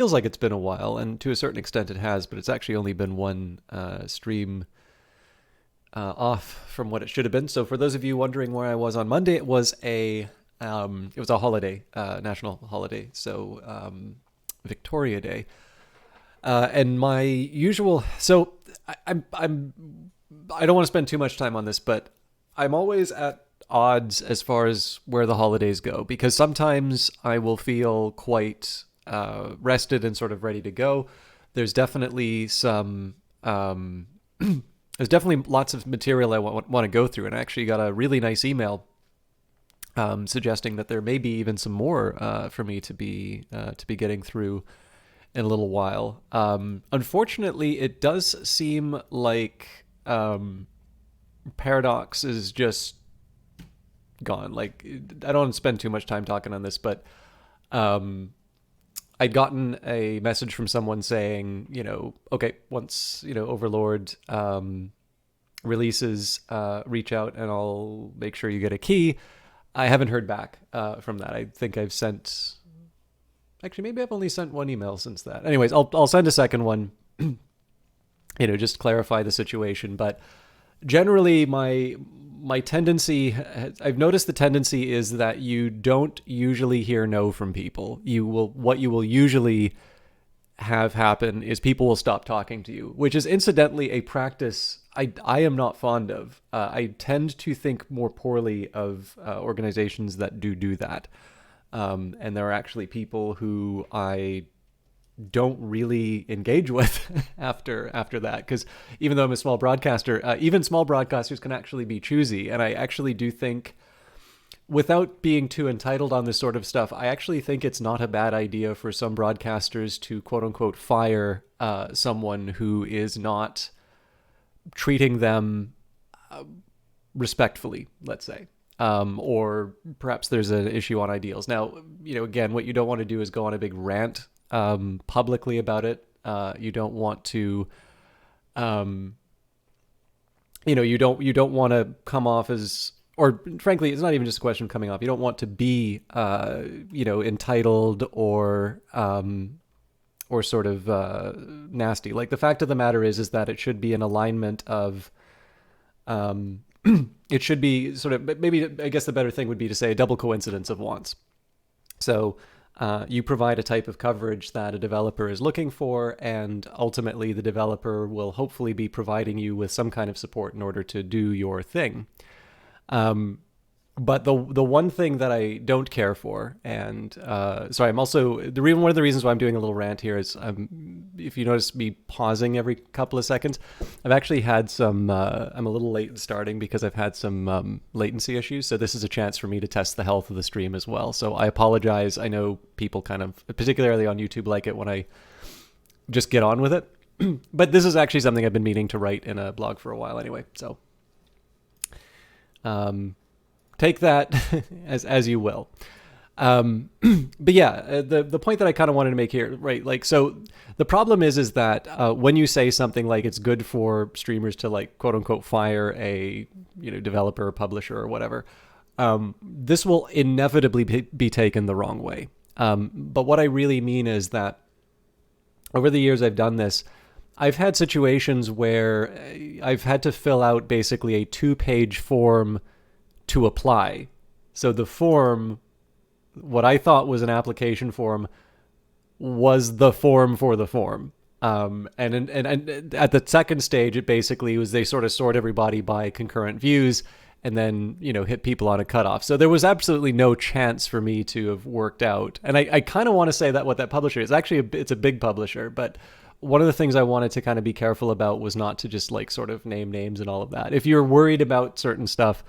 feels like it's been a while, and to a certain extent it has, but it's actually only been one stream off from what it should have been. So for those of you wondering where I was on Monday, it was a holiday, national holiday, so Victoria Day, and my usual. So I'm I don't want to spend too much time on this, but I'm always at odds as far as where the holidays go because sometimes I will feel quite rested and sort of ready to go. There's definitely some. There's definitely lots of material I want to go through, and I actually got a really nice email suggesting that there may be even some more for me to be getting through in a little while. Unfortunately, it does seem like Paradox is just gone. Like, I don't want to spend too much time talking on this, but I'd gotten a message from someone saying, okay, once Overlord releases, reach out and I'll make sure you get a key. I haven't heard back from that. I think I've sent. Actually, maybe I've only sent one email since that. Anyways, I'll send a second one. Just clarify the situation. But generally, my tendency, I've noticed the tendency is that you don't usually hear no from people. What you will usually have happen is people will stop talking to you, which is incidentally a practice I am not fond of. I tend to think more poorly of organizations that do that. And there are actually people who I don't really engage with after that, because even though I'm a small broadcaster, even small broadcasters can actually be choosy, and I actually do think, without being too entitled on this sort of stuff, I actually think it's not a bad idea for some broadcasters to quote unquote fire someone who is not treating them respectfully, let's say. Or perhaps there's an issue on ideals. Now, again, what you don't want to do is go on a big rant publicly about it. You don't want to, you don't want to come off as, or frankly, it's not even just a question of coming off. You don't want to be, entitled or sort of nasty. Like, the fact of the matter is that it should be an alignment of, it should be sort of, maybe I guess the better thing would be to say a double coincidence of wants. So you provide a type of coverage that a developer is looking for, and ultimately the developer will hopefully be providing you with some kind of support in order to do your thing. But the one thing that I don't care for, and sorry, I'm also one of the reasons why I'm doing a little rant here is, if you notice me pausing every couple of seconds, I've actually had some. I'm a little late in starting because I've had some latency issues. So this is a chance for me to test the health of the stream as well. So I apologize. I know people kind of, particularly on YouTube, like it when I just get on with it. But this is actually something I've been meaning to write in a blog for a while anyway. So. Take that as you will. But yeah, the point that I kind of wanted to make here, right? Like, so the problem is that when you say something like it's good for streamers to, like, quote unquote fire a developer or publisher or whatever, this will inevitably be taken the wrong way. But what I really mean is that over the years I've done this, I've had situations where I've had to fill out basically a 2-page form to apply. So the form, what I thought was an application form, was the form for the form. And at the second stage, it basically was they sort of sort everybody by concurrent views and then, hit people on a cutoff. So there was absolutely no chance for me to have worked out. And I kind of want to say that what that publisher is, actually it's a big publisher, but one of the things I wanted to kind of be careful about was not to just, like, sort of name names and all of that. If you're worried about certain stuff,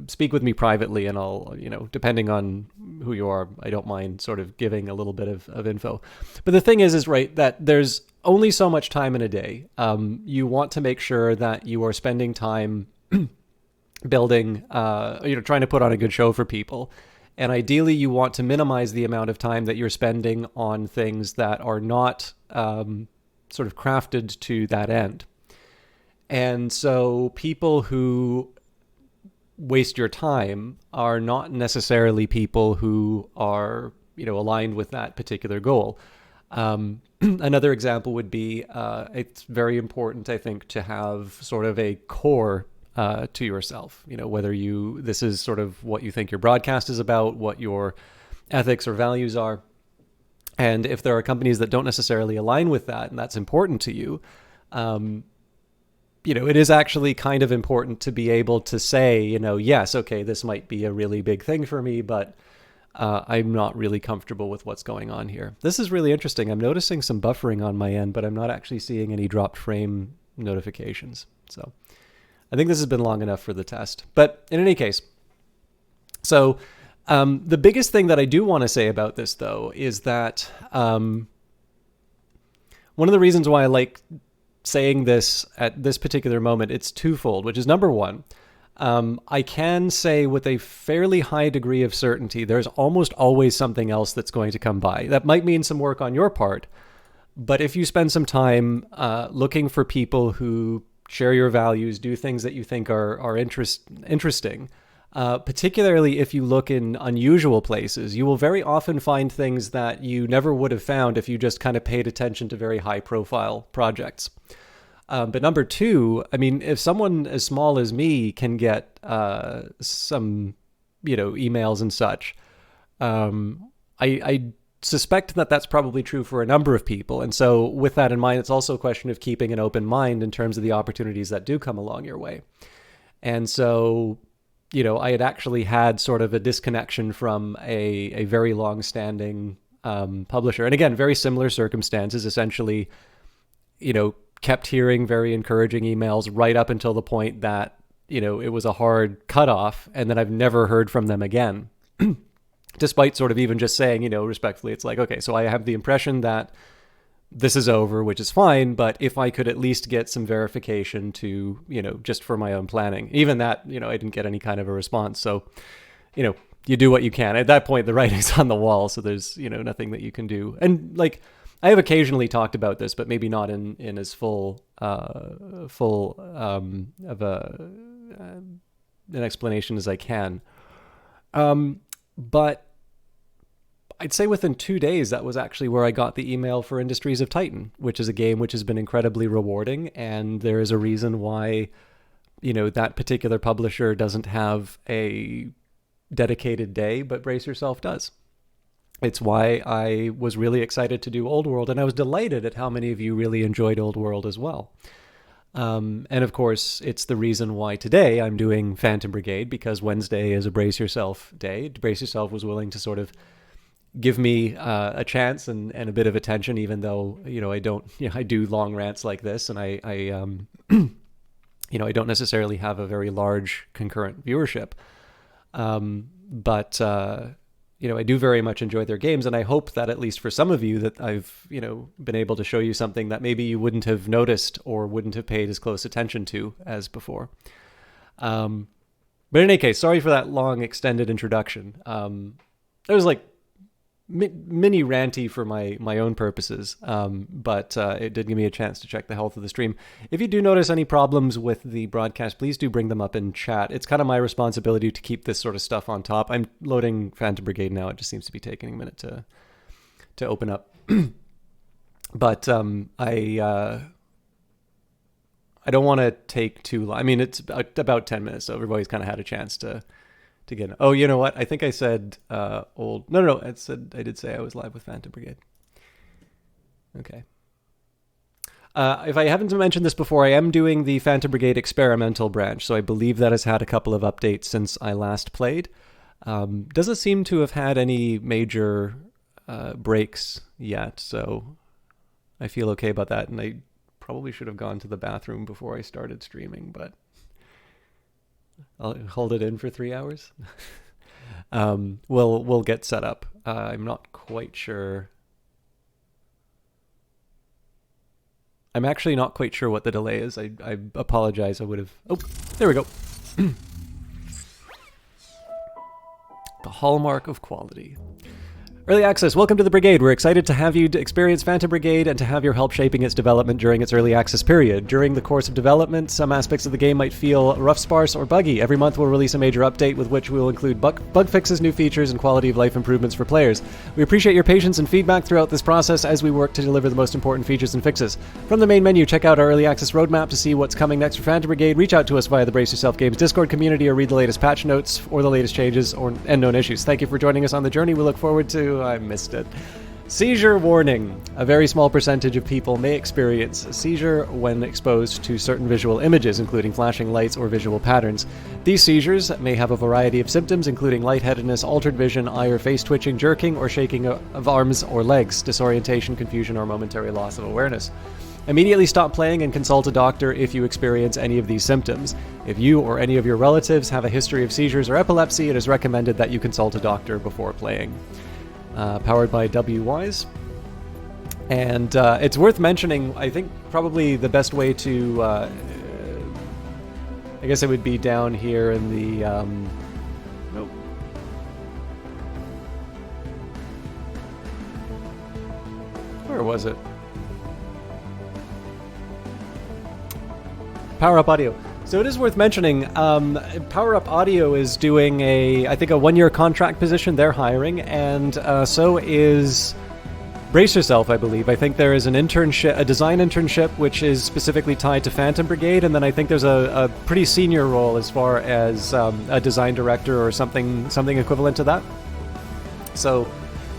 speak with me privately, and I'll, depending on who you are, I don't mind sort of giving a little bit of info. But the thing is right, that there's only so much time in a day. You want to make sure that you are spending time building, trying to put on a good show for people. And ideally, you want to minimize the amount of time that you're spending on things that are not sort of crafted to that end. And so people who waste your time are not necessarily people who are, aligned with that particular goal. Another example would be it's very important, I think, to have sort of a core to yourself. Whether this is sort of what you think your broadcast is about, what your ethics or values are. And if there are companies that don't necessarily align with that, and that's important to you, it is actually kind of important to be able to say, yes, okay, this might be a really big thing for me, but I'm not really comfortable with what's going on here. This is really interesting. I'm noticing some buffering on my end, but I'm not actually seeing any dropped frame notifications. So I think this has been long enough for the test. But in any case, so the biggest thing that I do want to say about this, though, is that one of the reasons why I like saying this at this particular moment, it's twofold, which is number one, I can say with a fairly high degree of certainty, there's almost always something else that's going to come by. That might mean some work on your part, but if you spend some time looking for people who share your values, do things that you think are interesting, particularly if you look in unusual places, you will very often find things that you never would have found if you just kind of paid attention to very high-profile projects. But number two, I mean, if someone as small as me can get some, emails and such, I suspect that that's probably true for a number of people. And so with that in mind, it's also a question of keeping an open mind in terms of the opportunities that do come along your way. And so, I had actually had sort of a disconnection from a very long-standing publisher. And again, very similar circumstances, essentially, kept hearing very encouraging emails right up until the point that, it was a hard cutoff, and then I've never heard from them again. Despite sort of even just saying, respectfully, it's like, okay, so I have the impression that this is over, which is fine, but if I could at least get some verification to, just for my own planning, even that, I didn't get any kind of a response. So, you do what you can. At that point, the writing's on the wall, so there's, nothing that you can do. And I have occasionally talked about this, but maybe not in as full of an explanation as I can. But I'd say within 2 days, that was actually where I got the email for Industries of Titan, which is a game which has been incredibly rewarding. And there is a reason why, that particular publisher doesn't have a dedicated day, but Brace Yourself does. It's why I was really excited to do Old World, and I was delighted at how many of you really enjoyed Old World as well. And of course, it's the reason why today I'm doing Phantom Brigade, because Wednesday is a Brace Yourself day. Brace Yourself was willing to sort of give me a chance and a bit of attention, even though, I don't, I do long rants like this, and I I don't necessarily have a very large concurrent viewership. But I do very much enjoy their games, and I hope that at least for some of you that I've, been able to show you something that maybe you wouldn't have noticed or wouldn't have paid as close attention to as before. But in any case, sorry for that long extended introduction. It was like mini ranty for my own purposes, but it did give me a chance to check the health of the stream. If you do notice any problems with the broadcast, please do bring them up in chat. It's kind of my responsibility to keep this sort of stuff on top. I'm loading Phantom Brigade now. It just seems to be taking a minute to open up. But I don't want to take too long. I mean, it's about 10 minutes, so everybody's kind of had a chance to get it. Oh, you know what? I think I said old. No. I did say I was live with Phantom Brigade. Okay. If I haven't mentioned this before, I am doing the Phantom Brigade experimental branch, so I believe that has had a couple of updates since I last played. Doesn't seem to have had any major breaks yet, so I feel okay about that, and I probably should have gone to the bathroom before I started streaming, but I'll hold it in for 3 hours. We'll get set up. I'm not quite sure. I'm actually not quite sure what the delay is. I apologize. I would have. Oh, there we go. The hallmark of quality. Early Access, welcome to the Brigade. We're excited to have you experience Phantom Brigade and to have your help shaping its development during its early access period. During the course of development, some aspects of the game might feel rough, sparse, or buggy. Every month we'll release a major update with which we will include bug fixes, new features, and quality of life improvements for players. We appreciate your patience and feedback throughout this process as we work to deliver the most important features and fixes. From the main menu, check out our Early Access roadmap to see what's coming next for Phantom Brigade. Reach out to us via the Brace Yourself Games Discord community or read the latest patch notes or the latest changes and known issues. Thank you for joining us on the journey. We look forward to... I missed it. Seizure warning. A very small percentage of people may experience a seizure when exposed to certain visual images, including flashing lights or visual patterns. These seizures may have a variety of symptoms, including lightheadedness, altered vision, eye or face twitching, jerking or shaking of arms or legs, disorientation, confusion, or momentary loss of awareness. Immediately stop playing and consult a doctor if you experience any of these symptoms. If you or any of your relatives have a history of seizures or epilepsy, it is recommended that you consult a doctor before playing. Powered by WWise. And it's worth mentioning, I think probably the best way to... I guess it would be down here in the... nope. Where was it? Power Up Audio. So it is worth mentioning, Power Up Audio is doing I think a 1-year contract position. They're hiring, and so is Brace Yourself, I believe. I think there is an internship, a design internship, which is specifically tied to Phantom Brigade, and then I think there's a pretty senior role as far as a design director or something equivalent to that. So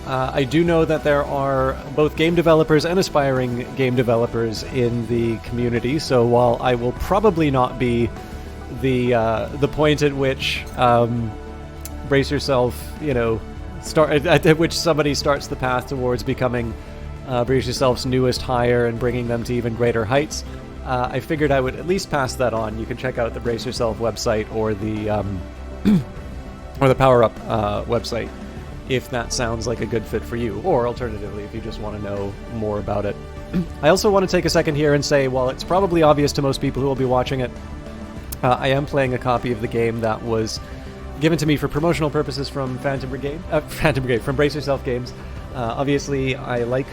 I do know that there are both game developers and aspiring game developers in the community, so while I will probably not be the point at which Brace Yourself, at which somebody starts the path towards becoming Brace Yourself's newest hire and bringing them to even greater heights, I figured I would at least pass that on. You can check out the Brace Yourself website or the or the Power Up website, if that sounds like a good fit for you, or alternatively, if you just want to know more about it. I also want to take a second here and say, while it's probably obvious to most people who will be watching it, I am playing a copy of the game that was given to me for promotional purposes from from Brace Yourself Games. Obviously, I like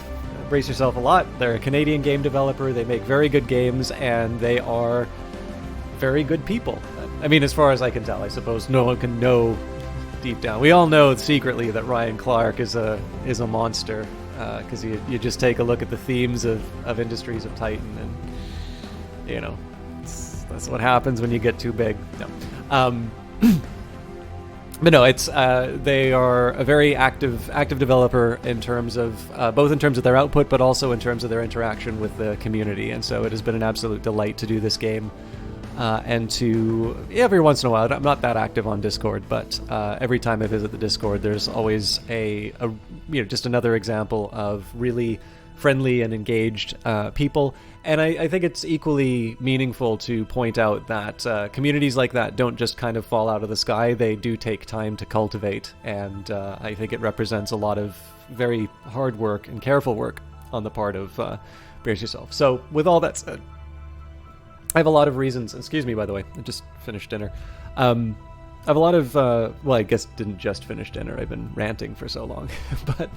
Brace Yourself a lot. They're a Canadian game developer, they make very good games, and they are very good people. I mean, as far as I can tell, I suppose no one can know deep down. We all know secretly that Ryan Clark is a monster, because you just take a look at the themes of Industries of Titan, and that's what happens when you get too big. No, but no, it's they are a very active developer in terms of both in terms of their output, but also in terms of their interaction with the community. And so it has been an absolute delight to do this game. And to every once in a while, I'm not that active on Discord, but every time I visit the Discord, there's always just another example of really friendly and engaged people. And I think it's equally meaningful to point out that communities like that don't just kind of fall out of the sky. They do take time to cultivate, and I think it represents a lot of very hard work and careful work on the part of Brace Yourself. So with all that said, I have a lot of reasons. Excuse me, by the way. I just finished dinner. I have a lot of... well, I guess didn't just finish dinner. I've been ranting for so long. But,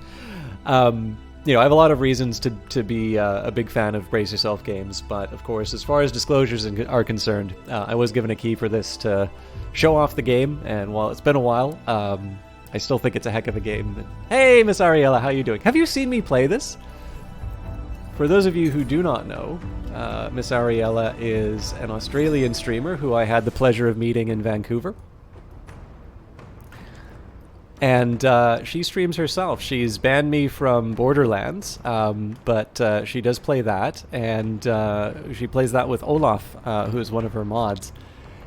I have a lot of reasons to be a big fan of Brace Yourself games. But, of course, as far as disclosures are concerned, I was given a key for this to show off the game. And while it's been a while, I still think it's a heck of a game. Hey, Miss Ariella, how you doing? Have you seen me play this? For those of you who do not know, Miss Ariella is an Australian streamer who I had the pleasure of meeting in Vancouver. And she streams herself. She's banned me from Borderlands, but she does play that. And she plays that with Olaf, who is one of her mods.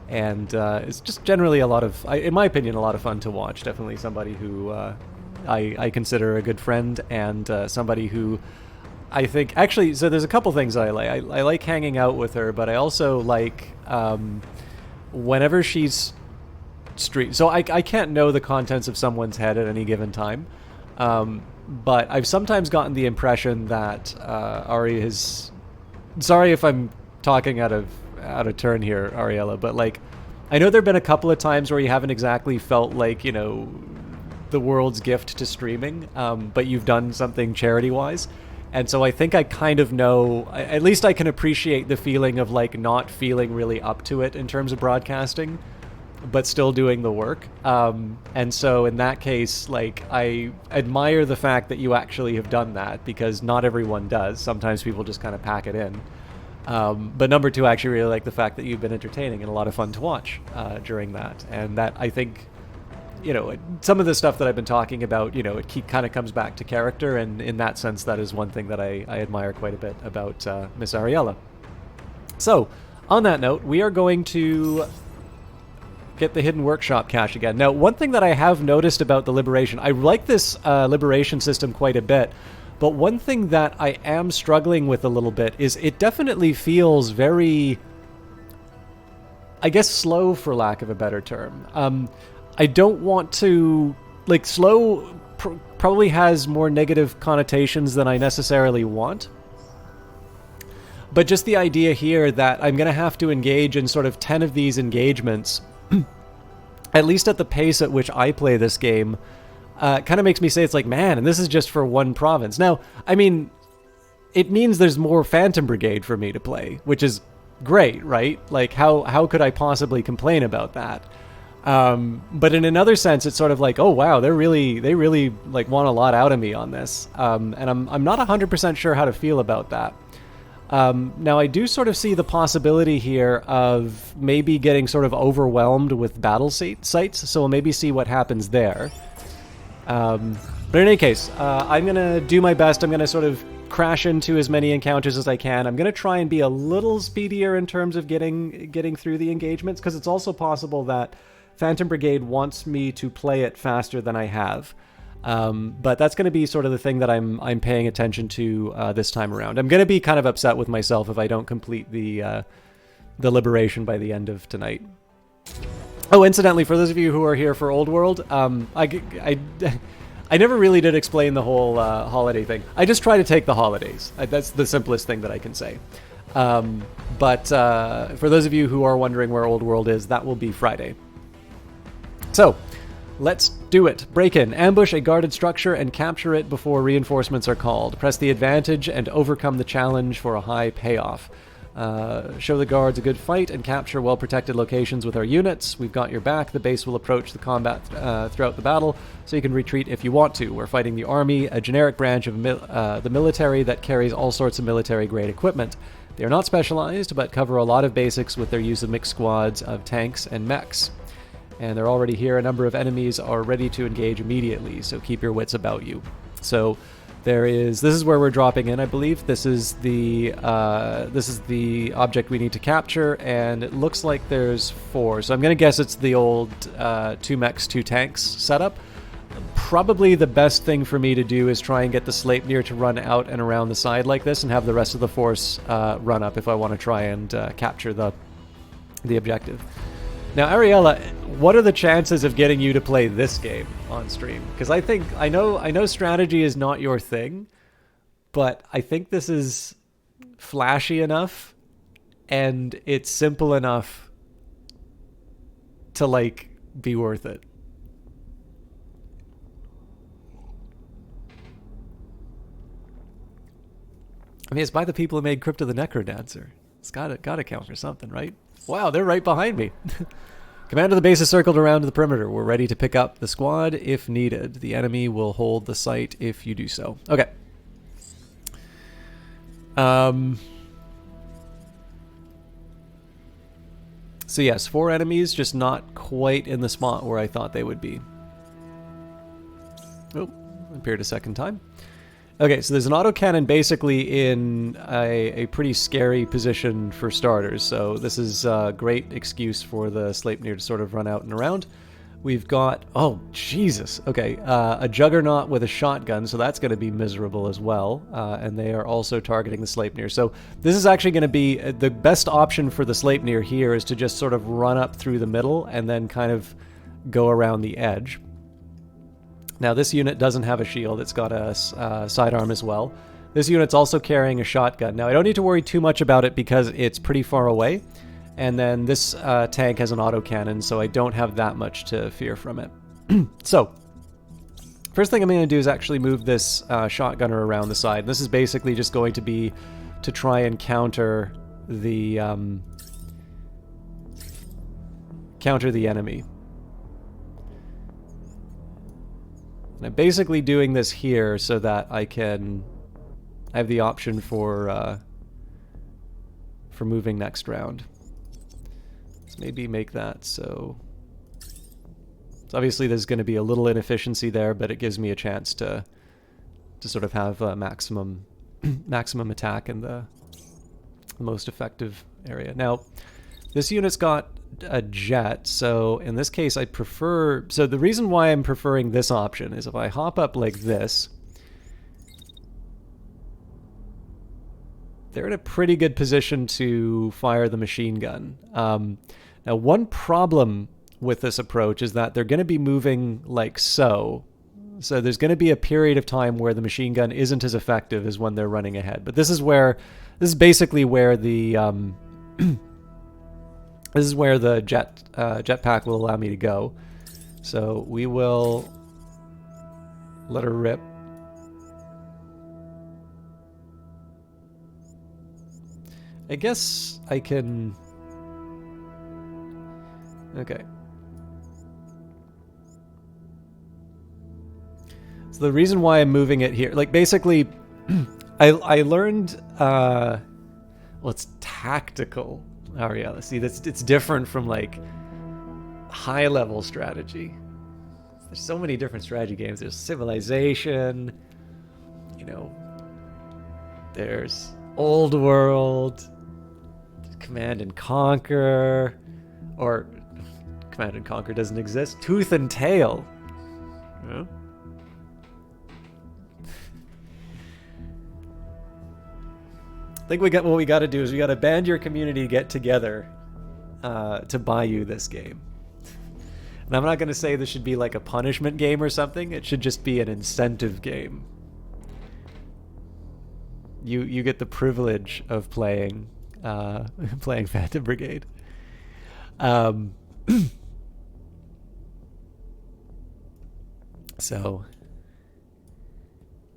And it's just generally a lot of, in my opinion, a lot of fun to watch. Definitely somebody who I consider a good friend, and somebody who I think, actually, so there's a couple things I like. I like hanging out with her, but I also like whenever she's so I can't know the contents of someone's head at any given time, but I've sometimes gotten the impression that Ari has... Sorry if I'm talking out of turn here, Ariella, but like, I know there have been a couple of times where you haven't exactly felt like, the world's gift to streaming, but you've done something charity-wise. And so I think I kind of know, at least I can appreciate the feeling of like not feeling really up to it in terms of broadcasting, but still doing the work. And so in that case, like, I admire the fact that you actually have done that, because not everyone does. Sometimes people just kind of pack it in. But number two, I actually really like the fact that you've been entertaining and a lot of fun to watch during that. And that, I think, you know, some of the stuff that I've been talking about, you know, it kind of comes back to character, and in that sense, that is one thing that I admire quite a bit about Miss Ariella. So, on that note, we are going to get the Hidden Workshop cache again. Now, one thing that I have noticed about the Liberation, I like this Liberation system quite a bit, but one thing that I am struggling with a little bit is it definitely feels very, I guess, slow, for lack of a better term. I don't want to, like, slow probably has more negative connotations than I necessarily want. But just the idea here that I'm going to have to engage in sort of 10 of these engagements, at least at the pace at which I play this game, kind of makes me say, it's like, man, and this is just for one province. Now, I mean, it means there's more Phantom Brigade for me to play, which is great, right? Like, how could I possibly complain about that? But in another sense, it's sort of like, oh wow, they really like want a lot out of me on this. And I'm not 100% sure how to feel about that. Now I do sort of see the possibility here of maybe getting sort of overwhelmed with battle sites, so we'll maybe see what happens there. But in any case, I'm gonna do my best. I'm gonna sort of crash into as many encounters as I can. I'm gonna try and be a little speedier in terms of getting through the engagements, because it's also possible that Phantom Brigade wants me to play it faster than I have. But that's going to be sort of the thing that I'm paying attention to this time around. I'm going to be kind of upset with myself if I don't complete the Liberation by the end of tonight. Oh, incidentally, for those of you who are here for Old World, I never really did explain the whole holiday thing. I just try to take the holidays. That's the simplest thing that I can say. But for those of you who are wondering where Old World is, that will be Friday. So, let's do it. Break in, ambush a guarded structure, and capture it before reinforcements are called. Press the advantage and overcome the challenge for a high payoff. Show the guards a good fight and capture well-protected locations with our units. We've got your back. The base will approach the combat throughout the battle, so you can retreat if you want to. We're fighting the army, a generic branch of the military that carries all sorts of military-grade equipment. They are not specialized, but cover a lot of basics with their use of mixed squads of tanks and mechs. And they're already here. A number of enemies are ready to engage immediately, so keep your wits about you. So this is where we're dropping in, I believe. This is the object we need to capture, and it looks like there's 4. So I'm going to guess it's the old 2 mechs, 2 tanks setup. Probably the best thing for me to do is try and get the Sleipnir to run out and around the side like this, and have the rest of the force run up if I want to try and capture the objective. Now, Ariella, what are the chances of getting you to play this game on stream? Because I know strategy is not your thing, but I think this is flashy enough and it's simple enough to, like, be worth it. I mean, it's by the people who made Crypt of the Necrodancer. It's gotta count for something, right? Wow, they're right behind me. Command of the base is circled around the perimeter. We're ready to pick up the squad if needed. The enemy will hold the site if you do so. Okay. So yes, 4 enemies, just not quite in the spot where I thought they would be. Oh, appeared a second time. Okay, so there's an autocannon basically in a pretty scary position for starters, so this is a great excuse for the Sleipnir to sort of run out and around. We've got, oh, Jesus, okay, a Juggernaut with a shotgun, so that's going to be miserable as well, and they are also targeting the Sleipnir. So this is actually going to be, the best option for the Sleipnir here is to just sort of run up through the middle and then kind of go around the edge. Now, this unit doesn't have a shield. It's got a sidearm as well. This unit's also carrying a shotgun. Now, I don't need to worry too much about it because it's pretty far away. And then this tank has an autocannon, so I don't have that much to fear from it. So, first thing I'm going to do is actually move this shotgunner around the side. And this is basically just going to be to try and counter the enemy. And I'm basically doing this here so that I have the option for moving next round. Let's maybe make that so obviously there's going to be a little inefficiency there, but it gives me a chance to sort of have maximum attack in the most effective area. Now, this unit's got a jet, so in this case I prefer... So the reason why I'm preferring this option is if I hop up like this, they're in a pretty good position to fire the machine gun. Now, one problem with this approach is that they're going to be moving like so. So there's going to be a period of time where the machine gun isn't as effective as when they're running ahead. But this is basically where the this is where the jetpack will allow me to go. So we will let her rip. I guess I can... Okay. So the reason why I'm moving it here, like basically, I learned, well, it's tactical Ariella. See, it's different from like high level strategy. There's so many different strategy games. There's Civilization, you know, there's Old World, Command and Conquer, or Command and Conquer doesn't exist. Tooth and Tail. Yeah. I think what we got to do is we got to band your community, get together to buy you this game. And I'm not going to say this should be like a punishment game or something. It should just be an incentive game. You get the privilege of playing playing Phantom Brigade. So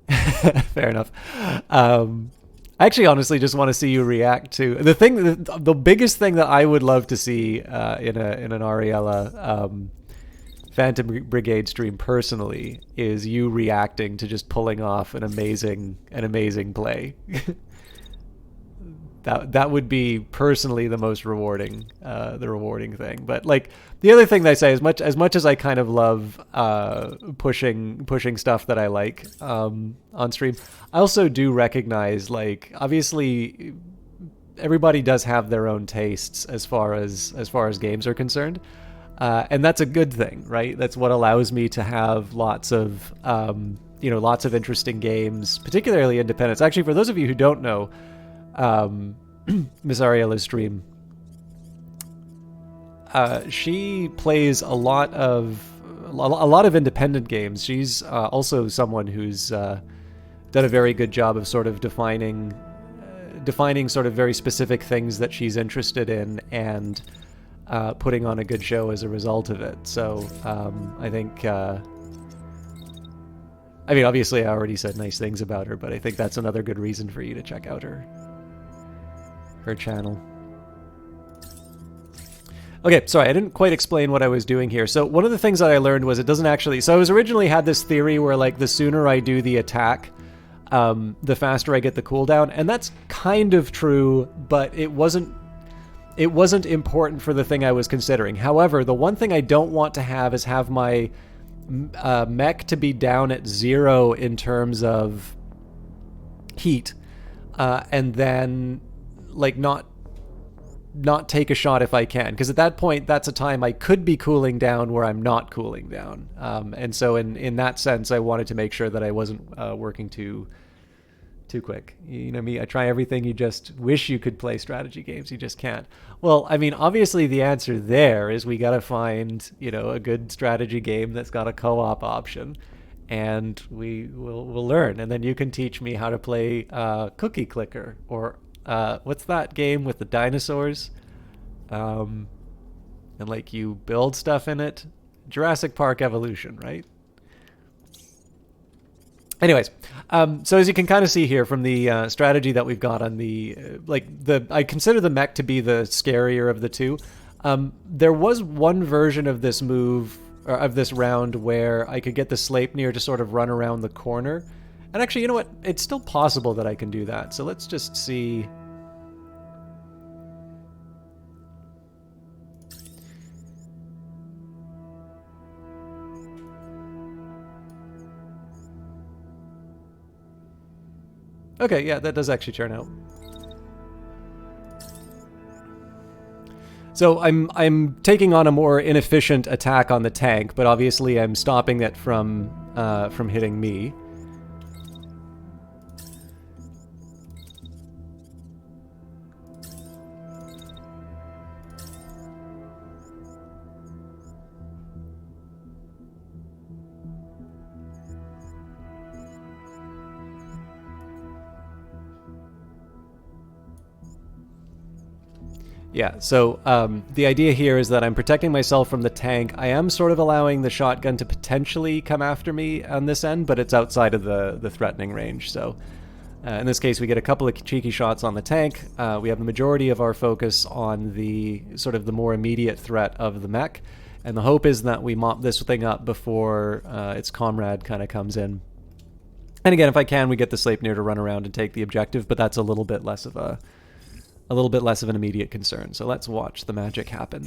fair enough. I actually honestly just want to see you react to the biggest thing that I would love to see in an Ariella Phantom Brigade stream personally is you reacting to just pulling off an amazing play. That would be personally the most rewarding thing. But like the other thing that I say, as much as I kind of love pushing stuff that I like on stream, I also do recognize, like, obviously everybody does have their own tastes as far as games are concerned, and that's a good thing, right? That's what allows me to have lots of interesting games, particularly independents. Actually, for those of you who don't know, Miss Ariella's stream, she plays a lot of independent games. She's also someone who's done a very good job of sort of defining sort of very specific things that she's interested in and putting on a good show as a result of it. So I think I mean, obviously I already said nice things about her, but I think that's another good reason for you to check out her channel. Okay, sorry, I didn't quite explain what I was doing here. So one of the things that I learned was it doesn't actually... So I was originally had this theory where, like, the sooner I do the attack, the faster I get the cooldown. And that's kind of true, but it wasn't important for the thing I was considering. However, the one thing I don't want to have is have my mech to be down at 0 in terms of heat, and then, like, not take a shot if I can, because at that point that's a time I could be cooling down where I'm not cooling down, and so in that sense I wanted to make sure that I wasn't working too quick. You know me, I try everything. You just wish you could play strategy games, you just can't. Well, I mean, obviously the answer there is we got to find, you know, a good strategy game that's got a co-op option, and we'll learn, and then you can teach me how to play Cookie Clicker, or what's that game with the dinosaurs? And like you build stuff in it? Jurassic Park Evolution, right? Anyways, so as you can kind of see here from the strategy that we've got on the I consider the mech to be the scarier of the two. There was one version of this move, or of this round, where I could get the Sleipnir to sort of run around the corner. And actually, you know what? It's still possible that I can do that. So let's just see. Okay, yeah, that does actually turn out. So I'm taking on a more inefficient attack on the tank, but obviously I'm stopping it from hitting me. Yeah, so the idea here is that I'm protecting myself from the tank. I am sort of allowing the shotgun to potentially come after me on this end, but it's outside of the threatening range. So in this case, we get a couple of cheeky shots on the tank. We have the majority of our focus on the sort of the more immediate threat of the mech. And the hope is that we mop this thing up before its comrade kind of comes in. And again, if I can, we get the Sleipnir to run around and take the objective, but that's a little bit less of an immediate concern. So let's watch the magic happen.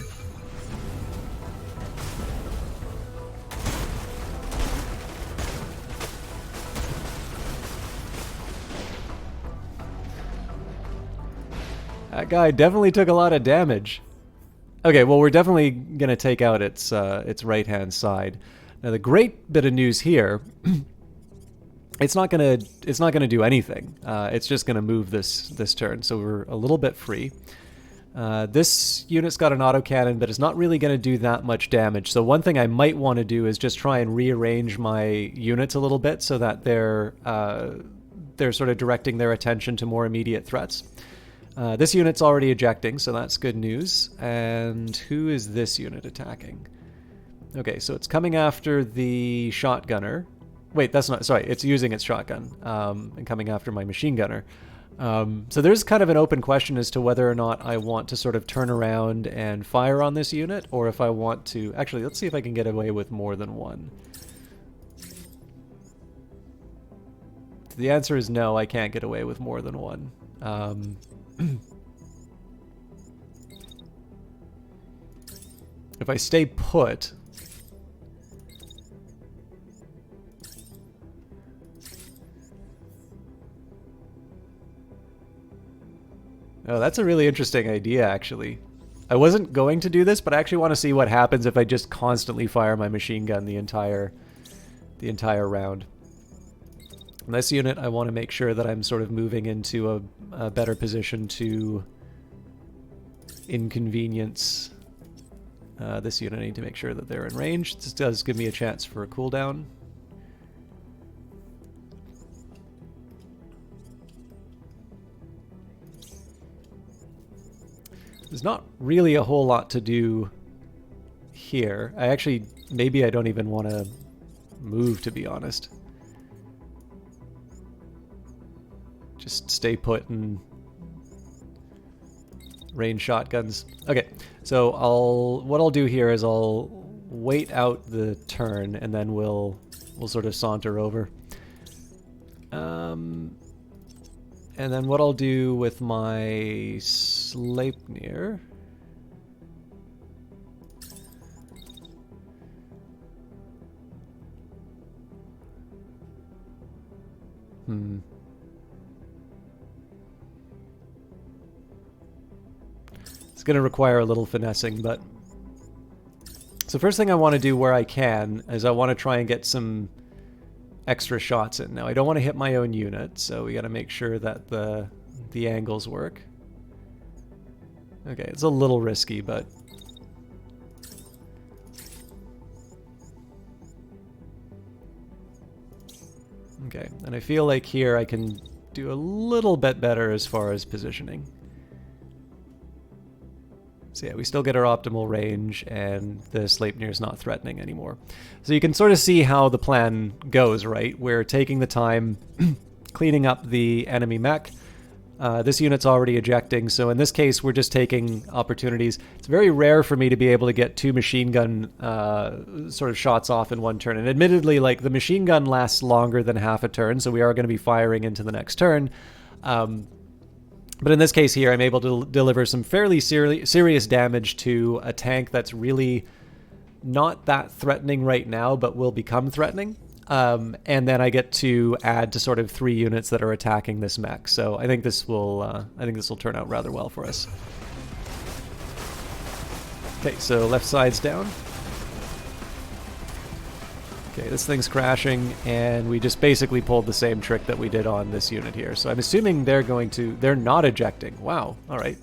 That guy definitely took a lot of damage. Okay, well, we're definitely going to take out its right-hand side. Now, the great bit of news here, it's not gonna do anything. It's just gonna move this turn, so we're a little bit free. This unit's got an autocannon, but it's not really gonna do that much damage. So one thing I might want to do is just try and rearrange my units a little bit so that they're sort of directing their attention to more immediate threats. This unit's already ejecting, so that's good news. And who is this unit attacking? Okay, so it's coming after the shotgunner. Wait, that's not... Sorry, it's using its shotgun and coming after my machine gunner. So there's kind of an open question as to whether or not I want to sort of turn around and fire on this unit, or if I want to... Actually, let's see if I can get away with more than one. The answer is no, I can't get away with more than one. If I stay put... Oh, that's a really interesting idea, actually. I wasn't going to do this, but I actually want to see what happens if I just constantly fire my machine gun the entire round. In this unit, I want to make sure that I'm sort of moving into a better position to inconvenience this unit. I need to make sure that they're in range. This does give me a chance for a cooldown. There's not really a whole lot to do here. Maybe I don't even want to move, to be honest. Just stay put and rain shotguns. Okay, so what I'll do here is I'll wait out the turn and then we'll sort of saunter over. And then what I'll do with my Sleipnir... It's going to require a little finessing, but... So first thing I want to do where I can is I want to try and get some extra shots in. Now, I don't want to hit my own unit, so we got to make sure that the angles work. Okay, it's a little risky, but... Okay, and I feel like here I can do a little bit better as far as positioning. So yeah, we still get our optimal range, and the Sleipnir is not threatening anymore. So you can sort of see how the plan goes, right? We're taking the time, cleaning up the enemy mech. This unit's already ejecting, so in this case, we're just taking opportunities. It's very rare for me to be able to get 2 machine gun sort of shots off in one turn. And admittedly, like, the machine gun lasts longer than half a turn, so we are going to be firing into the next turn. But in this case here, I'm able to deliver some fairly serious damage to a tank that's really not that threatening right now, but will become threatening. And then I get to add to sort of 3 units that are attacking this mech. So I think this will turn out rather well for us. Okay, so left side's down. Okay, this thing's crashing, and we just basically pulled the same trick that we did on this unit here. So I'm assuming they're not ejecting. Wow, all right.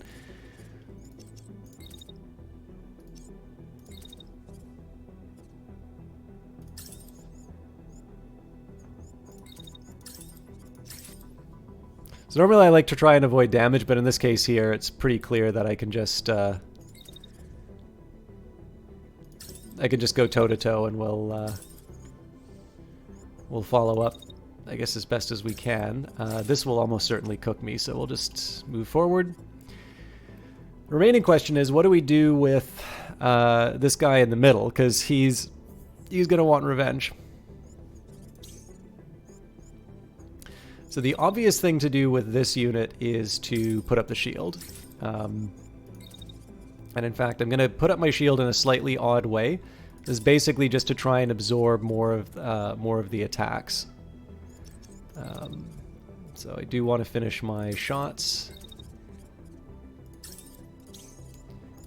So normally I like to try and avoid damage, but in this case here, it's pretty clear that I can just go toe-to-toe, and we'll follow up, I guess, as best as we can. This will almost certainly cook me, so we'll just move forward. The remaining question is, what do we do with this guy in the middle? Because he's going to want revenge. So the obvious thing to do with this unit is to put up the shield. And in fact, I'm going to put up my shield in a slightly odd way. This is basically just to try and absorb more of the attacks. So I do want to finish my shots.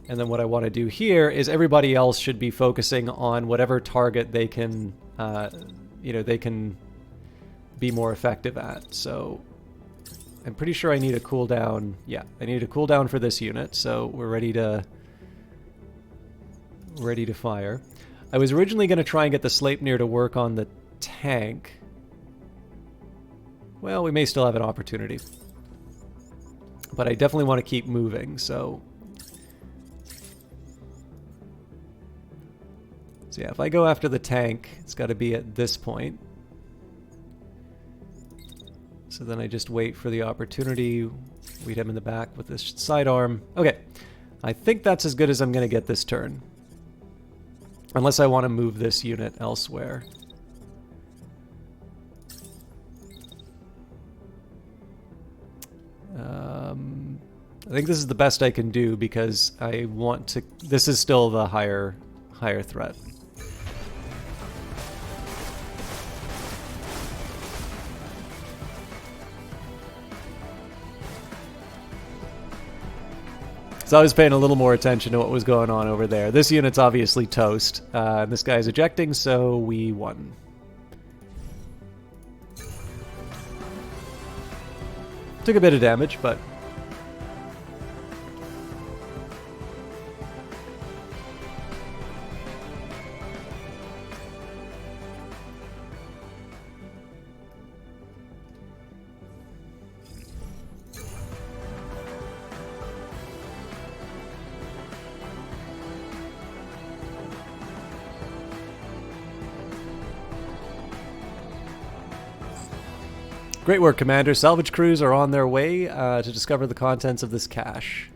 And then what I want to do here is everybody else should be focusing on whatever target they can, they can be more effective at. So I'm pretty sure I need a cooldown. Yeah, I need a cooldown for this unit, so we're ready to fire. I was originally going to try and get the Sleipnir to work on the tank. Well, we may still have an opportunity. But I definitely want to keep moving, so yeah, if I go after the tank, it's got to be at this point. So then I just wait for the opportunity, weed him in the back with this sidearm. Okay, I think that's as good as I'm going to get this turn. Unless I want to move this unit elsewhere. I think this is the best I can do because I want to... This is still the higher threat. So I was paying a little more attention to what was going on over there. This unit's obviously toast. This guy's ejecting, so we won. Took a bit of damage, but... Great work, Commander. Salvage crews are on their way to discover the contents of this cache.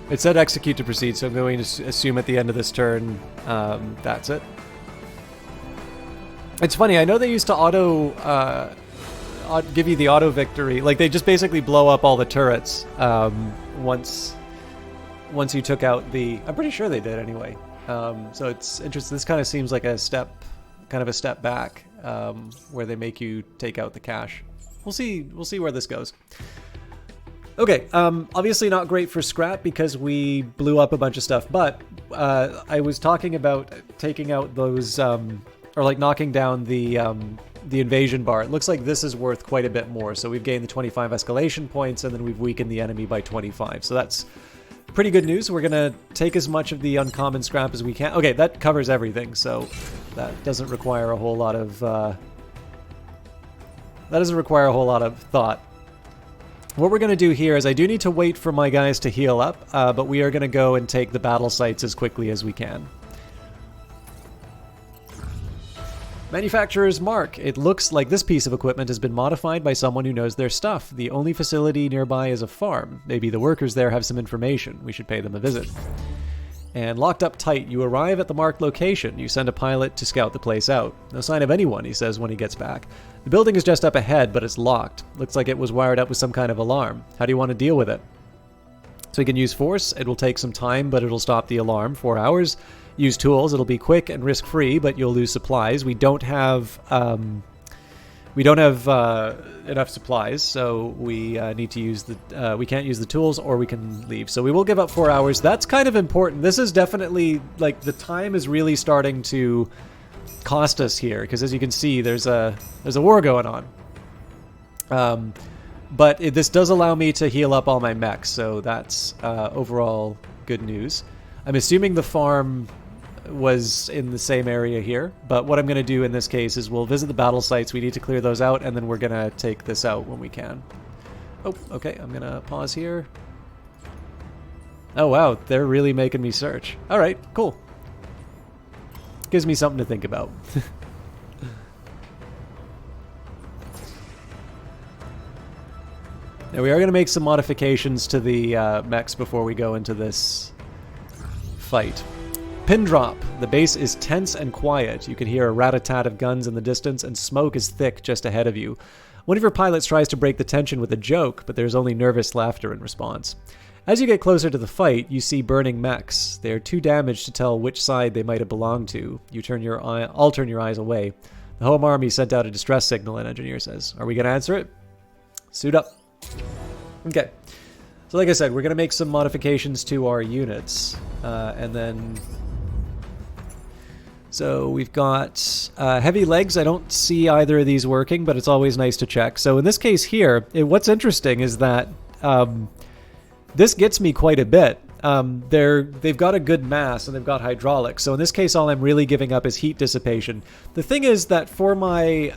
It said execute to proceed, so I'm going to assume at the end of this turn that's it. It's funny, I know they used to give you the auto victory. Like, they just basically blow up all the turrets once you took out the... I'm pretty sure they did anyway. So it's interesting. This kind of seems like a step back, where they make you take out the cache. We'll see where this goes. Okay, obviously not great for scrap because we blew up a bunch of stuff, but I was talking about taking out those, or like knocking down the invasion bar. It looks like this is worth quite a bit more. So we've gained the 25 escalation points, and then we've weakened the enemy by 25. So that's pretty good news. We're going to take as much of the uncommon scrap as we can. Okay, that covers everything, so that doesn't require a whole lot of that doesn't require a whole lot of thought. What we're going to do here is I do need to wait for my guys to heal up, but we are going to go and take the battle sites as quickly as we can. Manufacturer's mark. It looks like this piece of equipment has been modified by someone who knows their stuff. The only facility nearby is a farm. Maybe the workers there have some information. We should pay them a visit. And locked up tight, you arrive at the marked location. You send a pilot to scout the place out. No sign of anyone, he says when he gets back. The building is just up ahead, but it's locked. Looks like it was wired up with some kind of alarm. How do you want to deal with it? So you can use force. It will take some time, but it'll stop the alarm. 4 hours. Use tools. It'll be quick and risk-free, but you'll lose supplies. We don't have enough supplies, so we need to use the. We can't use the tools, or we can leave. So we will give up 4 hours. That's kind of important. This is definitely like the time is really starting to cost us here, because as you can see, there's a war going on. But this does allow me to heal up all my mechs, so that's overall good news. I'm assuming the farm was in the same area here, but what I'm going to do in this case is we'll visit the battle sites. We need to clear those out, and then we're going to take this out when we can. Oh, okay, I'm going to pause here. Oh, wow, they're really making me search. All right, cool. Gives me something to think about. Now, we are going to make some modifications to the mechs before we go into this fight. Pin drop. The base is tense and quiet. You can hear a rat-a-tat of guns in the distance, and smoke is thick just ahead of you. One of your pilots tries to break the tension with a joke, but there's only nervous laughter in response. As you get closer to the fight, you see burning mechs. They are too damaged to tell which side they might have belonged to. All turn your eyes away. The home army sent out a distress signal, an engineer says. Are we going to answer it? Suit up. Okay. So like I said, we're going to make some modifications to our units, and then... So we've got heavy legs. I don't see either of these working, but it's always nice to check. So in this case here, what's interesting is that this gets me quite a bit. They've got a good mass, and they've got hydraulics. So in this case, all I'm really giving up is heat dissipation. The thing is that for my...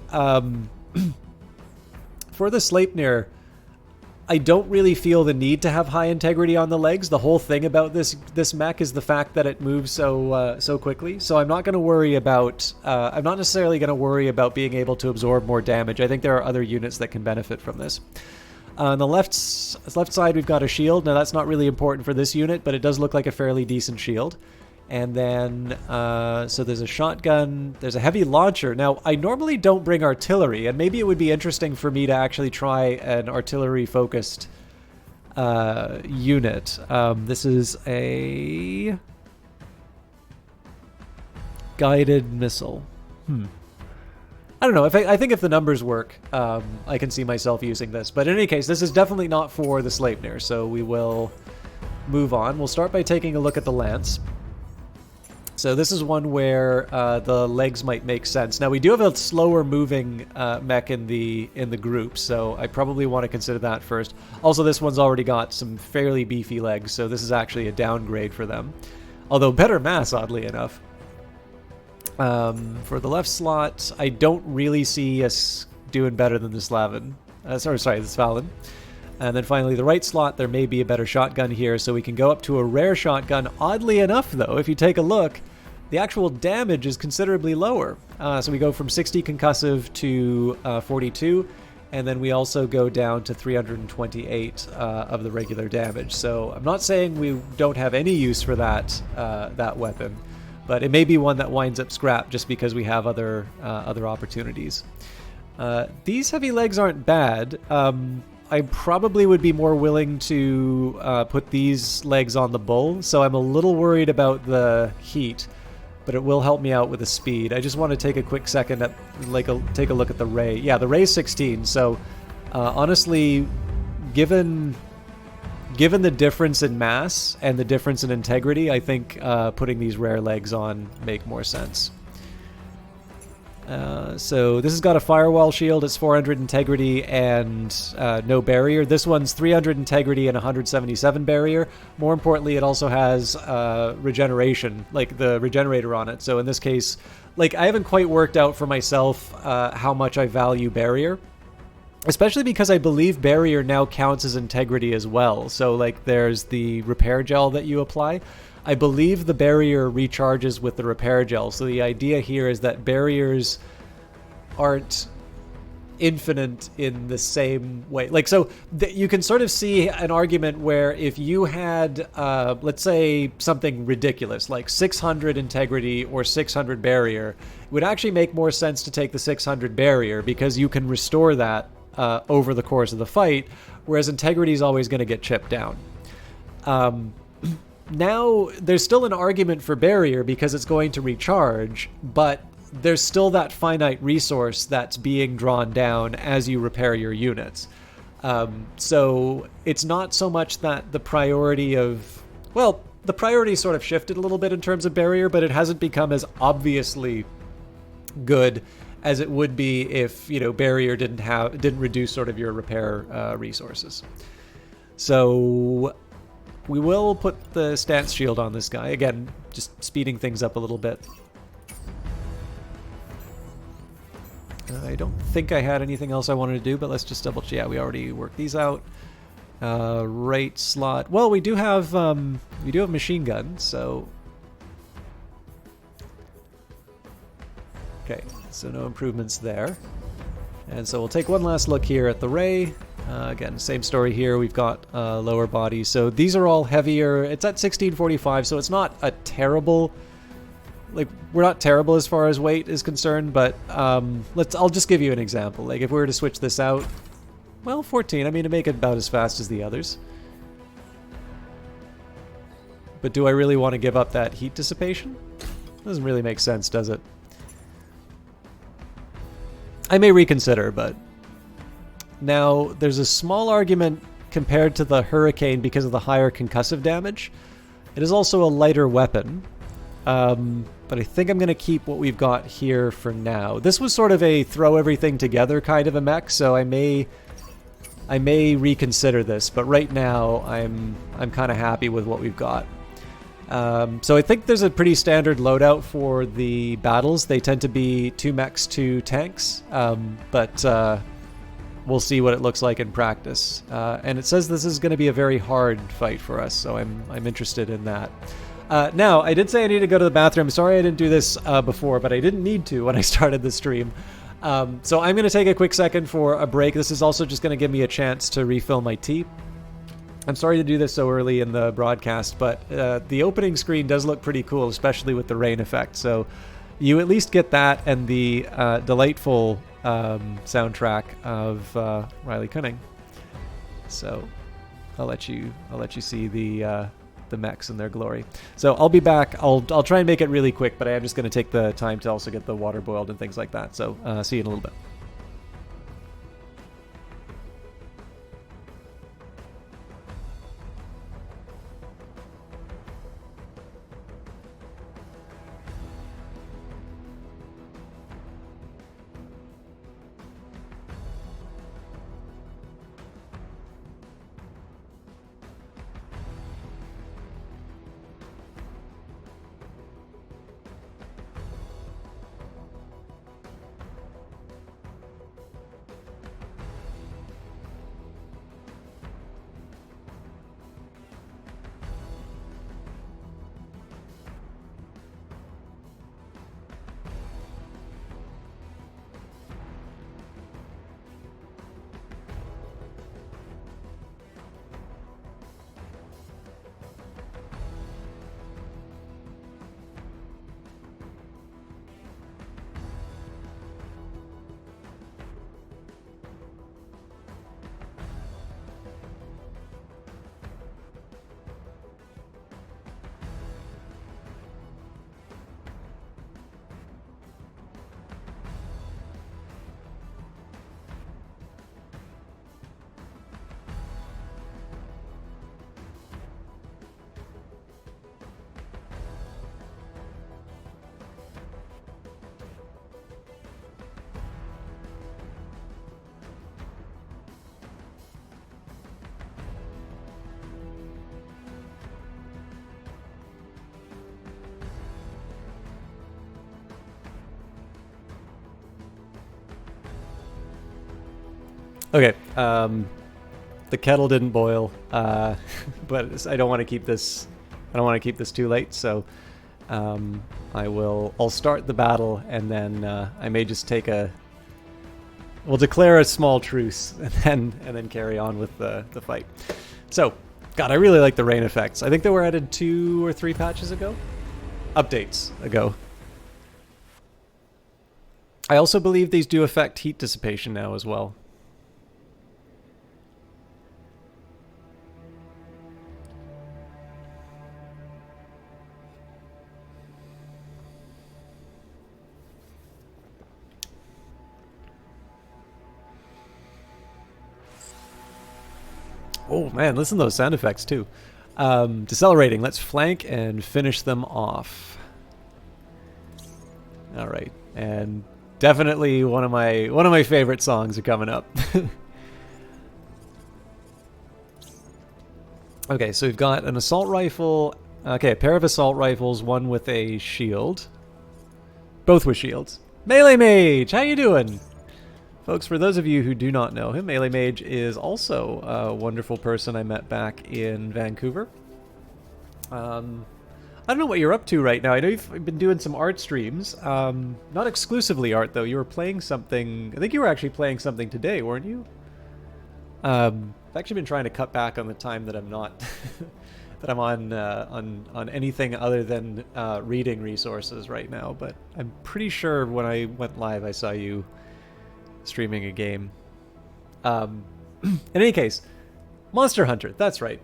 for the Sleipnir... I don't really feel the need to have high integrity on the legs. The whole thing about this mech is the fact that it moves so quickly. So I'm not going to worry about. I'm not necessarily going to worry about being able to absorb more damage. I think there are other units that can benefit from this. On the left side, we've got a shield. Now that's not really important for this unit, but it does look like a fairly decent shield. And then, so there's a shotgun, there's a heavy launcher. Now, I normally don't bring artillery, and maybe it would be interesting for me to actually try an artillery-focused unit. This is a guided missile. I don't know. I think if the numbers work, I can see myself using this. But in any case, this is definitely not for the Sleipnir, so we will move on. We'll start by taking a look at the lance. So this is one where the legs might make sense. Now we do have a slower moving mech in the group, so I probably want to consider that first. Also, this one's already got some fairly beefy legs, so this is actually a downgrade for them. Although better mass, oddly enough. For the left slot, I don't really see us doing better than the Slavin. The Svalin. And then finally, the right slot, there may be a better shotgun here, so we can go up to a rare shotgun. Oddly enough, though, if you take a look, the actual damage is considerably lower. So we go from 60 concussive to 42, and then we also go down to 328 of the regular damage. So I'm not saying we don't have any use for that weapon, but it may be one that winds up scrap just because we have other opportunities. These heavy legs aren't bad. I probably would be more willing to put these legs on the bull, so I'm a little worried about the heat, but it will help me out with the speed. I just want to take a quick second to take a look at the ray. Yeah, the ray's 16, so honestly, given the difference in mass and the difference in integrity, I think putting these rare legs on make more sense. So this has got a firewall shield. It's 400 integrity and no barrier. This one's 300 integrity and 177 barrier. More importantly, it also has regeneration, like the regenerator on it. So in this case, like I haven't quite worked out for myself how much I value barrier. especially because I believe barrier now counts as integrity as well. So like there's the repair gel that you apply. I believe the barrier recharges with the repair gel. So the idea here is that barriers aren't infinite in the same way. Like, so you can sort of see an argument where if you had, let's say, something ridiculous like 600 integrity or 600 barrier, it would actually make more sense to take the 600 barrier because you can restore that over the course of the fight, whereas integrity is always going to get chipped down. Now, there's still an argument for barrier because it's going to recharge, but there's still that finite resource that's being drawn down as you repair your units. So it's not so much that the priority of... Well, the priority sort of shifted a little bit in terms of barrier, but it hasn't become as obviously good as it would be if, you know, barrier didn't reduce sort of your repair resources. So we will put the stance shield on this guy. Again, just speeding things up a little bit. I don't think I had anything else I wanted to do, but let's just double check. Yeah, we already worked these out. Right slot. Well, we do have machine guns, so okay. So no improvements there. And so we'll take one last look here at the ray. Again, same story here. We've got lower body. So these are all heavier. It's at 1645, so it's not a terrible... Like, we're not terrible as far as weight is concerned, but I'll just give you an example. Like, if we were to switch this out, well, 14. I mean, to make it about as fast as the others. But do I really want to give up that heat dissipation? Doesn't really make sense, does it? I may reconsider, but... Now, there's a small argument compared to the Hurricane because of the higher concussive damage. It is also a lighter weapon. But I think I'm going to keep what we've got here for now. This was sort of a throw everything together kind of a mech, so I may reconsider this. But right now, I'm kind of happy with what we've got. So I think there's a pretty standard loadout for the battles. They tend to be 2 mechs, 2 tanks, but we'll see what it looks like in practice. And it says this is going to be a very hard fight for us, so I'm interested in that. Now, I did say I need to go to the bathroom. Sorry I didn't do this before, but I didn't need to when I started the stream. So I'm going to take a quick second for a break. This is also just going to give me a chance to refill my tea. I'm sorry to do this so early in the broadcast, but the opening screen does look pretty cool, especially with the rain effect. So you at least get that and the delightful soundtrack of Riley Cunning. So I'll let you see the mechs in their glory. So I'll be back. I'll try and make it really quick, but I am just going to take the time to also get the water boiled and things like that. So see you in a little bit. Okay. The kettle didn't boil, but I don't want to keep this. I don't want to keep this too late, so I'll start the battle, and then I may just take a. We'll declare a small truce, and then carry on with the fight. So, God, I really like the rain effects. I think they were added 2 or 3 patches ago, updates ago. I also believe these do affect heat dissipation now as well. Oh man, listen to those sound effects too. Decelerating. Let's flank and finish them off. All right, and definitely one of my favorite songs are coming up. Okay, so we've got an assault rifle. Okay, a pair of assault rifles, one with a shield. Both with shields. Melee Mage, how you doing? Folks, for those of you who do not know him, Melee Mage is also a wonderful person I met back in Vancouver. I don't know what you're up to right now. I know you've been doing some art streams. Not exclusively art, though. You were playing something... I think you were actually playing something today, weren't you? I've actually been trying to cut back on the time that I'm not... that I'm on anything other than reading resources right now. But I'm pretty sure when I went live, I saw you... streaming a game. In any case, Monster Hunter, that's right.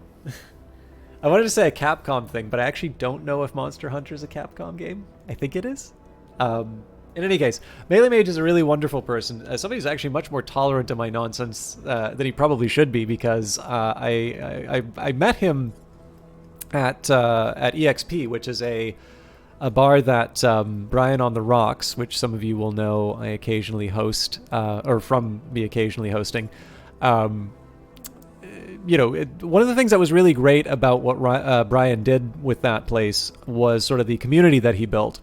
I wanted to say a Capcom thing, but I actually don't know if Monster Hunter is a Capcom game. I think it is. In any case, Melee Mage is a really wonderful person. Somebody who's actually much more tolerant to my nonsense than he probably should be, because I met him at EXP, which is a bar that Brian on the Rocks, which some of you will know I occasionally host, or from me occasionally hosting. One of the things that was really great about what Brian did with that place was sort of the community that he built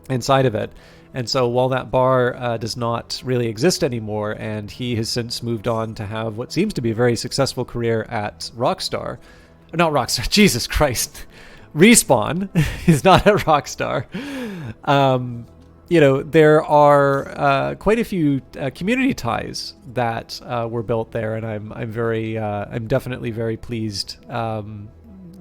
inside of it. And so while that bar does not really exist anymore, and he has since moved on to have what seems to be a very successful career at Rockstar, not Rockstar, Jesus Christ, Respawn is not a Rockstar. There are quite a few community ties that were built there, and I'm definitely very pleased. Kind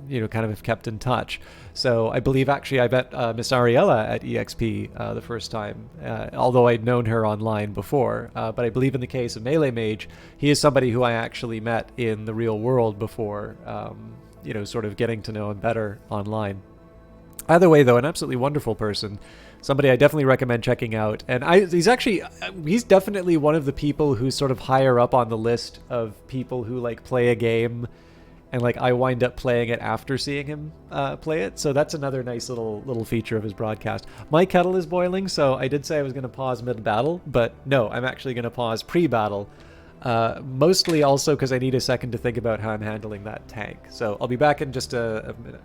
of have kept in touch. So I believe actually I met Miss Ariella at EXP the first time, although I'd known her online before. But I believe in the case of Melee Mage, he is somebody who I actually met in the real world before. Sort of getting to know him better online. Either way, though, an absolutely wonderful person. Somebody I definitely recommend checking out. And he's definitely one of the people who's sort of higher up on the list of people who like play a game and like I wind up playing it after seeing him play it. So that's another nice little feature of his broadcast. My kettle is boiling, so I did say I was going to pause mid-battle, but no, I'm actually going to pause pre-battle. Mostly also because I need a second to think about how I'm handling that tank. So I'll be back in just a minute.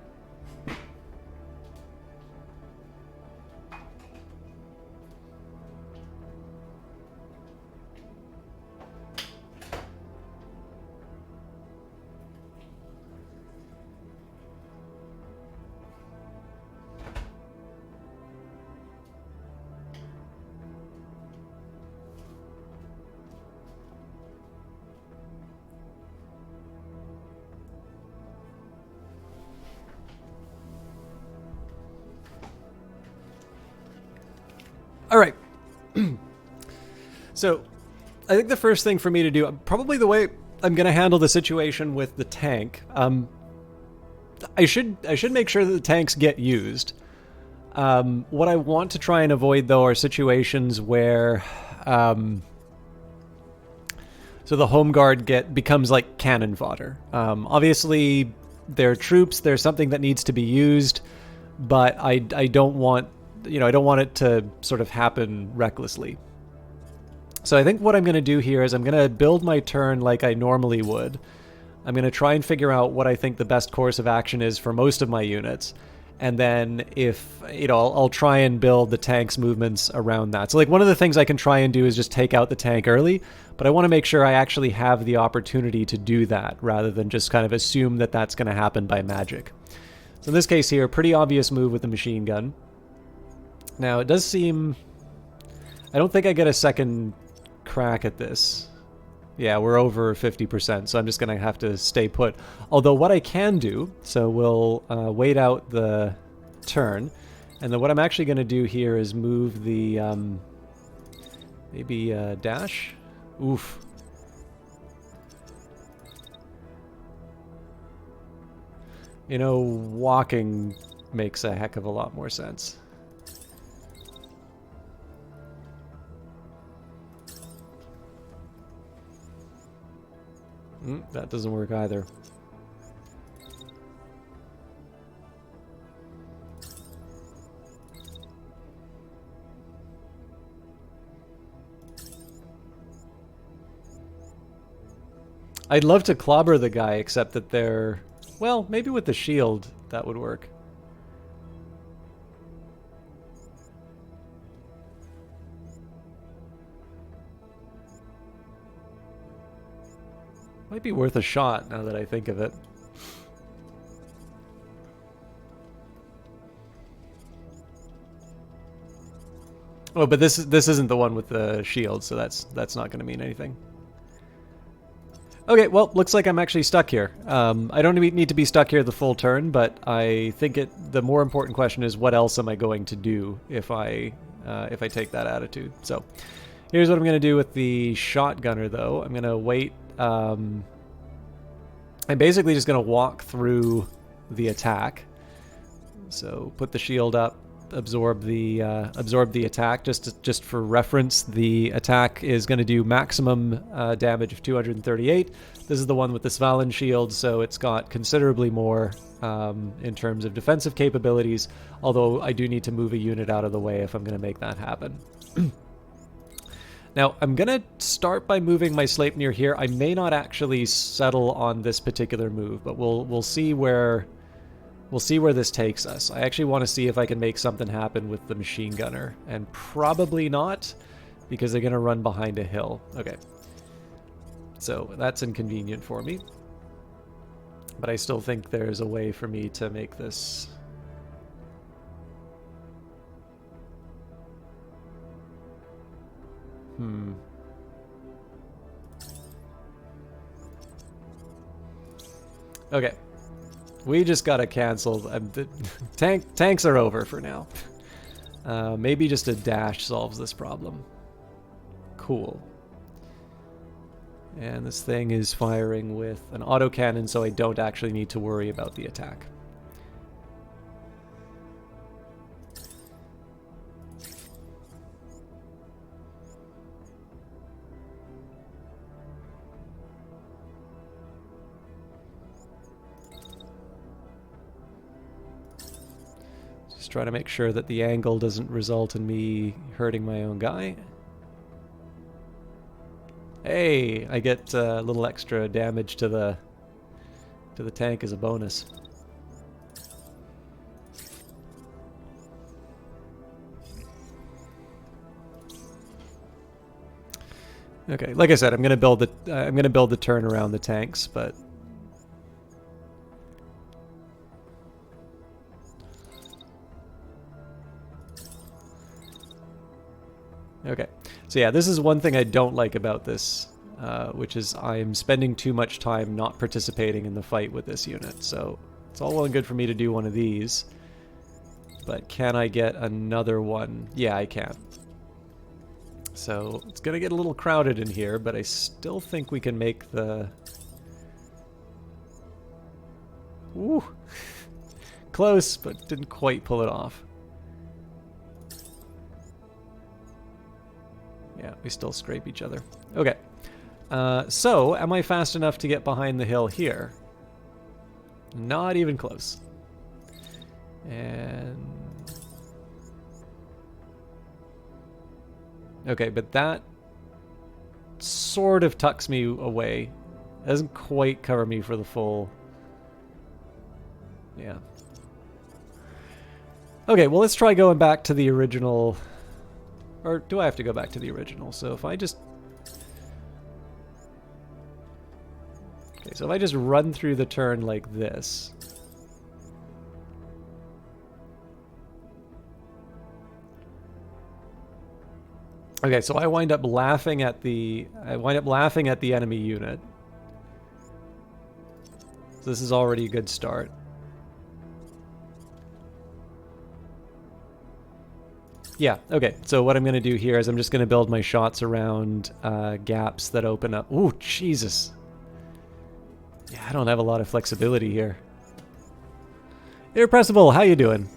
All right. So I think the first thing for me to do, probably the way I'm going to handle the situation with the tank, I should make sure that the tanks get used. What I want to try and avoid, though, are situations where so the home guard becomes like cannon fodder. Obviously, they're troops. There's something that needs to be used, but I don't want I don't want it to sort of happen recklessly. So I think what I'm going to do here is I'm going to build my turn like I normally would. I'm going to try and figure out what I think the best course of action is for most of my units. And then if, I'll try and build the tank's movements around that. So like one of the things I can try and do is just take out the tank early, but I want to make sure I actually have the opportunity to do that rather than just kind of assume that that's going to happen by magic. So in this case here, pretty obvious move with the machine gun. Now it does seem... I don't think I get a second crack at this. Yeah, we're over 50%, so I'm just going to have to stay put. Although what I can do, so we'll wait out the turn, and then what I'm actually going to do here is move the, maybe dash? Oof. Walking makes a heck of a lot more sense. That doesn't work either. I'd love to clobber the guy, except that they're... Well, maybe with the shield that would work. Might be worth a shot now that I think of it. Oh, but this isn't the one with the shield, so that's not going to mean anything. Okay, well, looks like I'm actually stuck here. I don't need to be stuck here the full turn, but I think the more important question is what else am I going to do if I take that attitude. So here's what I'm going to do with the shotgunner, though. I'm going to wait. I'm basically just going to walk through the attack. So put the shield up, absorb the attack. Just for reference, the attack is going to do maximum damage of 238. This is the one with the Svalin shield, so it's got considerably more in terms of defensive capabilities, although I do need to move a unit out of the way if I'm going to make that happen. Now, I'm going to start by moving my Sleipnir here. I may not actually settle on this particular move, but we'll see where this takes us. I actually want to see if I can make something happen with the machine gunner, and probably not, because they're going to run behind a hill. Okay. So that's inconvenient for me. But I still think there's a way for me to make this... Okay. We just gotta cancel. Tanks are over for now. Maybe just a dash solves this problem. Cool. And this thing is firing with an autocannon, so I don't actually need to worry about the attack. Try to make sure that the angle doesn't result in me hurting my own guy. Hey, I get a little extra damage to the tank as a bonus. Okay, like I said, I'm gonna build the turn around the tanks, but. Okay, so yeah, this is one thing I don't like about this, which is I'm spending too much time not participating in the fight with this unit. So it's all well and good for me to do one of these, but can I get another one? Yeah, I can. So it's going to get a little crowded in here, but I still think we can make the... Ooh! Close, but didn't quite pull it off. Yeah, we still scrape each other. Okay. So, am I fast enough to get behind the hill here? Not even close. And... Okay, but that sort of tucks me away. Doesn't quite cover me for the full... Yeah. Okay, well, let's try going back to the original. Or do I have to go back to the original? So if I just... Okay, so if I just run through the turn like this... Okay, so I wind up laughing at the enemy unit. So this is already a good start. Yeah, okay. So what I'm going to do here is I'm just going to build my shots around gaps that open up. Ooh, Jesus. Yeah, I don't have a lot of flexibility here. Irrepressible, how you doing?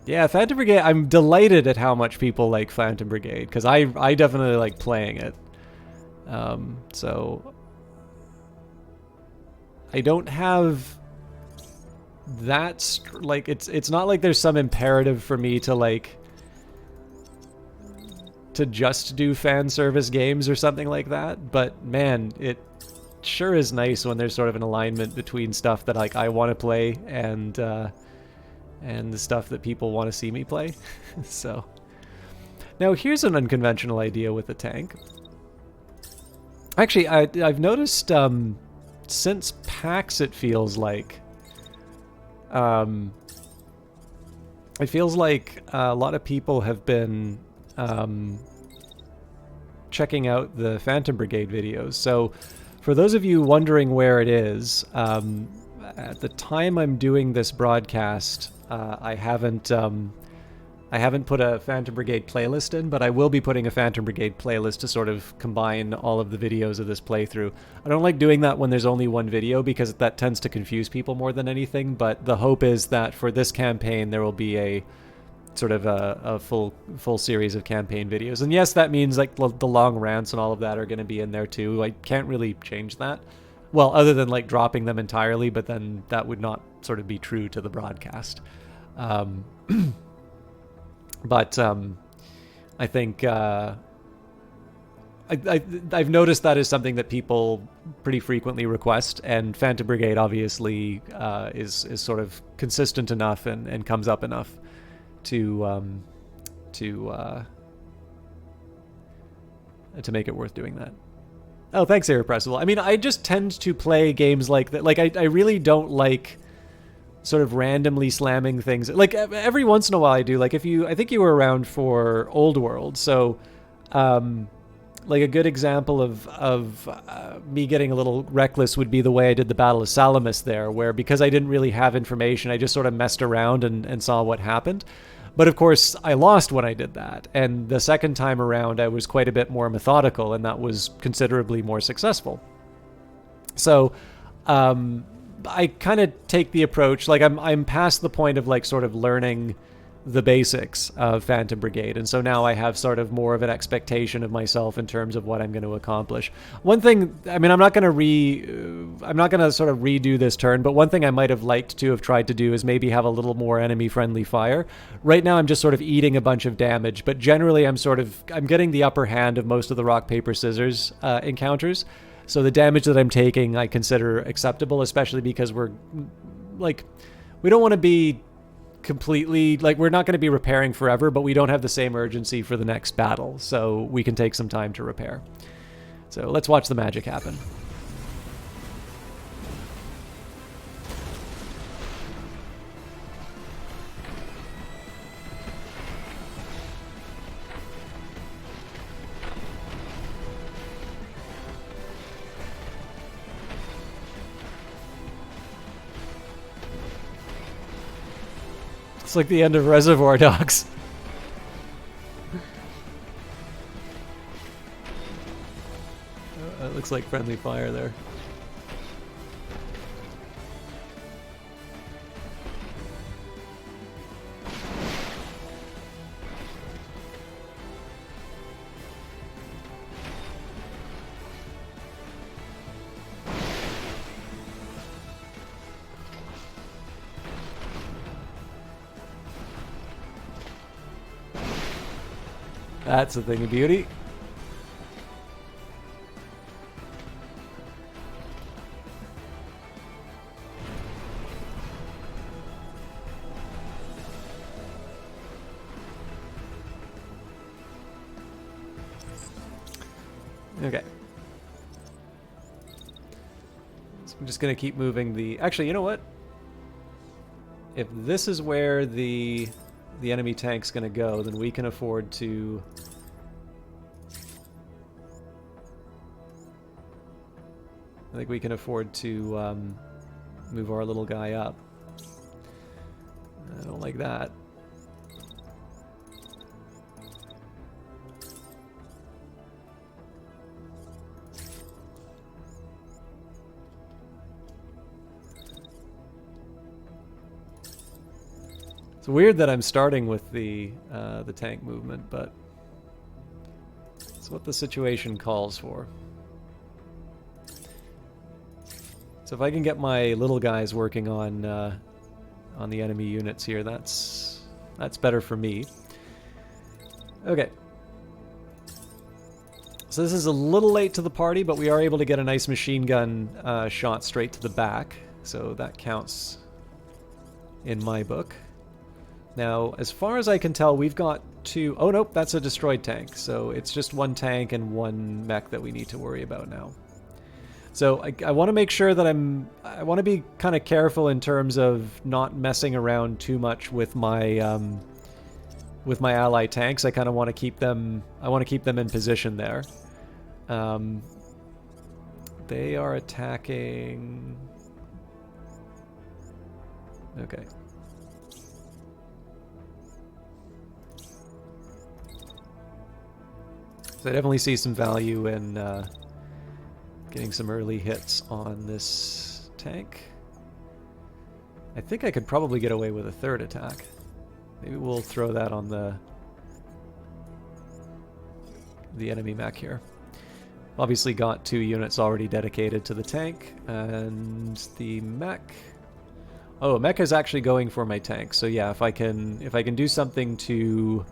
Yeah, Phantom Brigade, I'm delighted at how much people like Phantom Brigade, because I definitely like playing it. So I don't have that, like, it's not like there's some imperative for me to, like, to just do fan service games or something like that, but man, it sure is nice when there's sort of an alignment between stuff that, like, I want to play and the stuff that people want to see me play. So now here's an unconventional idea with the tank. Actually, I've noticed since PAX, it feels like it feels like a lot of people have been checking out the Phantom Brigade videos. So for those of you wondering where it is, at the time I'm doing this broadcast, I haven't put a Phantom Brigade playlist in, but I will be putting a Phantom Brigade playlist to sort of combine all of the videos of this playthrough. I don't like doing that when there's only one video because that tends to confuse people more than anything, but the hope is that for this campaign there will be a sort of a full series of campaign videos. And yes, that means like the long rants and all of that are going to be in there too. I can't really change that. Well, other than like dropping them entirely, but then that would not sort of be true to the broadcast. But I think I've noticed that is something that people pretty frequently request, and Phantom Brigade obviously is sort of consistent enough and comes up enough to make it worth doing that. Oh, thanks, Irrepressible. I mean, I just tend to play games like that. Like, I really don't like sort of randomly slamming things. Like, every once in a while I do. Like, I think you were around for Old World, so, like, a good example of me getting a little reckless would be the way I did the Battle of Salamis there, where because I didn't really have information, I just sort of messed around and saw what happened. But of course, I lost when I did that. And the second time around, I was quite a bit more methodical, and that was considerably more successful. So, I kind of take the approach, like I'm past the point of like sort of learning the basics of Phantom Brigade, and so now I have sort of more of an expectation of myself in terms of what I'm going to accomplish. One thing, I mean, I'm not going to sort of redo this turn, but one thing I might have liked to have tried to do is maybe have a little more enemy-friendly fire. Right now I'm just sort of eating a bunch of damage, but generally I'm getting the upper hand of most of the rock, paper, scissors encounters. So the damage that I'm taking I consider acceptable, especially because we don't want to be completely, like, we're not going to be repairing forever, but we don't have the same urgency for the next battle, so we can take some time to repair. So let's watch the magic happen. It's like the end of Reservoir Dogs. It looks like friendly fire there. That's a thing of beauty. Okay. So I'm just going to keep moving the... Actually, you know what? If this is where the enemy tank's going to go, then we can afford to... I think we can afford to move our little guy up. I don't like that. It's weird that I'm starting with the tank movement, but it's what the situation calls for. So if I can get my little guys working on the enemy units here, that's better for me. Okay. So this is a little late to the party, but we are able to get a nice machine gun shot straight to the back, so that counts in my book. Now, as far as I can tell, we've got two... Oh, nope, that's a destroyed tank. So it's just one tank and one mech that we need to worry about now. So I want to make sure that I want to be kind of careful in terms of not messing around too much with my ally tanks. I kind of want to keep them... I want to keep them in position there. They are attacking... Okay. So I definitely see some value in getting some early hits on this tank. I think I could probably get away with a third attack. Maybe we'll throw that on the enemy mech here. Obviously got 2 units already dedicated to the tank, and the mech... Oh, mech is actually going for my tank. So yeah, if I can do something to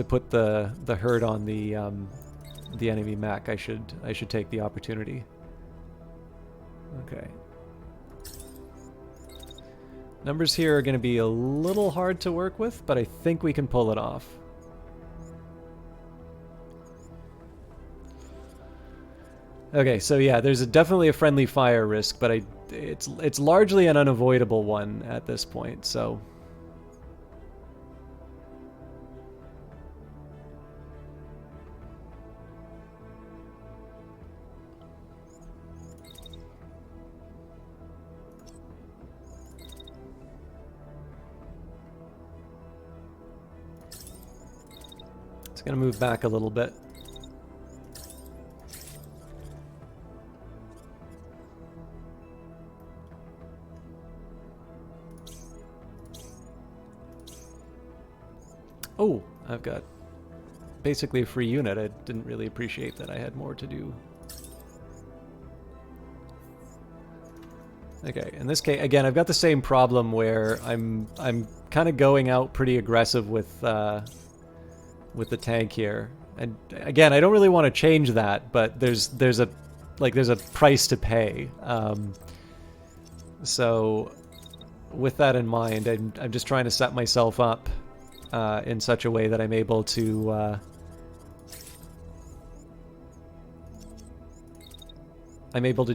put the hurt on the enemy mech, I should take the opportunity. Okay. Numbers here are going to be a little hard to work with, but I think we can pull it off. Okay, so yeah, there's definitely a friendly fire risk, but it's largely an unavoidable one at this point, so... Gonna move back a little bit. Oh, I've got basically a free unit. I didn't really appreciate that I had more to do. Okay, in this case, again, I've got the same problem where I'm kind of going out pretty aggressive with the tank here, and again, I don't really want to change that, but there's a price to pay. So with that in mind, I'm just trying to set myself up in such a way that I'm able to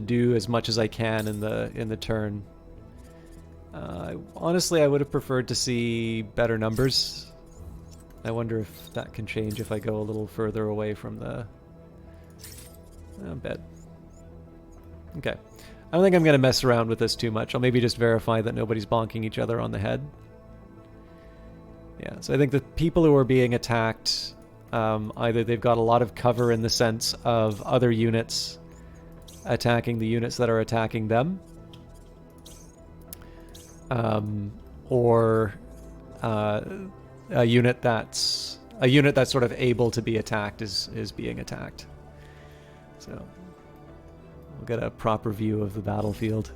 do as much as I can in the turn. Honestly, I would have preferred to see better numbers. I wonder if that can change if I go a little further away from the bed. Okay. I don't think I'm going to mess around with this too much. I'll maybe just verify that nobody's bonking each other on the head. Yeah, so I think the people who are being attacked, either they've got a lot of cover in the sense of other units attacking the units that are attacking them, or a unit that's sort of able to be attacked is being attacked. So we'll get a proper view of the battlefield.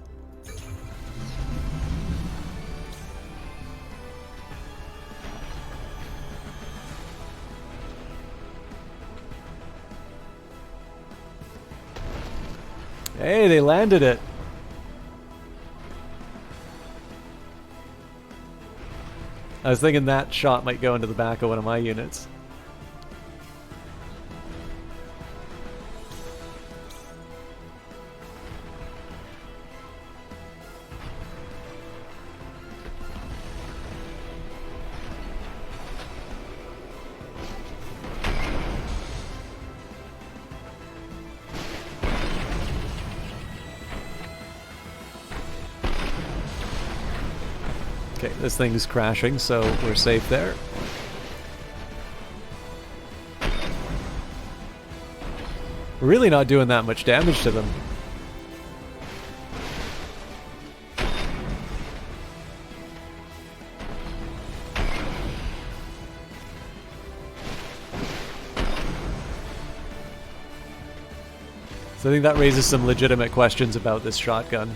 Hey, they landed it. I was thinking that shot might go into the back of one of my units. this thing's crashing, so we're safe there. We're really not doing that much damage to them. So I think that raises some legitimate questions about this shotgun.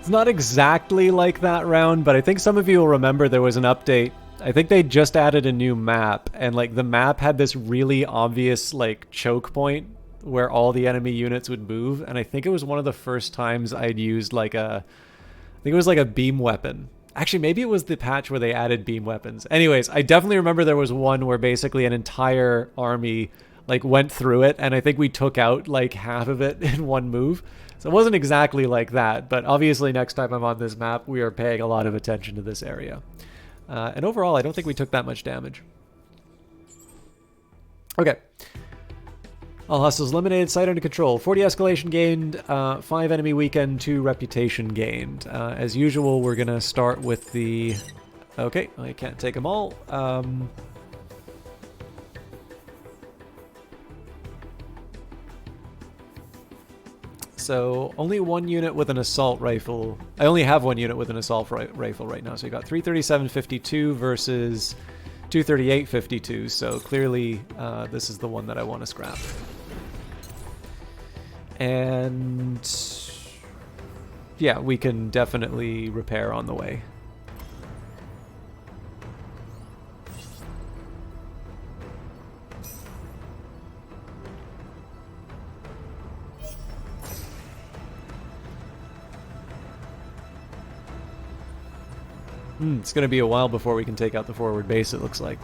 It's not exactly like that round, but I think some of you will remember there was an update. I think they just added a new map, and like the map had this really obvious like choke point where all the enemy units would move, and I think it was one of the first times I'd used like I think it was like a beam weapon. Actually, maybe it was the patch where they added beam weapons. Anyways, I definitely remember there was one where basically an entire army like went through it, and I think we took out like half of it in one move. So it wasn't exactly like that, but obviously next time I'm on this map, we are paying a lot of attention to this area. And overall, I don't think we took that much damage. Okay. All hostiles eliminated, site under control. 40 escalation gained, 5 enemy weakened, 2 reputation gained. As usual, we're going to start with the... Okay, I can't take them all. So only one unit with an assault rifle. I only have one unit with an assault rifle right now. So you got 337.52 versus 238.52. So clearly this is the one that I want to scrap. And yeah, we can definitely repair on the way. It's going to be a while before we can take out the forward base, it looks like.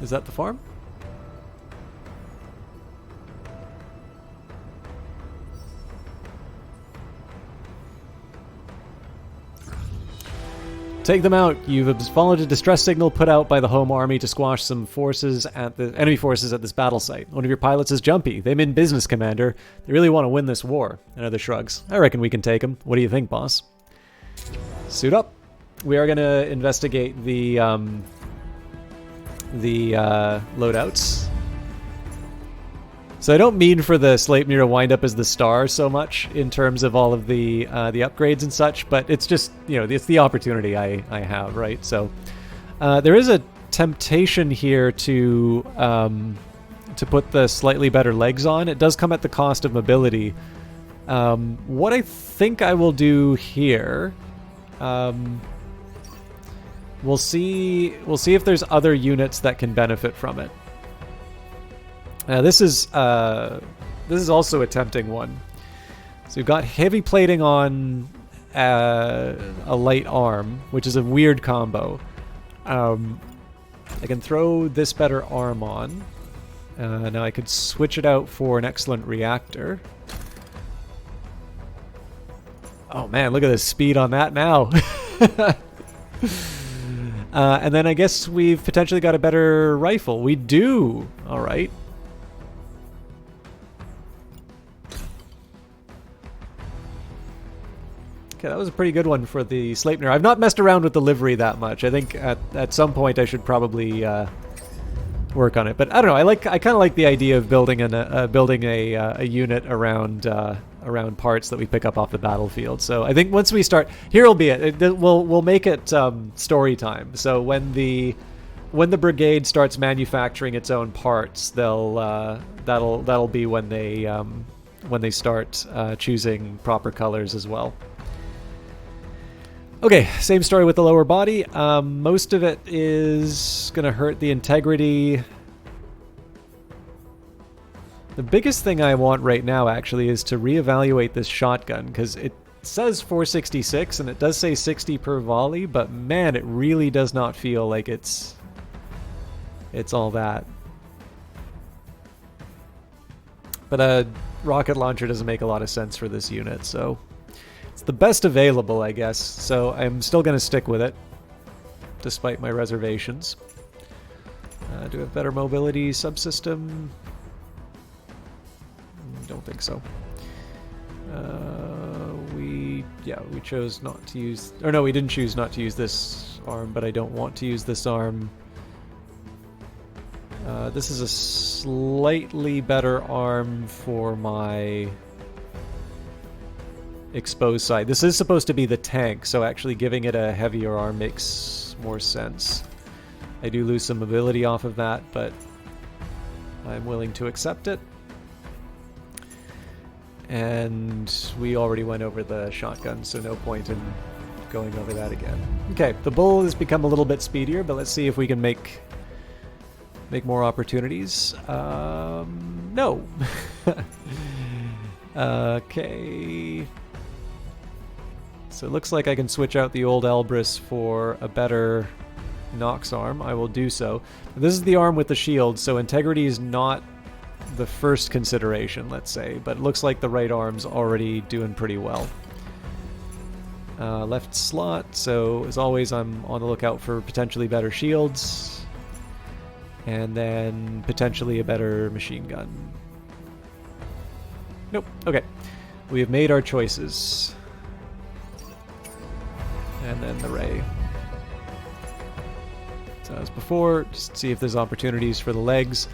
Is that the farm? Take them out. You've followed a distress signal put out by the home army to squash some forces at the enemy forces at this battle site. One of your pilots is Jumpy. They mean business, Commander. They really want to win this war. Another shrugs. I reckon we can take them. What do you think, boss? Suit up. We are going to investigate the loadouts. So I don't mean for the Sleipnir to wind up as the star so much in terms of all of the upgrades and such, but it's just, you know, it's the opportunity I have, right? So there is a temptation here to put the slightly better legs on. It does come at the cost of mobility. What I think I will do here, we'll see if there's other units that can benefit from it. This is also a tempting one. So we've got heavy plating on a light arm, which is a weird combo. I can throw this better arm on. Now I could switch it out for an excellent reactor. Oh man, look at the speed on that now. And then I guess we've potentially got a better rifle. We do. All right. Okay, that was a pretty good one for the Sleipnir. I've not messed around with the livery that much. I think at some point I should probably work on it. But I don't know. I kind of like the idea of building a unit around around parts that we pick up off the battlefield. So I think once we start, here will be it. We'll make it story time. So when the brigade starts manufacturing its own parts, that'll be when they start choosing proper colors as well. Okay, same story with the lower body. Most of it is going to hurt the integrity. The biggest thing I want right now, actually, is to reevaluate this shotgun, because it says 466, and it does say 60 per volley, but man, it really does not feel like it's all that. But a rocket launcher doesn't make a lot of sense for this unit, so it's the best available, I guess. So I'm still going to stick with it, despite my reservations. Do we have better mobility subsystem? Don't think so. We chose not to use, or no, we didn't choose not to use this arm, but I don't want to use this arm. This is a slightly better arm for my exposed side. This is supposed to be the tank, so actually giving it a heavier arm makes more sense. I do lose some mobility off of that, but I'm willing to accept it. And we already went over the shotgun, so no point in going over that again. Okay, the bull has become a little bit speedier, but let's see if we can make more opportunities. No. Okay. So it looks like I can switch out the old Elbrus for a better Nox arm. I will do so. This is the arm with the shield, so integrity is not the first consideration, let's say, but it looks like the right arm's already doing pretty well. Left slot, so as always I'm on the lookout for potentially better shields, and then potentially a better machine gun. Nope, okay. We have made our choices. And then the ray. So as before, just see if there's opportunities for the legs.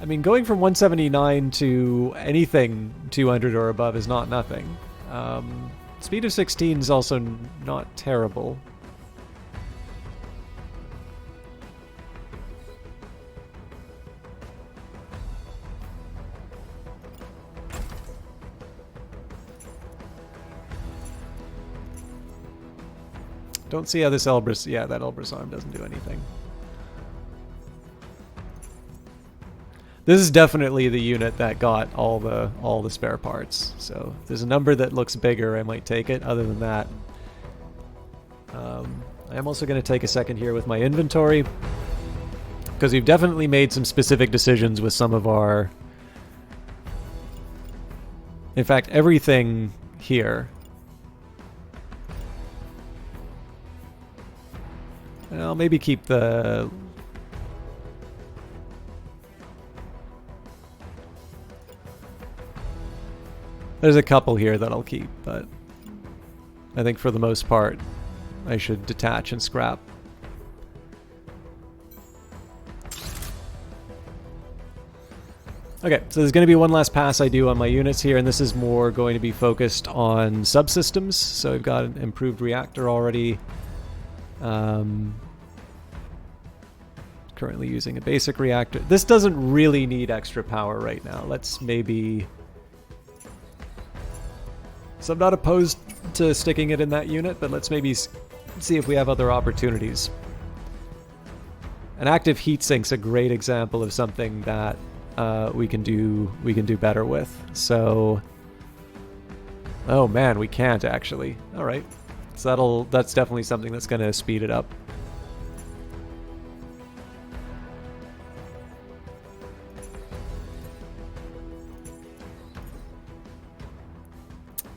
I mean, going from 179 to anything 200 or above is not nothing. Speed of 16 is also not terrible. Don't see how this Elbrus... Yeah, that Elbrus arm doesn't do anything. This is definitely the unit that got all the spare parts. So if there's a number that looks bigger, I might take it. Other than that, I am also going to take a second here with my inventory, because we've definitely made some specific decisions with some of our... In fact, everything here. I'll maybe keep the... There's a couple here that I'll keep, but I think for the most part, I should detach and scrap. Okay, so there's going to be one last pass I do on my units here, and this is more going to be focused on subsystems. So I've got an improved reactor already. Currently using a basic reactor. This doesn't really need extra power right now. Let's maybe... So I'm not opposed to sticking it in that unit, but let's maybe see if we have other opportunities. An active heat sink's a great example of something that we can do better with. So, oh man, we can't actually. All right, so that's definitely something that's going to speed it up.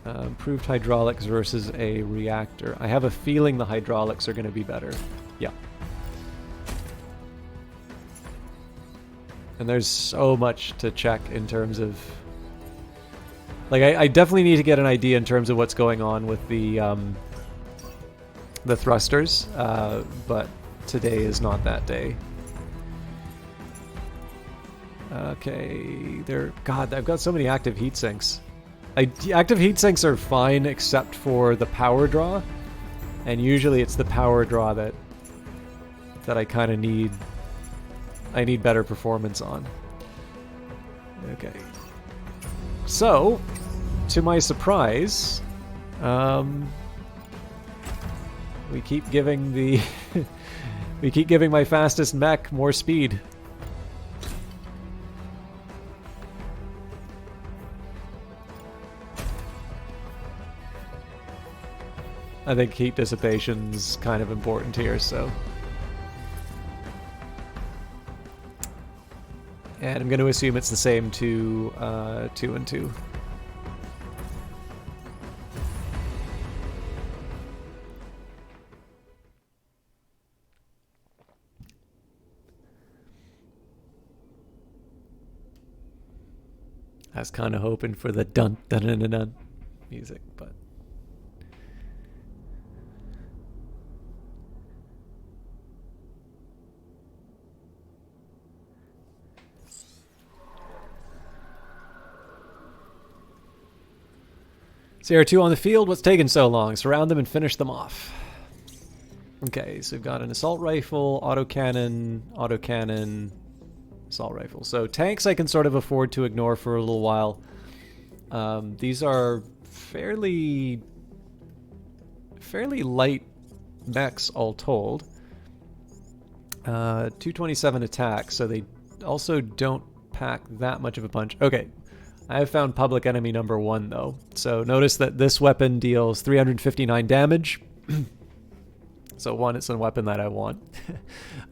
Improved hydraulics versus a reactor. I have a feeling the hydraulics are going to be better. Yeah. And there's so much to check in terms of... Like, I definitely need to get an idea in terms of what's going on with the thrusters, but today is not that day. Okay, God, I've got so many active heat sinks. Active heat sinks are fine except for the power draw, and usually it's the power draw that I kind of need. I need better performance on. Okay. So, to my surprise, we keep giving the we keep giving my fastest mech more speed. I think heat dissipation's kind of important here, so. And I'm going to assume it's the same to 2 and 2. I was kind of hoping for the dun dun dun dun dun music, but. CR2 on the field. What's taking so long? Surround them and finish them off. Okay, so we've got an assault rifle, autocannon, assault rifle. So tanks I can sort of afford to ignore for a little while. These are fairly light mechs all told. 227 attack, so they also don't pack that much of a punch. Okay. I have found public enemy number 1, though. So notice that this weapon deals 359 damage. So 1, it's a weapon that I want.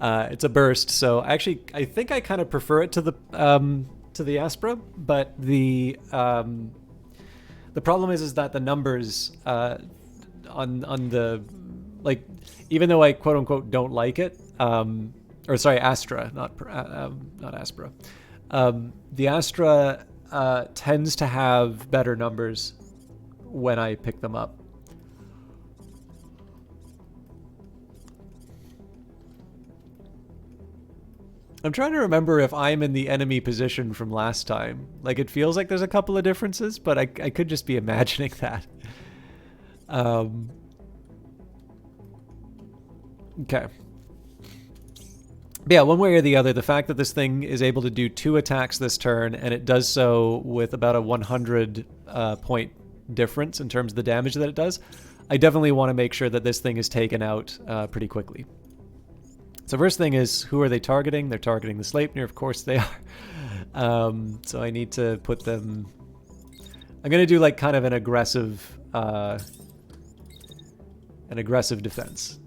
It's a burst, so actually, I think I kind of prefer it to the Aspra, but the problem is that the numbers on the, like, even though I quote unquote don't like it, or sorry, Astra, not Aspra. The Astra tends to have better numbers when I pick them up. I'm trying to remember if I'm in the enemy position from last time. Like, it feels like there's a couple of differences, but I could just be imagining that. Okay. But yeah, one way or the other, the fact that this thing is able to do 2 attacks this turn, and it does so with about a 100 point difference in terms of the damage that it does, I definitely want to make sure that this thing is taken out pretty quickly. So first thing is, who are they targeting? They're targeting the Sleipnir, of course they are. So I need to put them... I'm going to do like kind of an aggressive defense.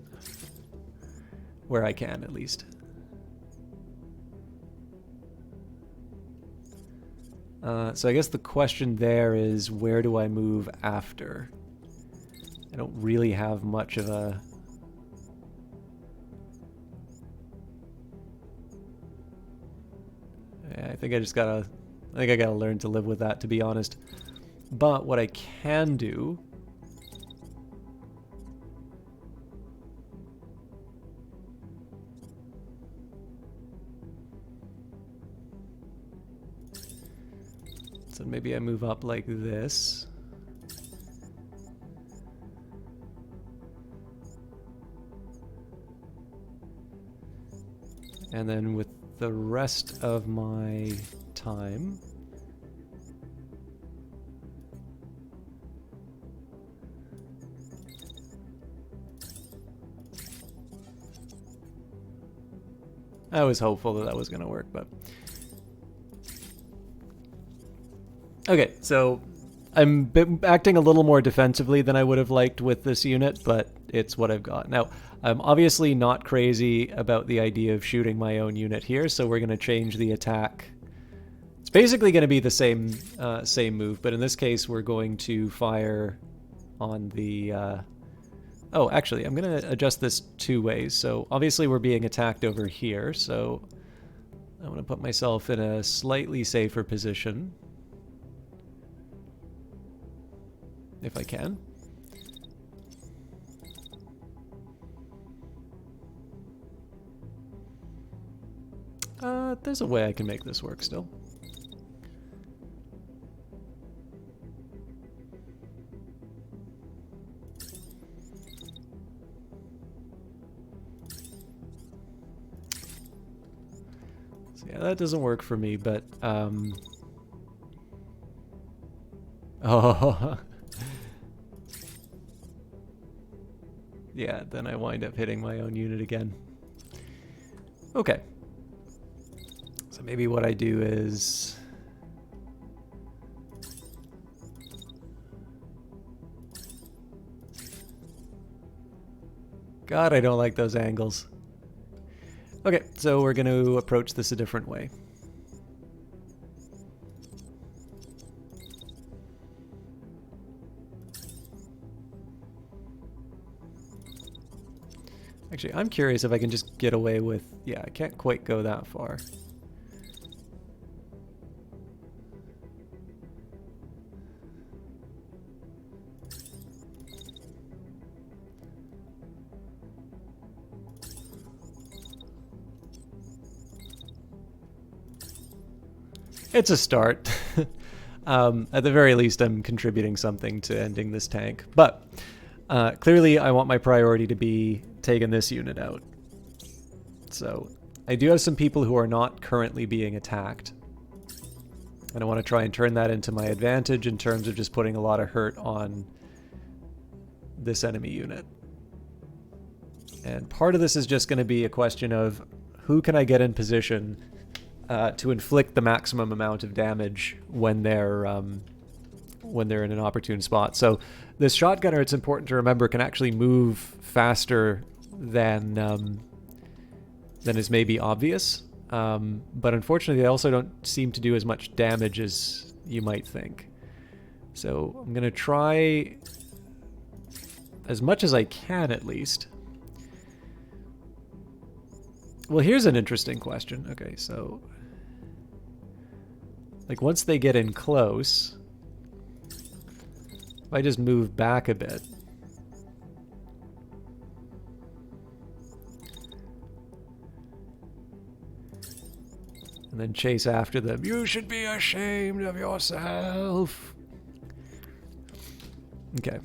Where I can, at least. So I guess the question there is, where do I move after? I don't really have much of a... Yeah, I think I gotta learn to live with that, to be honest. But what I can do... So maybe I move up like this. And then with the rest of my time... I was hopeful that was going to work, but... Okay, so I'm acting a little more defensively than I would have liked with this unit, but it's what I've got. Now, I'm obviously not crazy about the idea of shooting my own unit here, so we're going to change the attack. It's basically going to be the same move, but in this case we're going to fire on the... Oh, actually, I'm going to adjust this 2 ways. So obviously we're being attacked over here, so I'm going to put myself in a slightly safer position. If I can. There's a way I can make this work still. So yeah, that doesn't work for me, but oh. Yeah, then I wind up hitting my own unit again. Okay. So maybe what I do is... God, I don't like those angles. Okay, so we're going to approach this a different way. Actually, I'm curious if I can just get away with... Yeah, I can't quite go that far. It's a start. At the very least, I'm contributing something to ending this tank. But clearly, I want my priority to be taking this unit out. So I do have some people who are not currently being attacked. And I want to try and turn that into my advantage in terms of just putting a lot of hurt on this enemy unit. And part of this is just going to be a question of who can I get in position to inflict the maximum amount of damage when they're in an opportune spot. So this shotgunner, it's important to remember, can actually move faster than is maybe obvious. But unfortunately, they also don't seem to do as much damage as you might think. So I'm going to try as much as I can, at least. Well, here's an interesting question. Okay, so... like, once they get in close... if I just move back a bit... and then chase after them. You should be ashamed of yourself! Okay.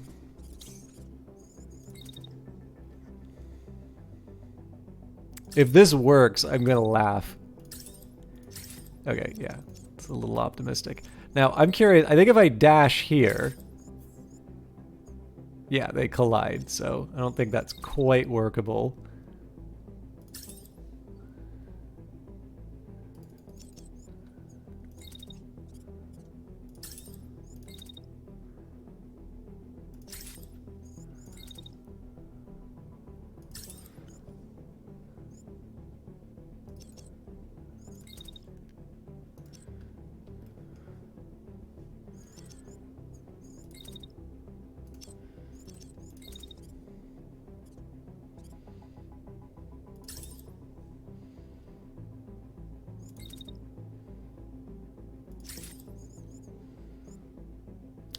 If this works, I'm gonna laugh. Okay, yeah. It's a little optimistic. Now, I'm curious. I think if I dash here... yeah, they collide, so I don't think that's quite workable.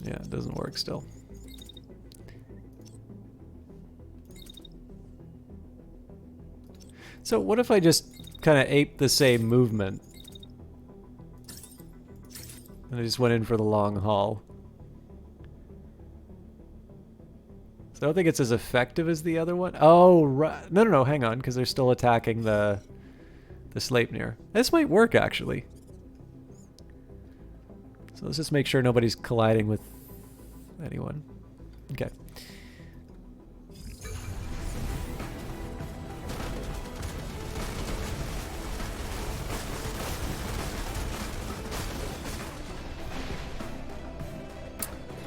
Yeah, it doesn't work still. So what if I just kind of ape the same movement? And I just went in for the long haul. So I don't think it's as effective as the other one. Oh, right. No, no, no, hang on, because they're still attacking the Sleipnir. This might work, actually. So let's just make sure nobody's colliding with anyone. Okay.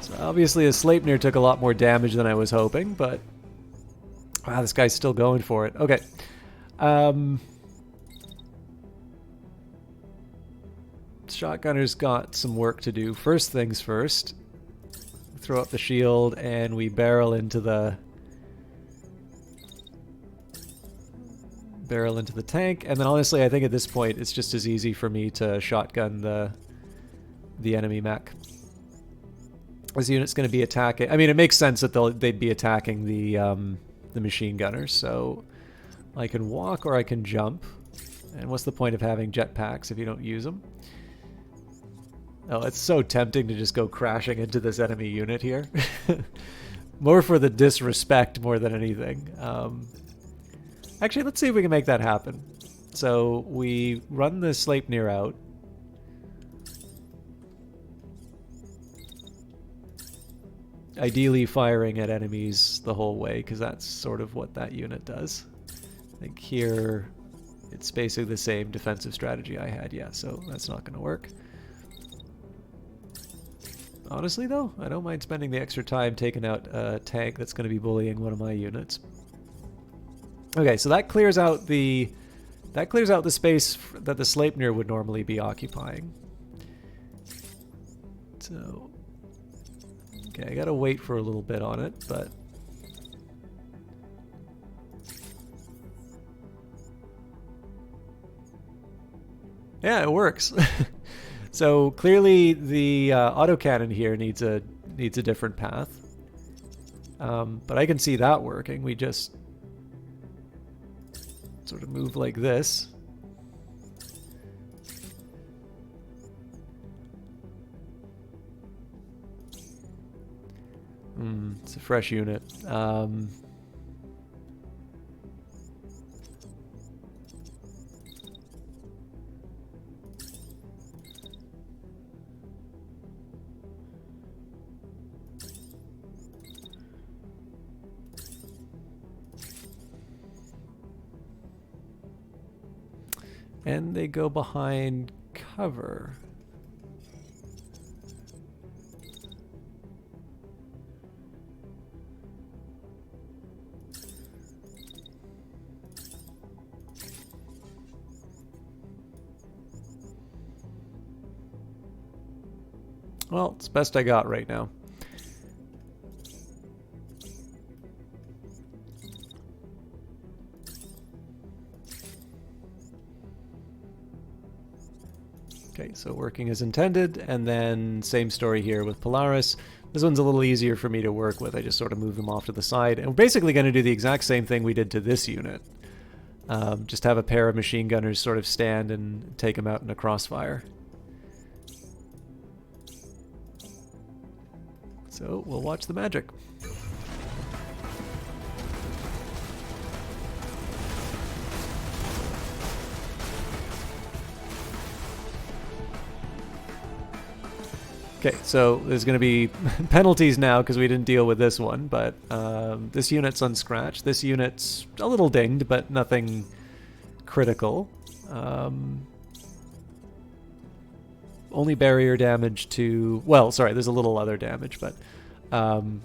So obviously a Sleipnir took a lot more damage than I was hoping, but wow, this guy's still going for it. Okay. Shotgunner's got some work to do. First things first. Throw up the shield and we barrel into the tank. And then honestly, I think at this point it's just as easy for me to shotgun the enemy mech. This unit's going to be attacking. I mean, it makes sense that they'd be attacking the machine gunners. So I can walk or I can jump. And what's the point of having jetpacks if you don't use them? Oh, it's so tempting to just go crashing into this enemy unit here. More for the disrespect more than anything. Actually, let's see if we can make that happen. So we run the Sleipnir out. Ideally firing at enemies the whole way, because that's sort of what that unit does. I think here it's basically the same defensive strategy I had, yeah, so that's not going to work. Honestly, though, I don't mind spending the extra time taking out a tank that's going to be bullying one of my units. Okay, so that clears out the space that the Sleipnir would normally be occupying. So, okay, I gotta wait for a little bit on it, but yeah, it works. So clearly the autocannon here needs a different path, but I can see that working. We just sort of move like this. It's a fresh unit. And they go behind cover. Well, it's the best I got right now. Okay, so working as intended, and then same story here with Polaris. This one's a little easier for me to work with. I just sort of move them off to the side. And we're basically going to do the exact same thing we did to this unit. Just have a pair of machine gunners sort of stand and take them out in a crossfire. So we'll watch the magic. Okay, so there's going to be penalties now because we didn't deal with this one, but this unit's unscratched. This unit's a little dinged, but nothing critical. Only barrier damage to... Well, sorry, there's a little other damage, but...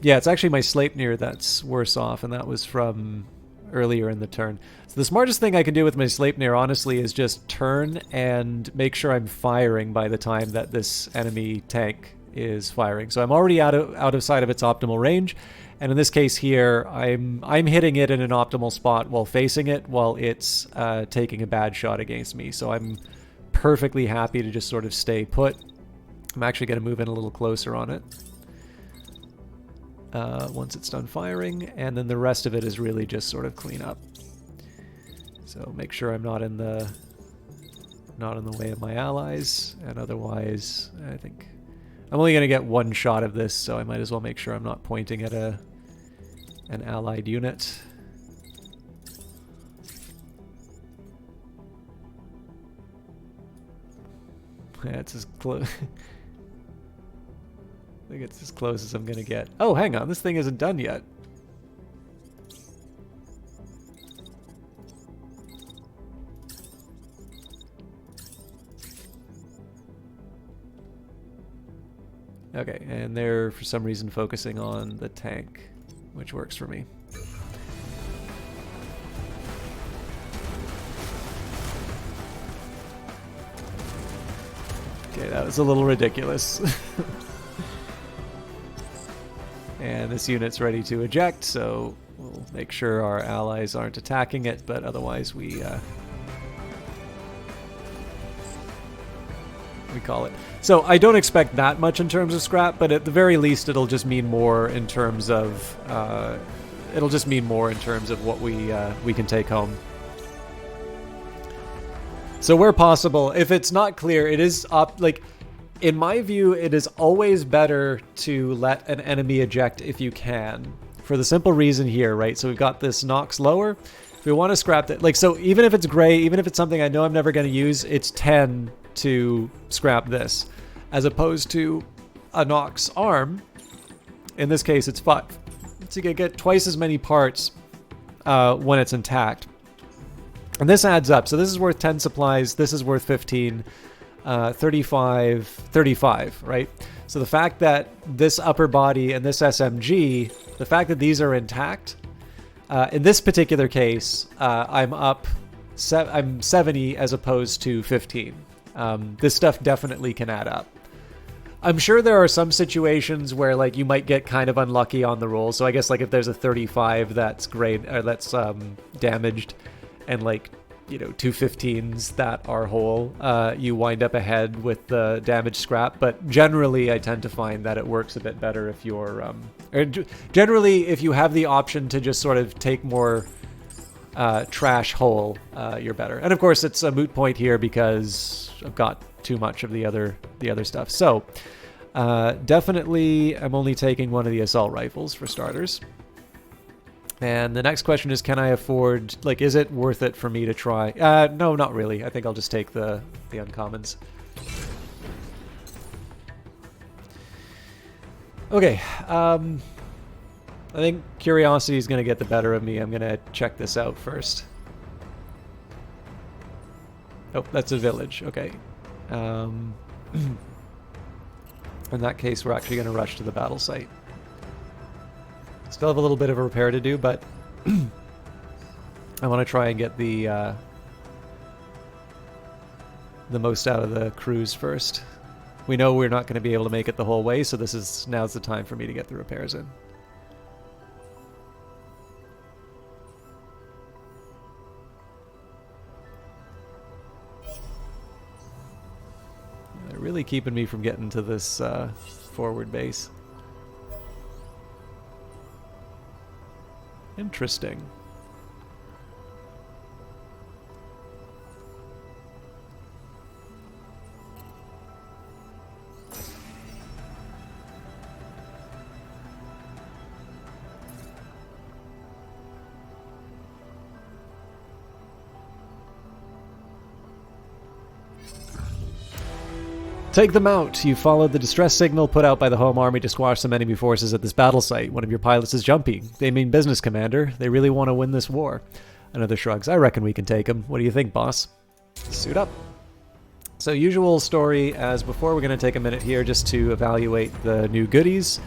yeah, it's actually my Sleipnir that's worse off, and that was from earlier in the turn. So the smartest thing I can do with my Sleipnir, honestly, is just turn and make sure I'm firing by the time that this enemy tank is firing. So I'm already out of sight of its optimal range, and in this case here, I'm hitting it in an optimal spot while facing it, while it's taking a bad shot against me. So I'm perfectly happy to just sort of stay put. I'm actually going to move in a little closer on it. Once it's done firing, and then the rest of it is really just sort of clean up. So make sure I'm not in the way of my allies, and otherwise I think I'm only going to get one shot of this, so I might as well make sure I'm not pointing at an allied unit. Yeah, it's as close. I think it's as close as I'm gonna get. Oh, hang on, this thing isn't done yet. Okay, and they're for some reason focusing on the tank, which works for me. Okay, that was a little ridiculous. And this unit's ready to eject, so we'll make sure our allies aren't attacking it, but otherwise we call it. So I don't expect that much in terms of scrap, but at the very least it'll just mean more in terms of what we can take home. So where possible, if it's not clear, it is in my view, it is always better to let an enemy eject if you can. For the simple reason here, right? So we've got this Nox lower. If we want to scrap it, like, so even if it's gray, even if it's something I know I'm never going to use, it's 10 to scrap this, as opposed to a Nox arm. In this case, it's 5. So you get twice as many parts when it's intact. And this adds up. So this is worth 10 supplies. This is worth 15, 35, right? So the fact that this upper body and this SMG, the fact that these are intact, in this particular case, I'm up, I'm 70 as opposed to 15. This stuff definitely can add up. I'm sure there are some situations where like you might get kind of unlucky on the roll. So I guess like if there's a 35 that's great, or that's damaged, and like, you know, 2 15s that are whole, you wind up ahead with the damage scrap. But generally, I tend to find that it works a bit better if you're, generally, if you have the option to just sort of take more trash whole, you're better. And of course, it's a moot point here because I've got too much of the other stuff. So definitely, I'm only taking one of the assault rifles for starters. And the next question is, can I afford, like, is it worth it for me to try? No, not really. I think I'll just take the uncommons. Okay, I think curiosity is going to get the better of me. I'm going to check this out first. Oh, that's a village. Okay. In that case, we're actually going to rush to the battle site. Still have a little bit of a repair to do, but I want to try and get the most out of the cruise first. We know we're not going to be able to make it the whole way, so now's the time for me to get the repairs in. They're really keeping me from getting to this forward base. Interesting. Take them out. You followed the distress signal put out by the home army to squash some enemy forces at this battle site. One of your pilots is jumpy. They mean business, Commander. They really want to win this war. Another shrugs. I reckon we can take them. What do you think, boss? Suit up. So usual story as before. We're going to take a minute here just to evaluate the new goodies.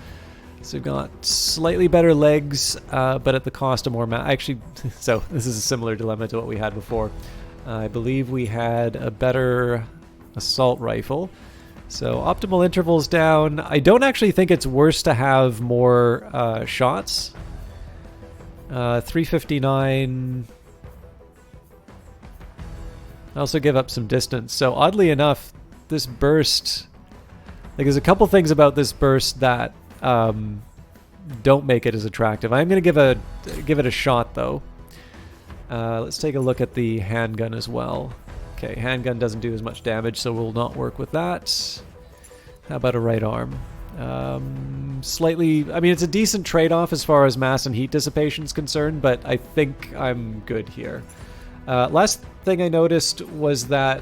So we've got slightly better legs, but at the cost of more actually, so this is a similar dilemma to what we had before. I believe we had a better assault rifle. So optimal intervals down. I don't actually think it's worse to have more shots. 359. I also give up some distance. So oddly enough, this burst, like there's a couple things about this burst that don't make it as attractive. I'm going to give it a shot though. Let's take a look at the handgun as well. Okay, handgun doesn't do as much damage, so we'll not work with that. How about a right arm? Slightly, I mean, it's a decent trade-off as far as mass and heat dissipation is concerned, but I think I'm good here. Last thing I noticed was that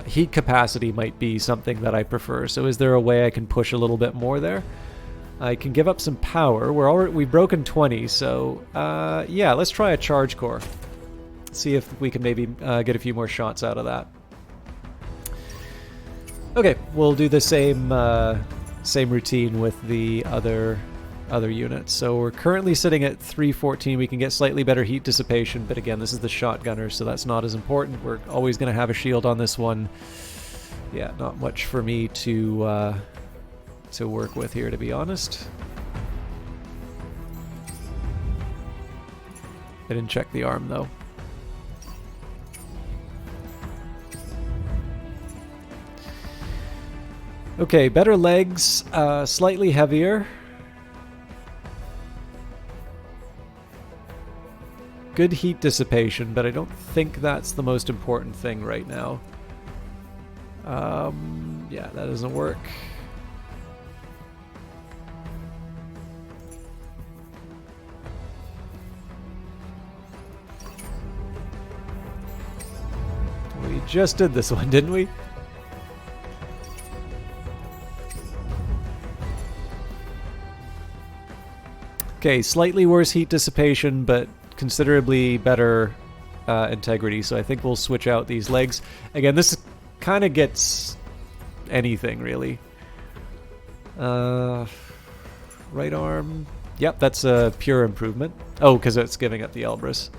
heat capacity might be something that I prefer. So is there a way I can push a little bit more there? I can give up some power. We've broken 20, so yeah, let's try a charge core. See if we can maybe get a few more shots out of that. Okay, we'll do the same routine with the other units. So we're currently sitting at 314. We can get slightly better heat dissipation, but again, this is the shotgunner, so that's not as important. We're always going to have a shield on this one. Yeah, not much for me to work with here, to be honest. I didn't check the arm though. Okay, better legs, slightly heavier. Good heat dissipation, but I don't think that's the most important thing right now. Yeah, that doesn't work. We just did this one, didn't we? Okay, slightly worse heat dissipation, but considerably better integrity, so I think we'll switch out these legs. Again, this kind of gets anything, really. Right arm. Yep, that's a pure improvement. Oh, because it's giving up the Elbrus.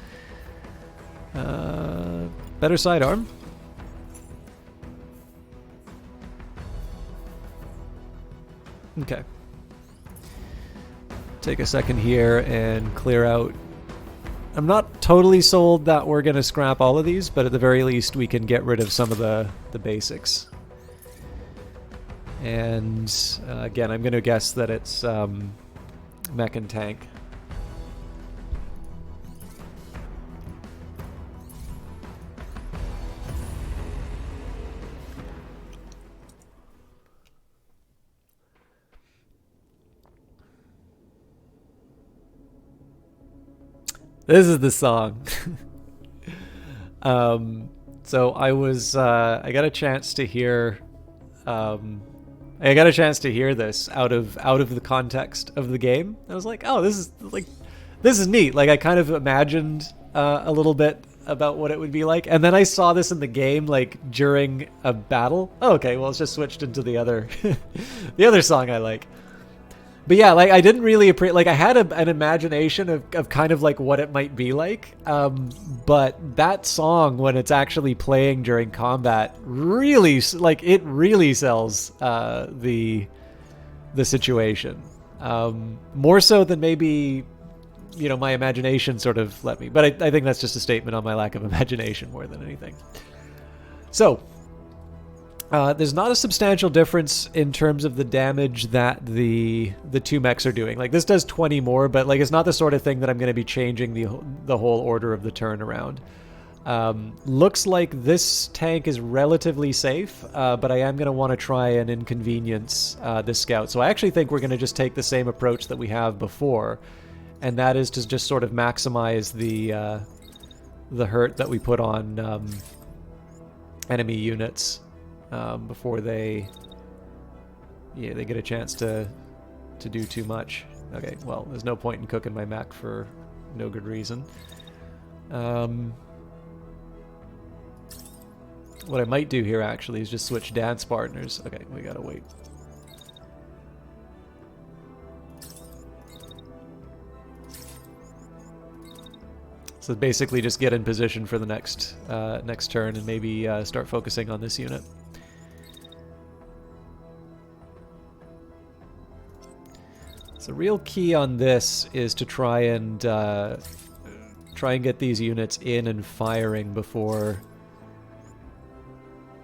Better sidearm. Okay. Take a second here and clear out. I'm not totally sold that we're going to scrap all of these, but at the very least we can get rid of some of the basics. And again, I'm going to guess that it's mech and tank. This is the song. So I was I got a chance to hear this out of the context of the game. I was like, oh, this is neat. Like I kind of imagined a little bit about what it would be like, and then I saw this in the game like during a battle. Oh, okay, well it's just switched into the other the other song I like. But yeah, like I didn't really appreciate. Like I had an imagination of kind of like what it might be like, but that song when it's actually playing during combat really like it really sells the situation more so than maybe my imagination sort of let me. But I think that's just a statement on my lack of imagination more than anything. So. There's not a substantial difference in terms of the damage that the two mechs are doing. Like this does 20 more, but like it's not the sort of thing that I'm going to be changing the whole order of the turn around. Looks like this tank is relatively safe, but I am going to want to try and inconvenience this scout. So I actually think we're going to just take the same approach that we have before, and that is to just sort of maximize the hurt that we put on enemy units. Before they get a chance to do too much. Okay, well, there's no point in cooking my mech for no good reason. What I might do here actually is just switch dance partners. Okay, we gotta wait. So basically just get in position for the next turn and maybe start focusing on this unit. So real key on this is to try and get these units in and firing before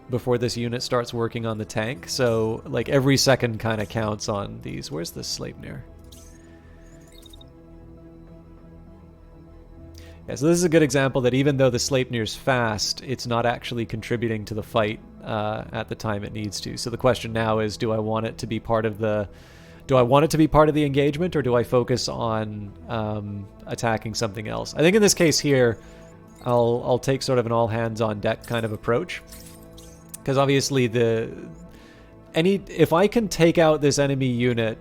this unit starts working on the tank. So like every second kind of counts on these. Where's the Sleipnir? Yeah, so this is a good example that even though the Sleipnir's fast, it's not actually contributing to the fight at the time it needs to. So the question now is, do I want it to be part of the engagement, or do I focus on attacking something else? I think in this case here, I'll take sort of an all hands on deck kind of approach, because obviously if I can take out this enemy unit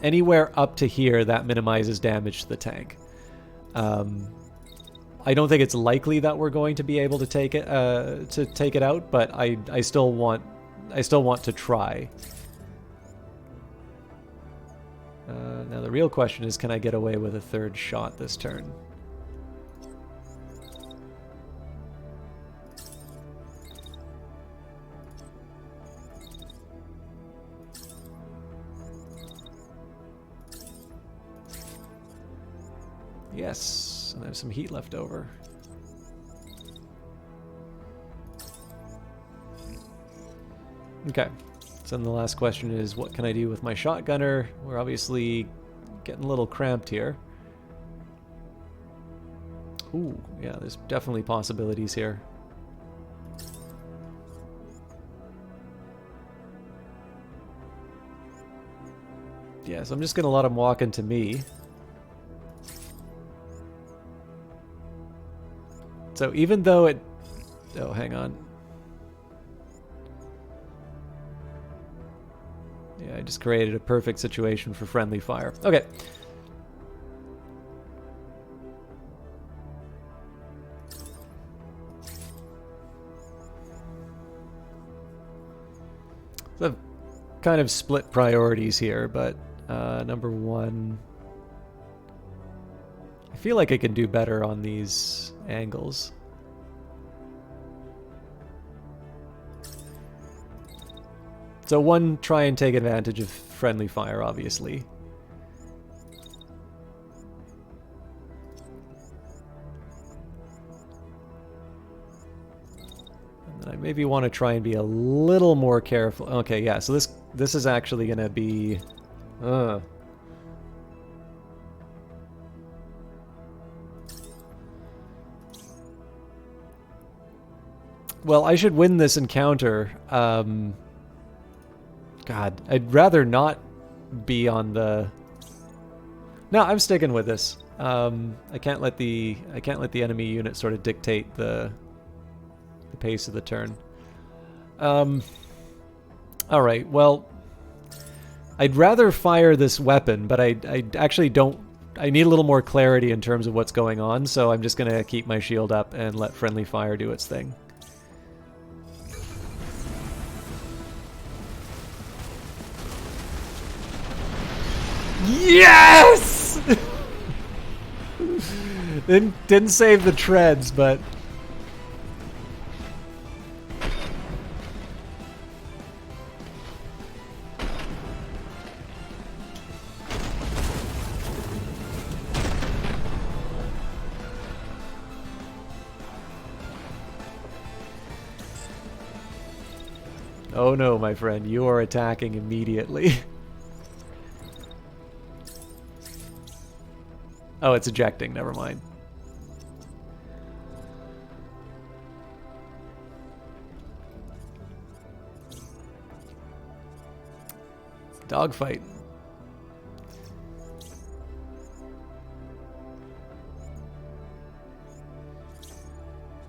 anywhere up to here, that minimizes damage to the tank. I don't think it's likely that we're going to be able to take it out, but I still want to try. Now the real question is, can I get away with a third shot this turn? Yes, and I have some heat left over. Okay. So then the last question is, what can I do with my shotgunner? We're obviously getting a little cramped here. Ooh, yeah, there's definitely possibilities here. Yeah, so I'm just going to let him walk into me. So even though it... Oh, hang on. Yeah, I just created a perfect situation for friendly fire. Okay. So I've kind of split priorities here, but number one, I feel like I can do better on these angles. So one, try and take advantage of friendly fire, obviously. And then I maybe want to try and be a little more careful. Okay, yeah, so this is actually going to be... Well, I should win this encounter. God, I'd rather not be on the... No, I'm sticking with this. I can't let the enemy unit sort of dictate the pace of the turn. All right. Well, I'd rather fire this weapon, but I actually don't. I need a little more clarity in terms of what's going on, so I'm just gonna keep my shield up and let friendly fire do its thing. Yes! Didn't save the treads, but... Oh no, my friend, you are attacking immediately. Oh, it's ejecting, never mind. Dogfight.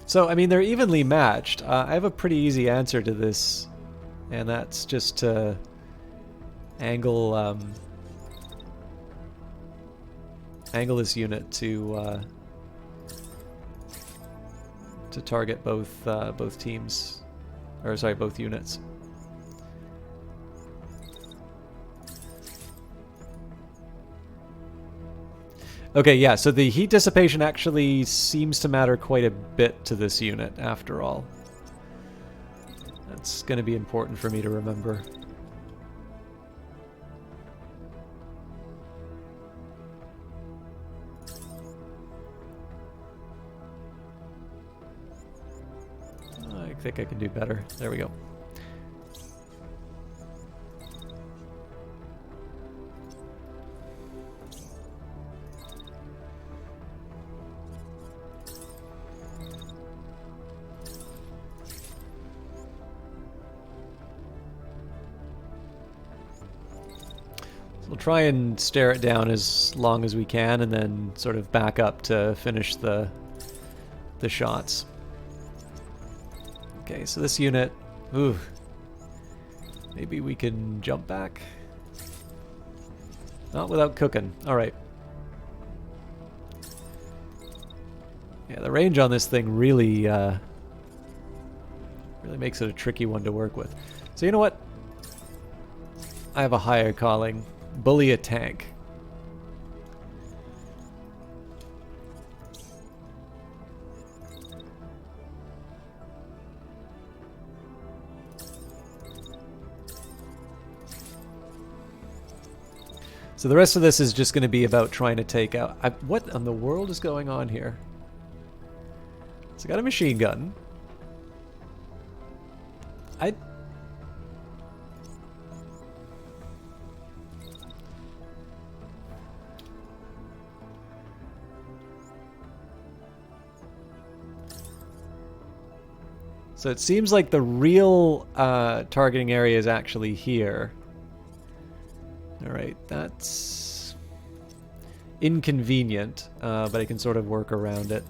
So, I mean, they're evenly matched. I have a pretty easy answer to this, and that's just to angle this unit to target both teams, or sorry, both units. Okay, yeah, so the heat dissipation actually seems to matter quite a bit to this unit, after all. That's going to be important for me to remember. I think I can do better. There we go. We'll try and stare it down as long as we can, and then sort of back up to finish the shots. Okay, so this unit, ooh, maybe we can jump back. Not without cooking. All right. Yeah, the range on this thing really, really makes it a tricky one to work with. So you know what? I have a higher calling. Bully a tank. So the rest of this is just going to be about trying to take out... what in the world is going on here? So I got a machine gun. So it seems like the real targeting area is actually here. Alright, that's inconvenient, but I can sort of work around it.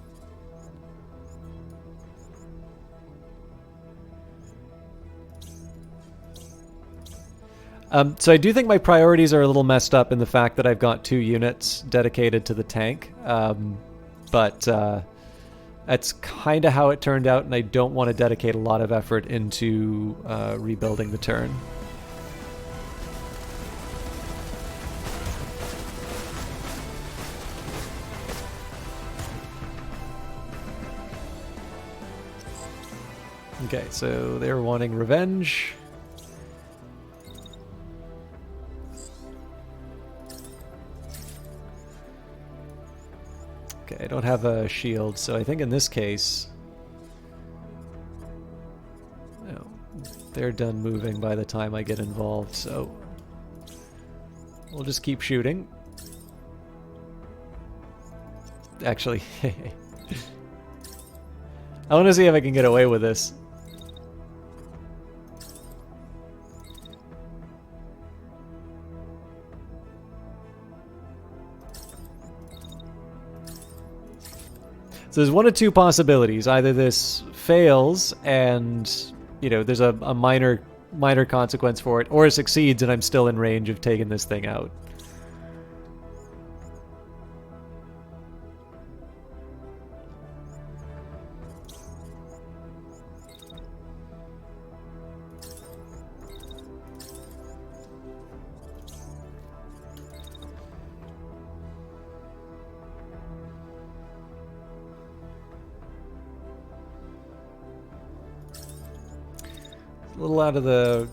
So I do think my priorities are a little messed up in the fact that I've got 2 units dedicated to the tank. But that's kind of how it turned out, and I don't want to dedicate a lot of effort into rebuilding the turn. Okay, so they're wanting revenge. Okay, I don't have a shield, so I think in this case... No, they're done moving by the time I get involved, so... We'll just keep shooting. Actually, I want to see if I can get away with this. So there's one of 2 possibilities. Either this fails and, you know, there's a minor consequence for it, or it succeeds and I'm still in range of taking this thing out. A little out of the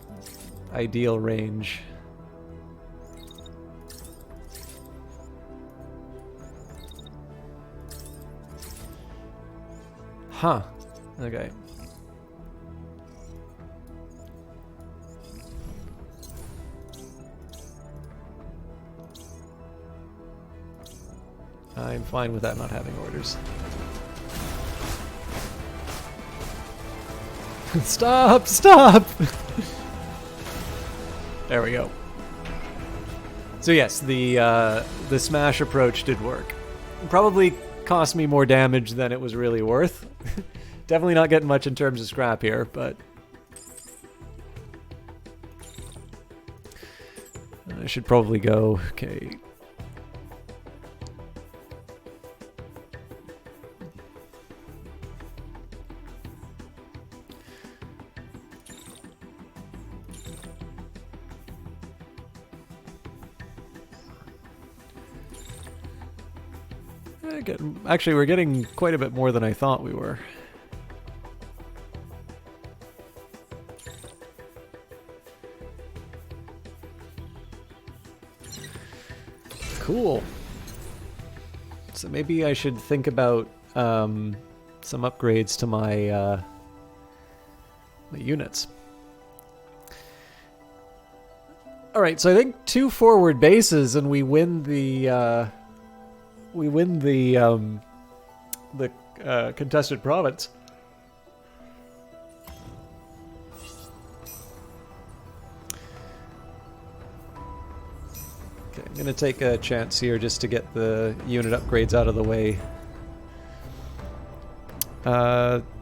ideal range. Huh. Okay. I'm fine with that not having orders. Stop! Stop! There we go. So yes, the smash approach did work. Probably cost me more damage than it was really worth. Definitely not getting much in terms of scrap here, but... I should probably go... Okay. Actually, we're getting quite a bit more than I thought we were. Cool. So maybe I should think about some upgrades to my my units. All right, so I think 2 forward bases, and we win the contested province. Okay, I'm gonna take a chance here just to get the unit upgrades out of the way.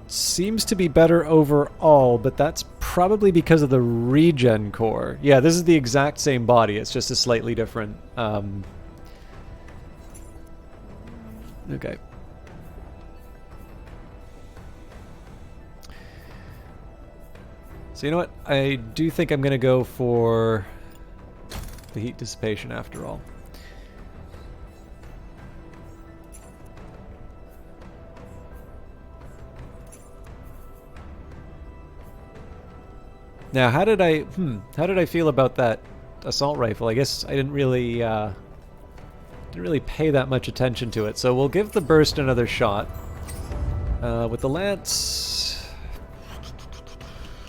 Seems to be better overall, but that's probably because of the regen core. Yeah, this is the exact same body, it's just a slightly different okay. So you know what? I do think I'm going to go for the heat dissipation after all. Now, how did I feel about that assault rifle? I guess I didn't really pay that much attention to it. So we'll give the burst another shot. With the lance...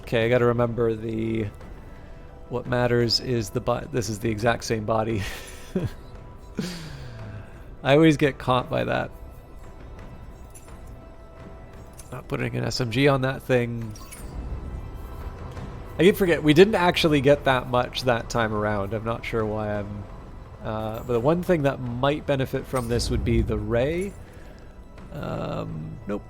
Okay, I gotta remember what matters is this is the exact same body. I always get caught by that. Not putting an SMG on that thing. I keep forget, we didn't actually get that much that time around. I'm not sure why I'm... but the one thing that might benefit from this would be the ray. Nope.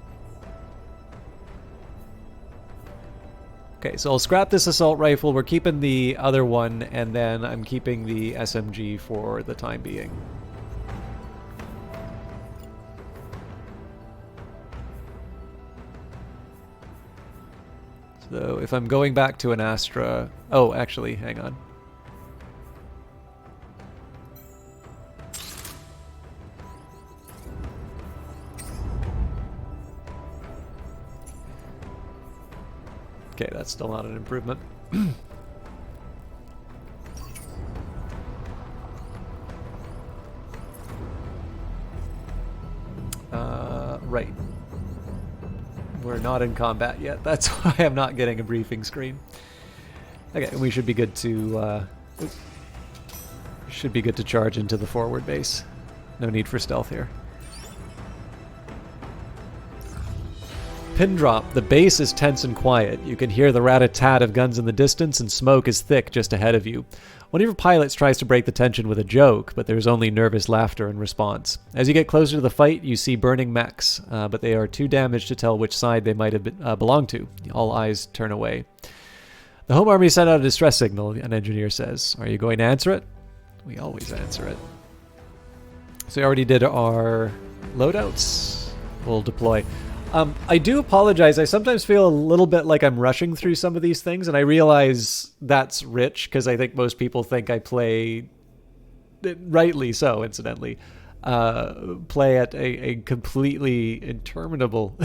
Okay, so I'll scrap this assault rifle. We're keeping the other one, and then I'm keeping the SMG for the time being. So if I'm going back to an Astra... Oh, actually, hang on. Okay, that's still not an improvement. Right. We're not in combat yet. That's why I'm not getting a briefing screen. Okay, we should be good to charge into the forward base. No need for stealth here. Pin drop. The base is tense and quiet. You can hear the rat-a-tat of guns in the distance, and smoke is thick just ahead of you. One of your pilots tries to break the tension with a joke, but there's only nervous laughter in response. As you get closer to the fight, you see burning mechs, but they are too damaged to tell which side they might have belonged to. All eyes turn away. The home army sent out a distress signal, an engineer says. Are you going to answer it? We always answer it. So we already did our loadouts. We'll deploy. I do apologize. I sometimes feel a little bit like I'm rushing through some of these things, and I realize that's rich because I think most people think I play, rightly so, incidentally, play at a completely interminable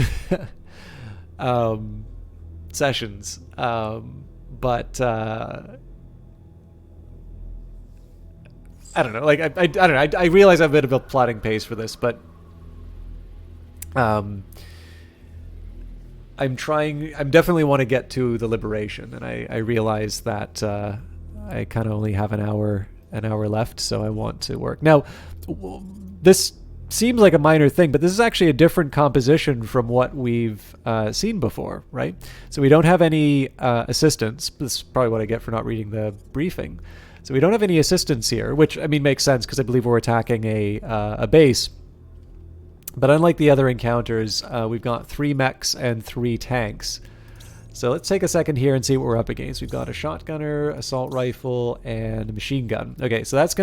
sessions. But I don't know. Like I don't know. I realize I'm a bit of a plotting pace for this, but I'm definitely want to get to the liberation, and I realize that I kind of only have an hour left, so I want to work. Now, this seems like a minor thing, but this is actually a different composition from what we've seen before, right? So we don't have any assistants. This is probably what I get for not reading the briefing. So we don't have any assistants here, which, I mean, makes sense because I believe we're attacking a base. But unlike the other encounters, we've got 3 mechs and 3 tanks. So let's take a second here and see what we're up against. We've got a shotgunner, assault rifle, and a machine gun. Okay, so that's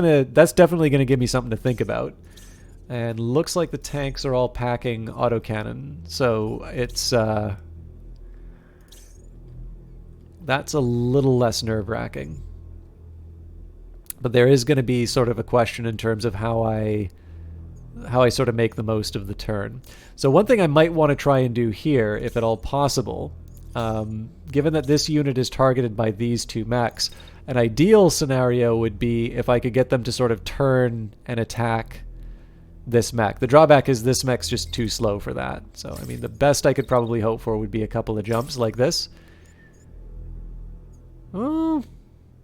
definitely gonna give me something to think about. And looks like the tanks are all packing autocannon. So it's that's a little less nerve-wracking. But there is gonna be sort of a question in terms of how I sort of make the most of the turn. So one thing I might want to try and do here, if at all possible, given that this unit is targeted by these 2 mechs, an ideal scenario would be if I could get them to sort of turn and attack this mech. The drawback is this mech's just too slow for that. So, I mean, the best I could probably hope for would be a couple of jumps like this. Oh,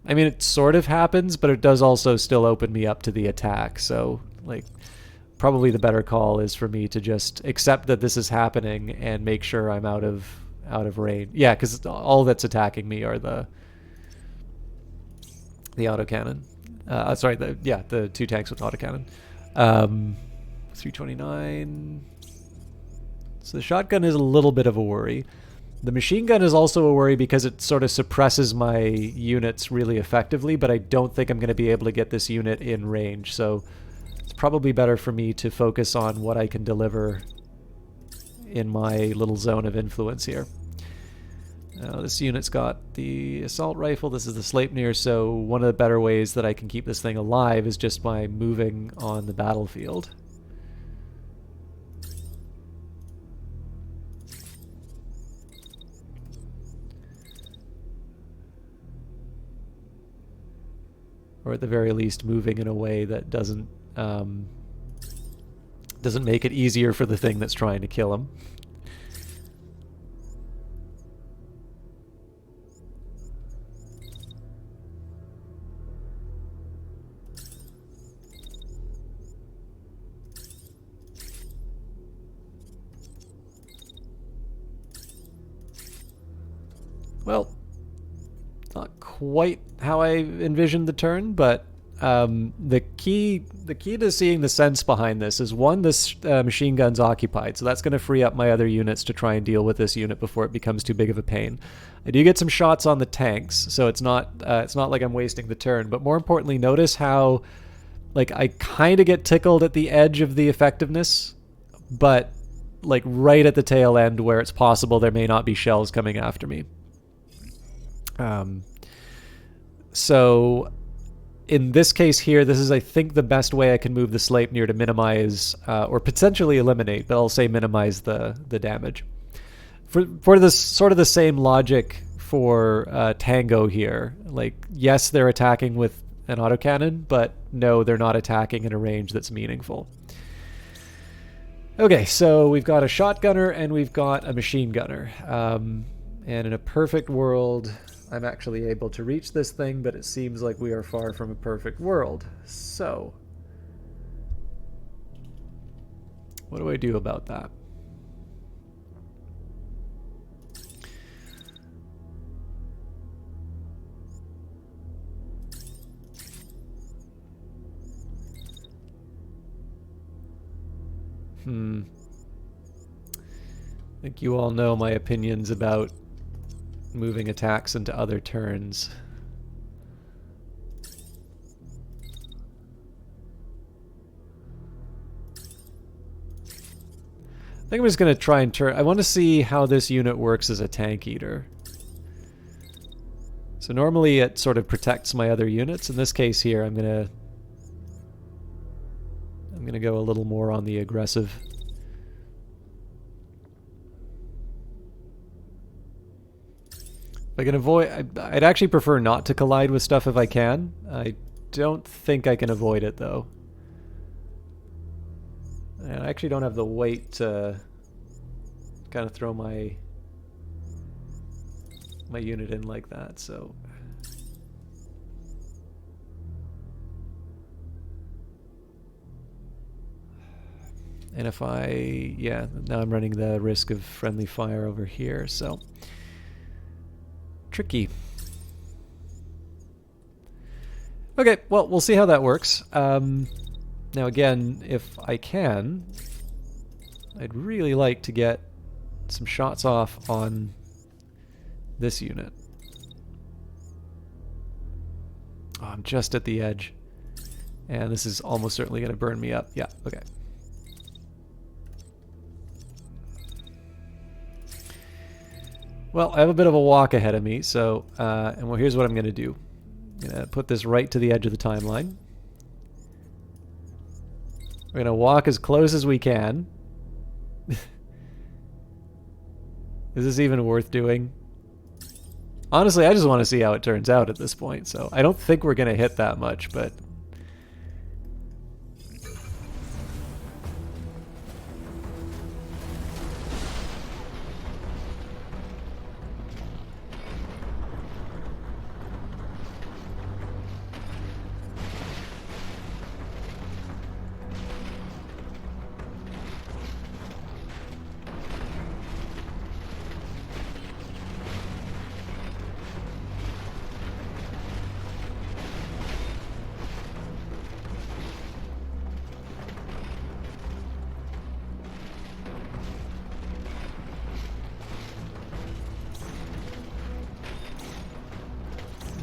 I mean, it sort of happens, but it does also still open me up to the attack. So, like, probably the better call is for me to just accept that this is happening and make sure I'm out of range. Yeah, because all that's attacking me are the autocannon. Sorry, the 2 tanks with autocannon. 329. So the shotgun is a little bit of a worry. The machine gun is also a worry because it sort of suppresses my units really effectively, but I don't think I'm going to be able to get this unit in range. So it's probably better for me to focus on what I can deliver in my little zone of influence here. Now, this unit's got the assault rifle. This is the Sleipnir, so one of the better ways that I can keep this thing alive is just by moving on the battlefield. Or at the very least, moving in a way that doesn't make it easier for the thing that's trying to kill him. Well, not quite how I envisioned the turn, but The key to seeing the sense behind this is, one, this machine gun's occupied, so that's going to free up my other units to try and deal with this unit before it becomes too big of a pain. I do get some shots on the tanks, so it's not like I'm wasting the turn. But more importantly, notice how, like, I kind of get tickled at the edge of the effectiveness, but like right at the tail end where it's possible there may not be shells coming after me. So in this case here, this is, I think, the best way I can move the Sleipnir to minimize or potentially eliminate, but I'll say minimize the damage. For this sort of the same logic for Tango here, like, yes, they're attacking with an autocannon, but no, they're not attacking in a range that's meaningful. Okay, so we've got a shotgunner and we've got a machine gunner. And in a perfect world, I'm actually able to reach this thing, but it seems like we are far from a perfect world. So, what do I do about that? I think you all know my opinions about moving attacks into other turns. I think I'm just going to try and turn... I want to see how this unit works as a tank eater. So normally it sort of protects my other units. In this case here, I'm going to go a little more on the aggressive. If I can avoid... I'd actually prefer not to collide with stuff if I can. I don't think I can avoid it, though. And I actually don't have the weight to kind of throw my unit in like that, so... And if I... yeah, now I'm running the risk of friendly fire over here, so... tricky. Okay, well, we'll see how that works. Now again, if I can, I'd really like to get some shots off on this unit. Oh, I'm just at the edge. And this is almost certainly going to burn me up. Yeah, okay. Well, I have a bit of a walk ahead of me, so, and well, here's what I'm going to do. I'm going to put this right to the edge of the timeline. We're going to walk as close as we can. Is this even worth doing? Honestly, I just want to see how it turns out at this point, so I don't think we're going to hit that much, but...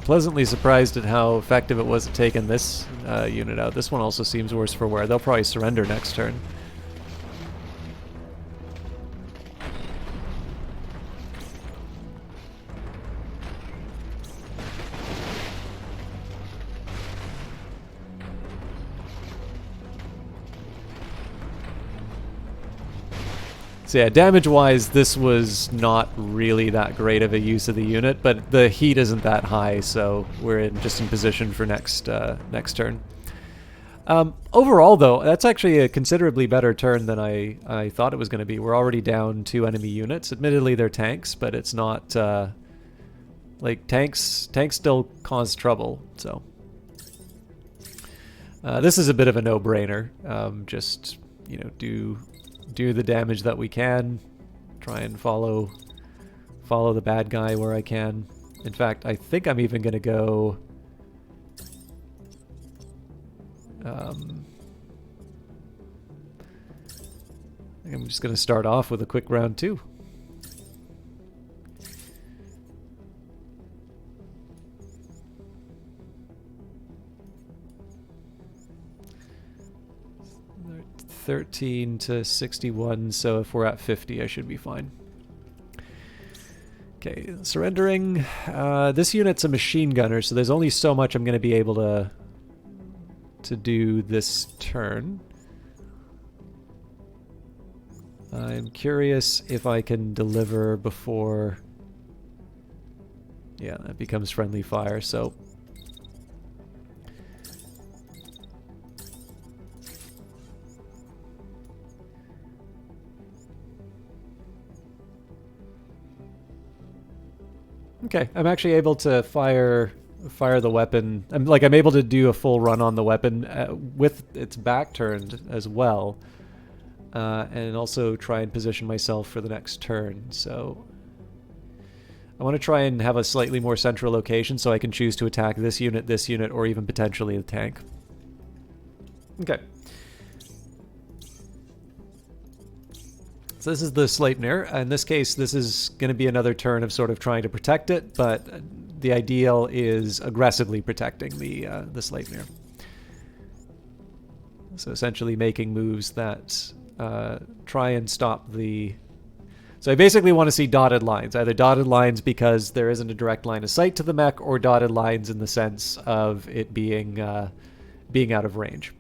pleasantly surprised at how effective it was at taking this unit out. This one also seems worse for wear. They'll probably surrender next turn. So yeah, damage-wise, this was not really that great of a use of the unit, but the heat isn't that high, so we're just in position for next turn. Overall, though, that's actually a considerably better turn than I thought it was going to be. We're already down 2 enemy units. Admittedly, they're tanks, but it's not... like, tanks still cause trouble, so... this is a bit of a no-brainer. Just, you know, do the damage that we can, try and follow the bad guy where I can. In fact, I think I'm even going to go I think I'm just going to start off with a quick round 2. $13 to $61, so if we're at 50, I should be fine. Okay, surrendering. This unit's a machine gunner, so there's only so much I'm going to be able to do this turn. I'm curious if I can deliver before... Yeah, that becomes friendly fire, so... Okay, I'm actually able to fire the weapon. I'm able to do a full run on the weapon with its back turned as well, and also try and position myself for the next turn. So I want to try and have a slightly more central location so I can choose to attack this unit, or even potentially the tank. Okay. So this is the Sleipnir. In this case, this is going to be another turn of sort of trying to protect it, but the ideal is aggressively protecting the Sleipnir. So essentially making moves that try and stop the... So I basically want to see dotted lines. Either dotted lines because there isn't a direct line of sight to the mech, or dotted lines in the sense of it being out of range.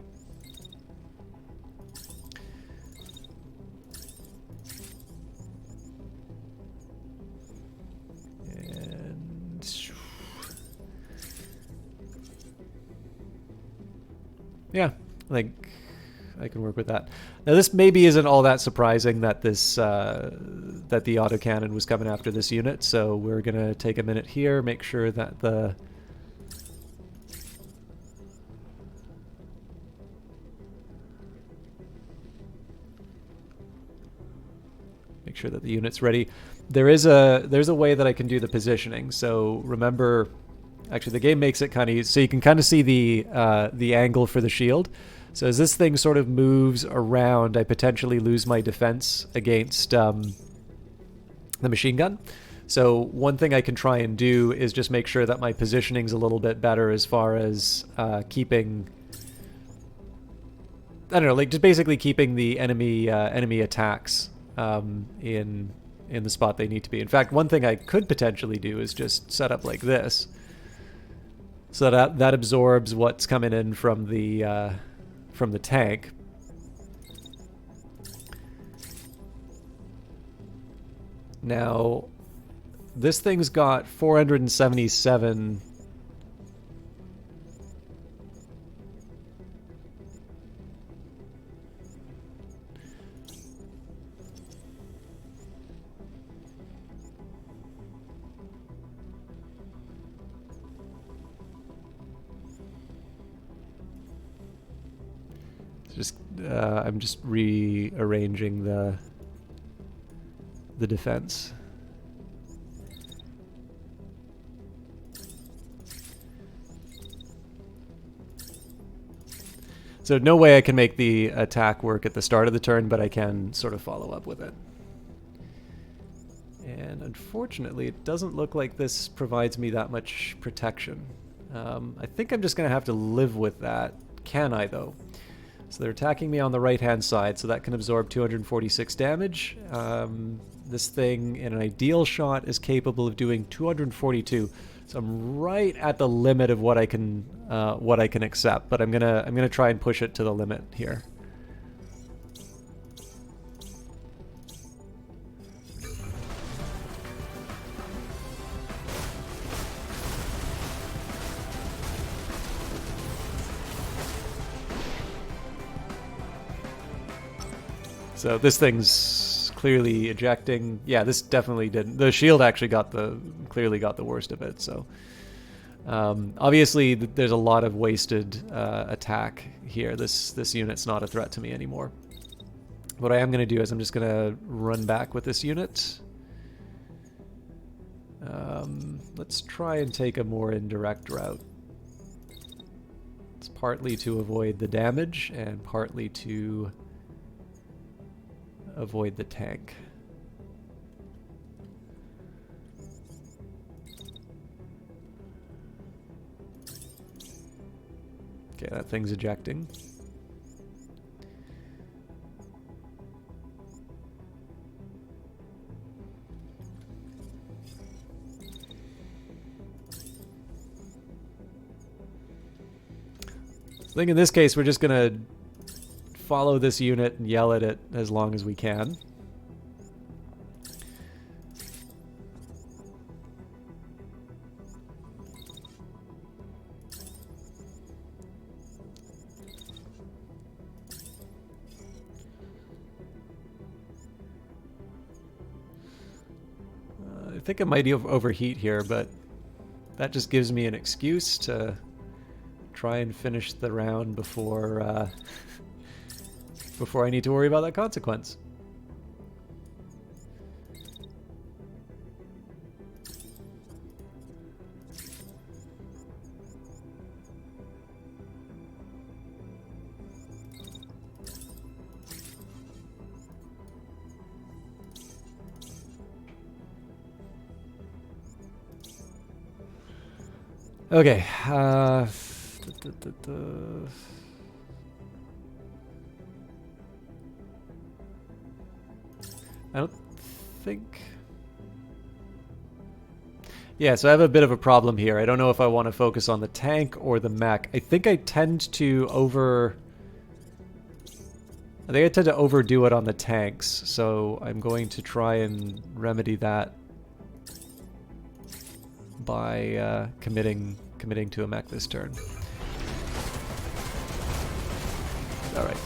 Yeah, I think I can work with that. Now this maybe isn't all that surprising that this that the autocannon was coming after this unit, so we're gonna take a minute here, make sure that the unit's ready. There's a way that I can do the positioning. So remember, actually the game makes it kind of so you can kind of see the angle for the shield. So as this thing sort of moves around, I potentially lose my defense against the machine gun. So one thing I can try and do is just make sure that my positioning's a little bit better as far as keeping, I don't know, like just basically keeping the enemy attacks in the spot they need to be. In fact, one thing I could potentially do is just set up like this, so that absorbs what's coming in from the tank. Now, this thing's got 477. I'm just rearranging the defense. So no way I can make the attack work at the start of the turn, but I can sort of follow up with it. And unfortunately, it doesn't look like this provides me that much protection. I think I'm just going to have to live with that. Can I, though? So they're attacking me on the right-hand side, so that can absorb 246 damage. This thing, in an ideal shot, is capable of doing 242. So I'm right at the limit of what I can accept, but I'm gonna try and push it to the limit here. So this thing's clearly ejecting. Yeah, this definitely didn't. The shield actually clearly got the worst of it. So obviously there's a lot of wasted attack here. This unit's not a threat to me anymore. What I am going to do is I'm just going to run back with this unit. Let's try and take a more indirect route. Let's partly to avoid the damage and partly to avoid the tank. Okay, that thing's ejecting. I think in this case we're just gonna follow this unit and yell at it as long as we can. I think I might overheat here, but that just gives me an excuse to try and finish the round before before I need to worry about that consequence. Okay, I don't think... Yeah, so I have a bit of a problem here. I don't know if I want to focus on the tank or the mech. I think I tend to overdo it on the tanks, so I'm going to try and remedy that by committing to a mech this turn. Alright.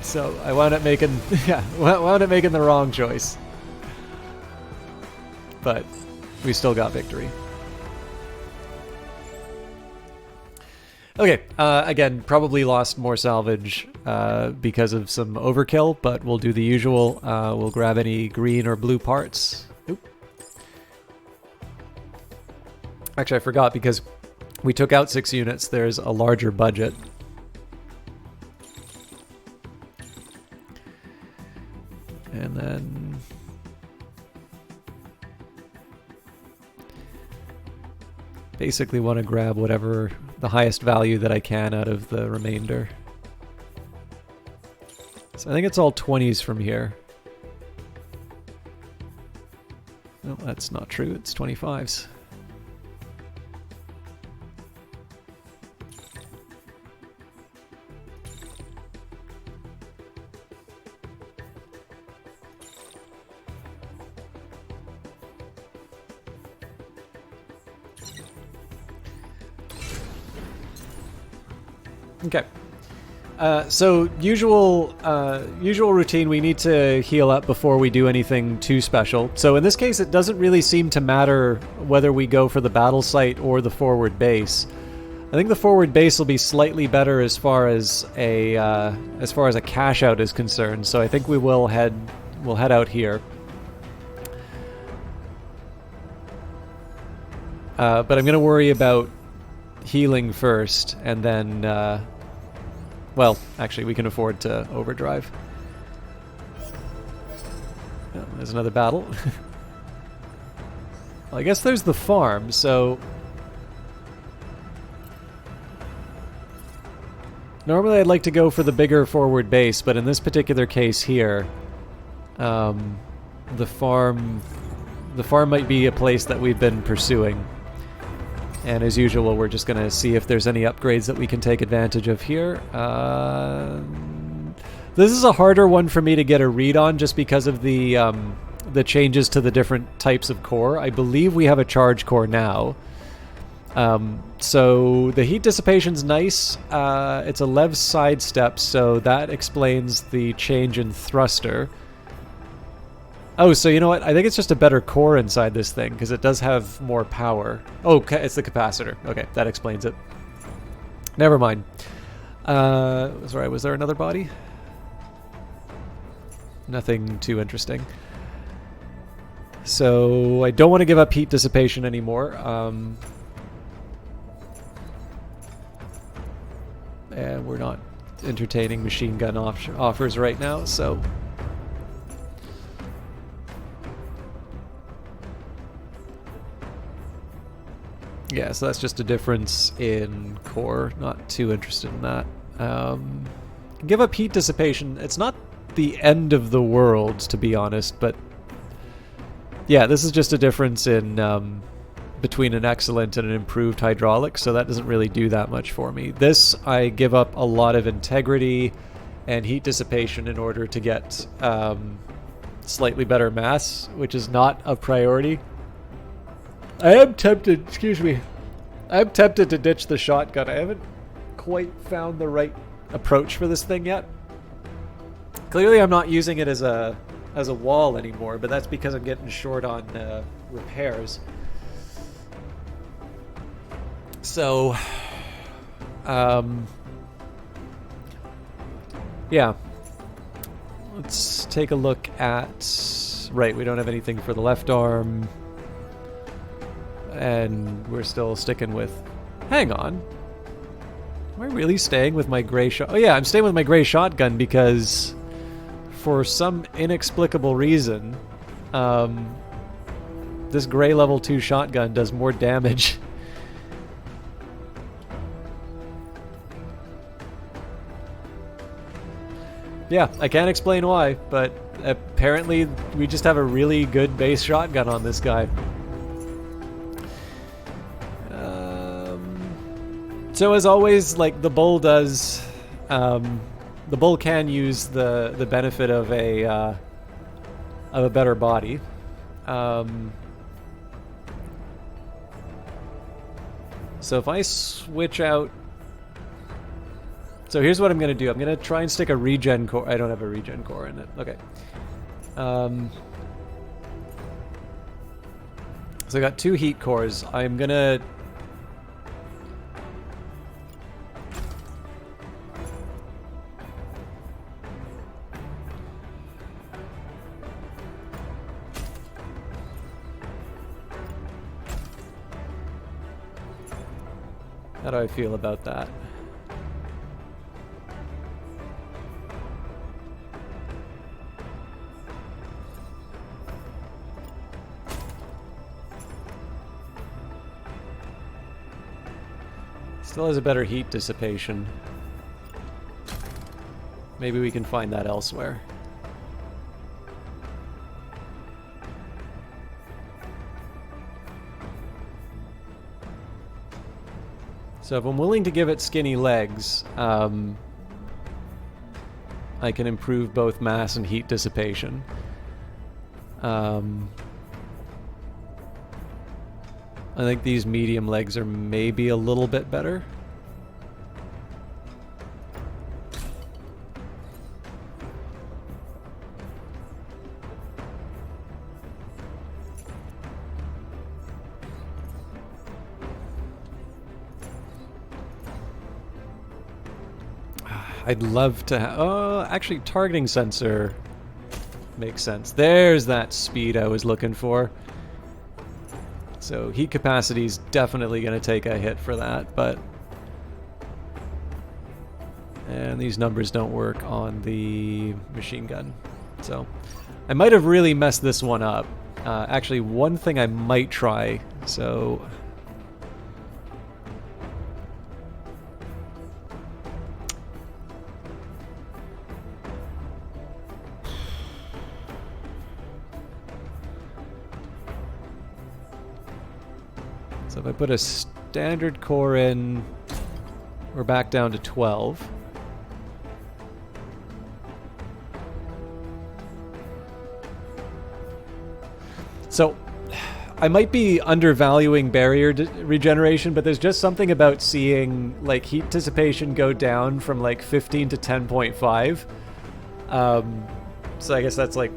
So I wound up making the wrong choice. But we still got victory. Okay, again, probably lost more salvage because of some overkill, but we'll do the usual. We'll grab any green or blue parts. Oop. Actually, I forgot, because we took out 6 units, there's a larger budget. And then... basically want to grab whatever the highest value that I can out of the remainder. So I think it's all 20s from here. No, that's not true. It's 25s. Okay. So usual routine, we need to heal up before we do anything too special. So in this case, it doesn't really seem to matter whether we go for the battle site or the forward base. I think the forward base will be slightly better as far as a cash out is concerned. So I think we'll head out here. But I'm going to worry about healing first, and then well, actually, we can afford to overdrive. Oh, there's another battle. Well, I guess there's the farm, so... normally I'd like to go for the bigger forward base, but in this particular case here, the farm might be a place that we've been pursuing. And as usual, we're just going to see if there's any upgrades that we can take advantage of here. This is a harder one for me to get a read on, just because of the changes to the different types of core. I believe we have a charge core now. So the heat dissipation's nice. It's a Lev sidestep, so that explains the change in thruster. Oh, so you know what? I think it's just a better core inside this thing, because it does have more power. Oh, it's the capacitor. Okay, that explains it. Never mind. Sorry, was there another body? Nothing too interesting. So I don't want to give up heat dissipation anymore. And we're not entertaining machine gun offers right now, so... Yeah, so that's just a difference in core. Not too interested in that. Give up heat dissipation. It's not the end of the world, to be honest, but... Yeah, this is just a difference in... between an excellent and an improved hydraulic, so that doesn't really do that much for me. This, I give up a lot of integrity and heat dissipation in order to get slightly better mass, which is not a priority. I am tempted, excuse me, I'm tempted to ditch the shotgun. I haven't quite found the right approach for this thing yet. Clearly I'm not using it as a wall anymore, but that's because I'm getting short on repairs. So, yeah. Let's take a look at... Right, we don't have anything for the left arm. And we're still sticking with... Hang on. Am I really staying with my gray shot? Oh yeah, I'm staying with my gray shotgun because... For some inexplicable reason... this gray level 2 shotgun does more damage... Yeah, I can't explain why, but apparently we just have a really good base shotgun on this guy. So as always, like the bull does, the bull can use the benefit of a better body. So if I switch out. So here's what I'm going to do. I'm going to try and stick a regen core. I don't have a regen core in it. Okay. So I got 2 heat cores. I'm going to... How do I feel about that? Still has a better heat dissipation. Maybe we can find that elsewhere. So if I'm willing to give it skinny legs, I can improve both mass and heat dissipation. I think these medium legs are maybe a little bit better. I'd love to have... Oh, actually, targeting sensor makes sense. There's that speed I was looking for. So heat capacity is definitely going to take a hit for that, but... And these numbers don't work on the machine gun. So I might have really messed this one up. Actually, one thing I might try, so... So if I put a standard core in, we're back down to 12. So I might be undervaluing barrier regeneration, but there's just something about seeing like heat dissipation go down from like 15 to 10.5. So I guess that's like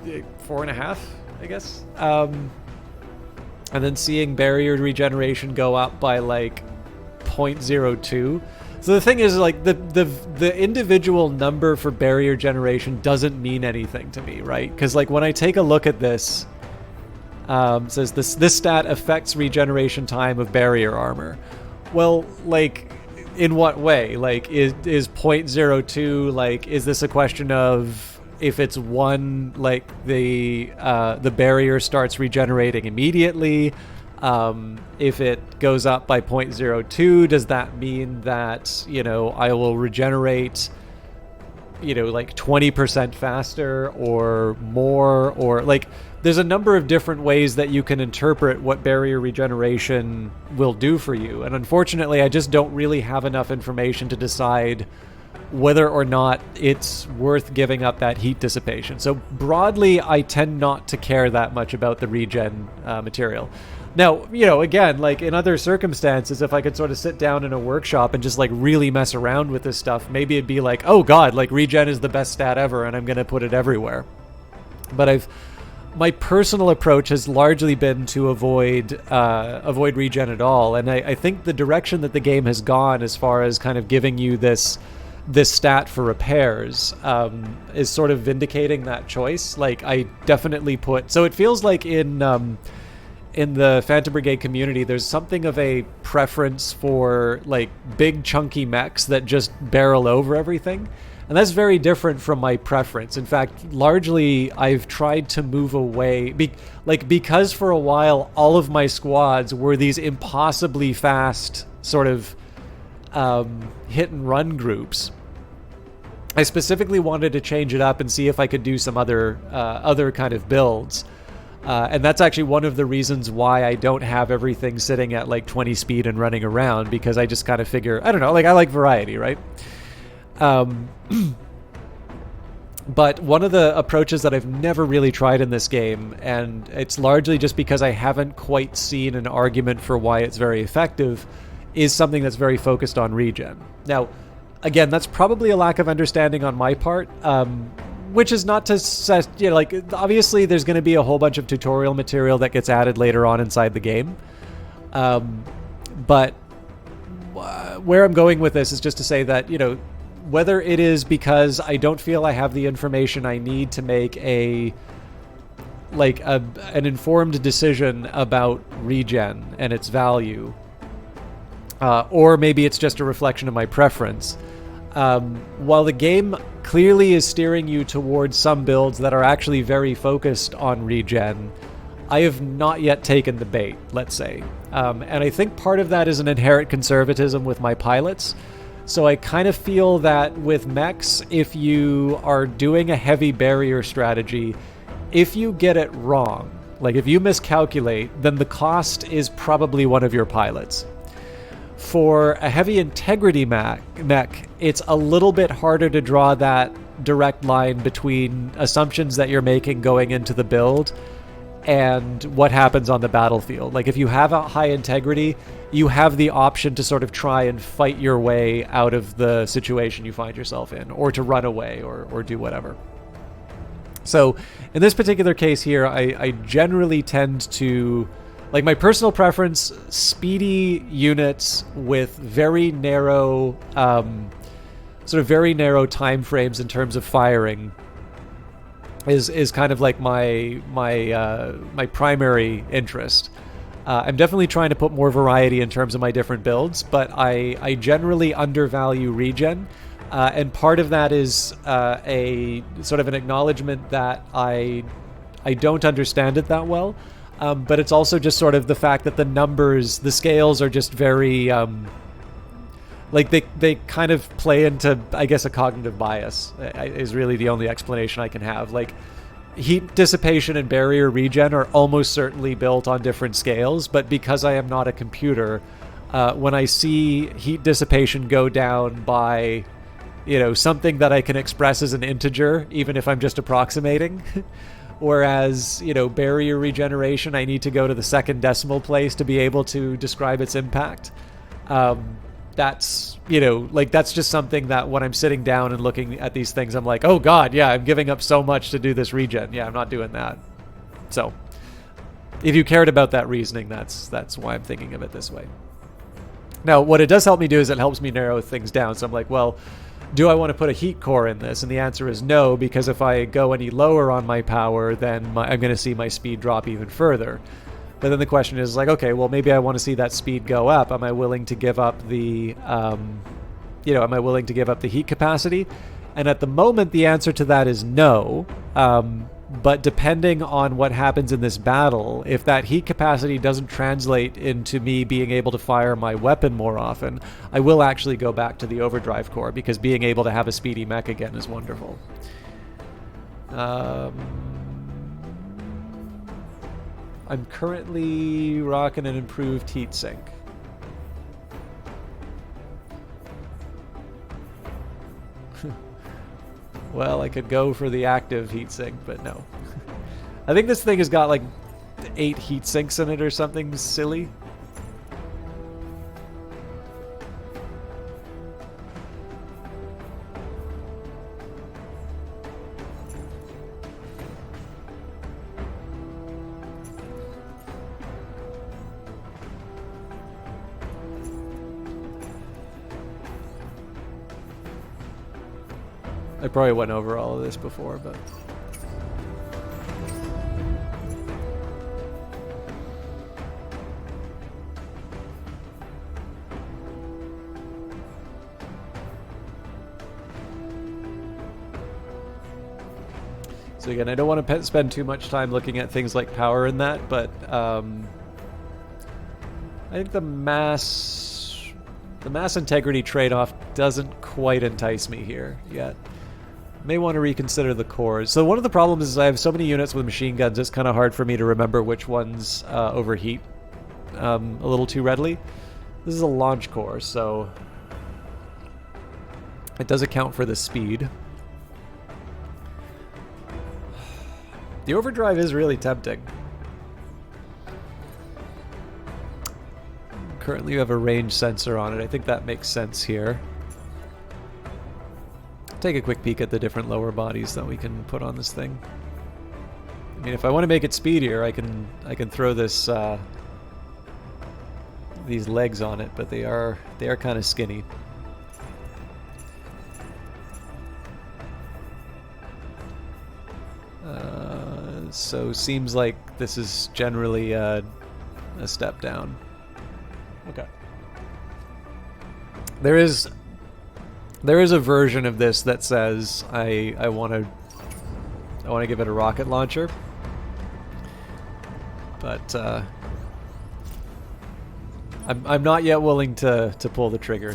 4.5, I guess. And then seeing barrier regeneration go up by like 0.02. So the thing is, like, the individual number for barrier generation doesn't mean anything to me, right? Because like when I take a look at this, it says this stat affects regeneration time of barrier armor. Well, like in what way? Like, is 0.02, like, is this a question of if it's 1, like, the barrier starts regenerating immediately? If it goes up by 0.02, does that mean that, I will regenerate, like 20% faster or more? Or, like, there's a number of different ways that you can interpret what barrier regeneration will do for you. And unfortunately, I just don't really have enough information to decide whether or not it's worth giving up that heat dissipation. So broadly, I tend not to care that much about the regen material. Now, again, like in other circumstances, if I could sort of sit down in a workshop and just like really mess around with this stuff, maybe it'd be like, oh God, like regen is the best stat ever and I'm going to put it everywhere. But my personal approach has largely been to avoid regen at all. And I think the direction that the game has gone as far as kind of giving you this stat for repairs is sort of vindicating that choice. Like I definitely so it feels like in the Phantom Brigade community, there's something of a preference for like big chunky mechs that just barrel over everything. And that's very different from my preference. In fact, largely I've tried to move away because for a while all of my squads were these impossibly fast sort of hit and run groups. I specifically wanted to change it up and see if I could do some other kind of builds. And that's actually one of the reasons why I don't have everything sitting at like 20 speed and running around, because I just kind of figure, I don't know, like I like variety, right? But one of the approaches that I've never really tried in this game, and it's largely just because I haven't quite seen an argument for why it's very effective, is something that's very focused on regen. Now, again, that's probably a lack of understanding on my part, which is not to say, like, obviously there's going to be a whole bunch of tutorial material that gets added later on inside the game. But where I'm going with this is just to say that, whether it is because I don't feel I have the information I need to make an informed decision about regen and its value, or maybe it's just a reflection of my preference. While the game clearly is steering you towards some builds that are actually very focused on regen, I have not yet taken the bait, let's say. And I think part of that is an inherent conservatism with my pilots. So I kind of feel that with mechs, if you are doing a heavy barrier strategy, if you get it wrong, like if you miscalculate, then the cost is probably one of your pilots. For a heavy integrity mech, it's a little bit harder to draw that direct line between assumptions that you're making going into the build and what happens on the battlefield. Like if you have a high integrity, you have the option to sort of try and fight your way out of the situation you find yourself in, or to run away or do whatever. So in this particular case here, I generally tend to, like, my personal preference, speedy units with very narrow, sort of very narrow time frames in terms of firing is kind of like my primary interest. I'm definitely trying to put more variety in terms of my different builds, but I generally undervalue regen, and part of that is a sort of an acknowledgement that I don't understand it that well, but it's also just sort of the fact that the scales are just very like they kind of play into, I guess, a cognitive bias is really the only explanation I can have. Like, heat dissipation and barrier regen are almost certainly built on different scales, but because I am not a computer, when I see heat dissipation go down by, something that I can express as an integer, even if I'm just approximating, whereas, barrier regeneration, I need to go to the second decimal place to be able to describe its impact. That's, that's just something that when I'm sitting down and looking at these things, I'm like, oh God, yeah, I'm giving up so much to do this regen. Yeah, I'm not doing that. So if you cared about that reasoning, that's why I'm thinking of it this way. Now, what it does help me do is it helps me narrow things down. So I'm like, well, do I want to put a heat core in this? And the answer is no, because if I go any lower on my power, then I'm going to see my speed drop even further. But then the question is like, okay, well, maybe I want to see that speed go up. Am I willing to give up the, am I willing to give up the heat capacity? And at the moment, the answer to that is no. But depending on what happens in this battle, if that heat capacity doesn't translate into me being able to fire my weapon more often, I will actually go back to the overdrive core, because being able to have a speedy mech again is wonderful. I'm currently rocking an improved heatsink. Well, I could go for the active heatsink, but no. I think this thing has got like 8 heatsinks in it or something silly. I probably went over all of this before, but... So again, I don't want to spend too much time looking at things like power in that, but I think the mass integrity trade-off doesn't quite entice me here yet. May want to reconsider the cores. So one of the problems is I have so many units with machine guns, it's kind of hard for me to remember which ones overheat a little too readily. This is a launch core, so it does account for the speed. The overdrive is really tempting. Currently you have a range sensor on it. I think that makes sense here. Take a quick peek at the different lower bodies that we can put on this thing. I mean, if I want to make it speedier, I can throw this these legs on it, but they are kind of skinny. So seems like this is generally a step down. Okay. There is a version of this that says I want to give it a rocket launcher, but I'm not yet willing to pull the trigger.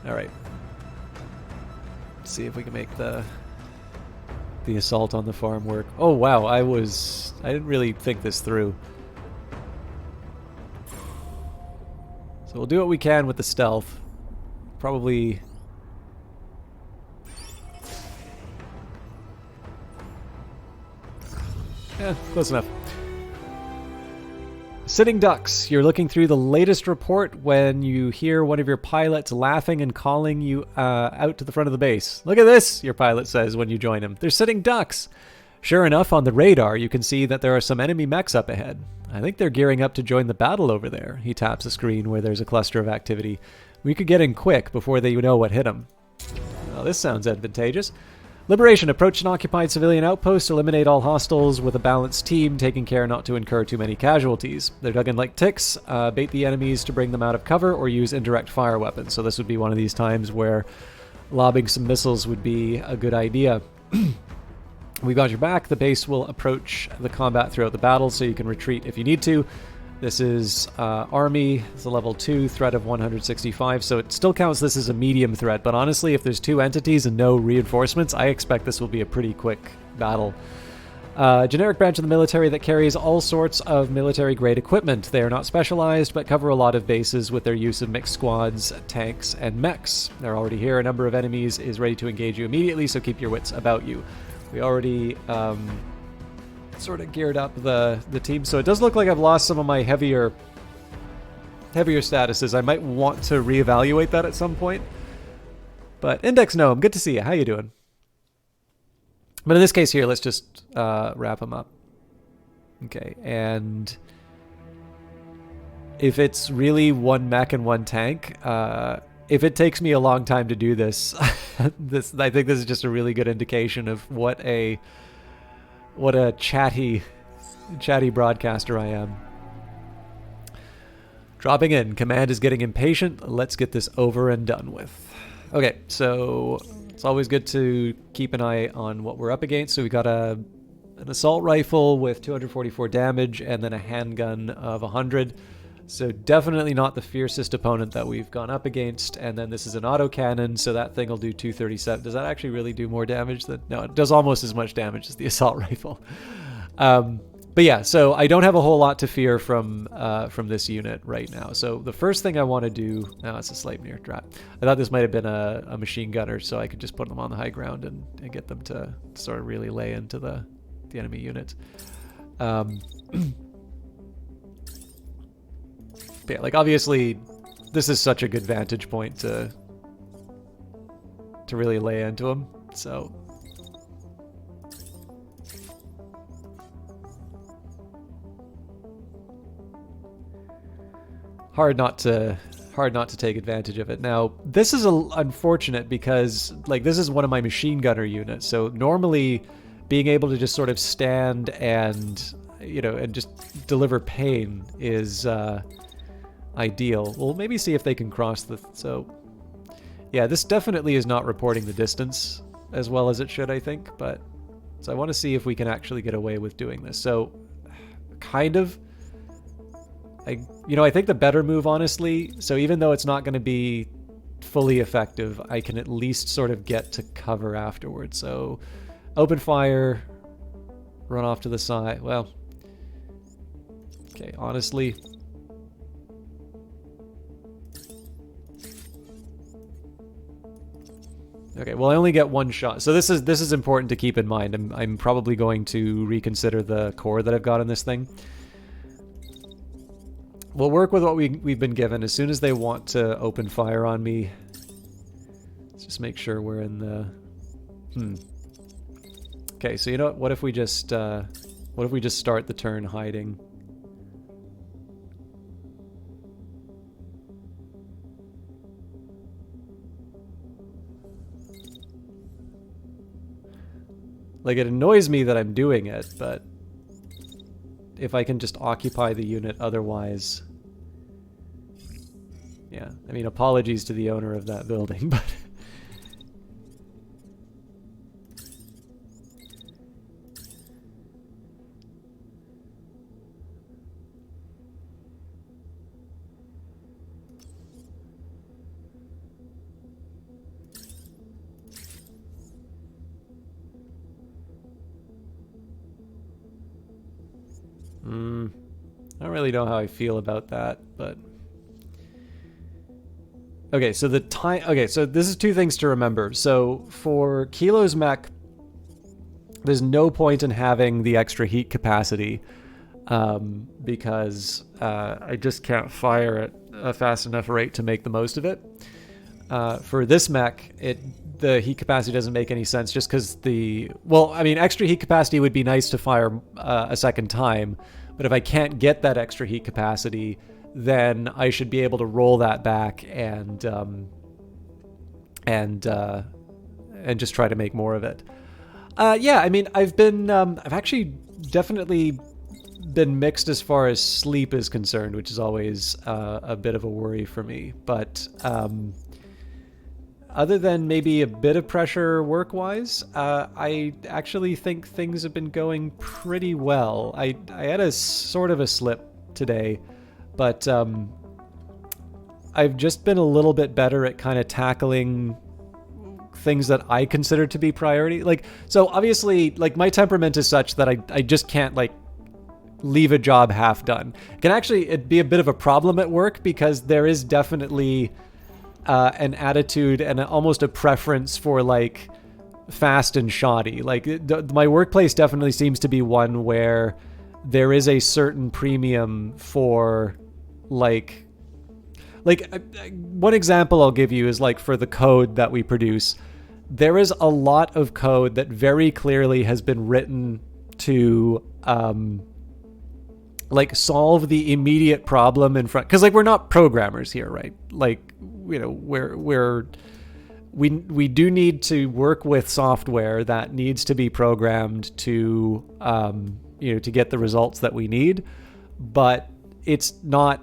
All right. Let's see if we can make the assault on the farm work. Oh wow, I didn't really think this through. So we'll do what we can with the stealth. Probably... Yeah, close enough. Sitting ducks. You're looking through the latest report when you hear one of your pilots laughing and calling you out to the front of the base. Look at this, your pilot says when you join him. They're sitting ducks. Sure enough, on the radar, you can see that there are some enemy mechs up ahead. I think they're gearing up to join the battle over there. He taps a screen where there's a cluster of activity. We could get in quick before they know what hit them. Well, this sounds advantageous. Liberation. Approach an occupied civilian outpost. Eliminate all hostiles with a balanced team, taking care not to incur too many casualties. They're dug in like ticks. Bait the enemies to bring them out of cover or use indirect fire weapons. So this would be one of these times where lobbing some missiles would be a good idea. We've got your back. The base will approach the combat throughout the battle, so you can retreat if you need to. This is Army. It's a level 2, threat of 165, so it still counts this as a medium threat, but honestly, if there's 2 entities and no reinforcements, I expect this will be a pretty quick battle. Generic branch of the military that carries all sorts of military-grade equipment. They are not specialized, but cover a lot of bases with their use of mixed squads, tanks, and mechs. They're already here. A number of enemies is ready to engage you immediately, so keep your wits about you. We already sort of geared up the team, so it does look like I've lost some of my heavier statuses. I might want to reevaluate that at some point. But Index Gnome, good to see you. How you doing? But in this case here, let's just wrap them up. Okay, and if it's really 1 mech and 1 tank, if it takes me a long time to do this, I think this is just a really good indication of what a chatty chatty broadcaster I am. Dropping in. Command is getting impatient. Let's get this over and done with. Okay, so it's always good to keep an eye on what we're up against. So we got an assault rifle with 244 damage and then a handgun of 100. So definitely not the fiercest opponent that we've gone up against. And then this is an autocannon, so that thing will do 237. Does that actually really do more damage? No, it does almost as much damage as the assault rifle. But yeah, so I don't have a whole lot to fear from this unit right now. So the first thing I want to do... Now it's a Sleipnir drop. I thought this might have been a machine gunner, so I could just put them on the high ground and get them to sort of really lay into the enemy unit. Yeah, like obviously this is such a good vantage point to really lay into them, so... Hard not to take advantage of it. Now, this is unfortunate because, like, this is one of my machine gunner units. So normally, being able to just sort of stand and, you know, and just deliver pain is ideal. We'll maybe see if they can cross the... So, yeah, this definitely is not reporting the distance as well as it should, I think. But so I want to see if we can actually get away with doing this. So, kind of... I think the better move, honestly, so even though it's not going to be fully effective, I can at least sort of get to cover afterwards. So, open fire, run off to the side. Well, okay, honestly. Okay, well, I only get one shot. So this is important to keep in mind. I'm probably going to reconsider the core that I've got in this thing. We'll work with what we've been given. As soon as they want to open fire on me, let's just make sure we're in the... Okay, so you know what? What if we just start the turn hiding? Like, it annoys me that I'm doing it, but if I can just occupy the unit otherwise... Yeah, I mean, apologies to the owner of that building, but... I don't really know how I feel about that, but... Okay, so so this is two things to remember. So for Kilo's mech, there's no point in having the extra heat capacity because I just can't fire at a fast enough rate to make the most of it. For this mech, the heat capacity doesn't make any sense just because extra heat capacity would be nice to fire a second time, but if I can't get that extra heat capacity, then I should be able to roll that back and just try to make more of it. Yeah, I mean, I've actually definitely been mixed as far as sleep is concerned, which is always a bit of a worry for me. But other than maybe a bit of pressure work-wise, I actually think things have been going pretty well. I had a sort of a slip today, but I've just been a little bit better at kind of tackling things that I consider to be priority. Like, so obviously, like, my temperament is such that I just can't, like, leave a job half done. It'd be a bit of a problem at work because there is definitely an attitude and almost a preference for, like, fast and shoddy. Like, my workplace definitely seems to be one where there is a certain premium for, like one example I'll give you is, like, for the code that we produce, there is a lot of code that very clearly has been written to like solve the immediate problem in front, because, like, we're not programmers here, right? Like, you know, we do need to work with software that needs to be programmed to to get the results that we need. But it's not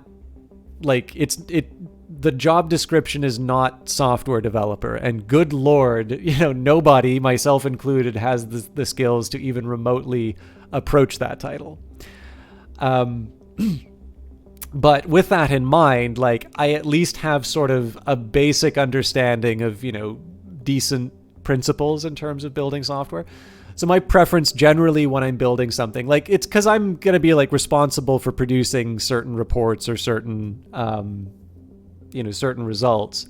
like the job description is not software developer, and good Lord, nobody, myself included, has the skills to even remotely approach that title. But with that in mind, like, I at least have sort of a basic understanding of, decent principles in terms of building software. So my preference generally when I'm building something, like, it's because I'm going to be like responsible for producing certain reports or certain, certain results.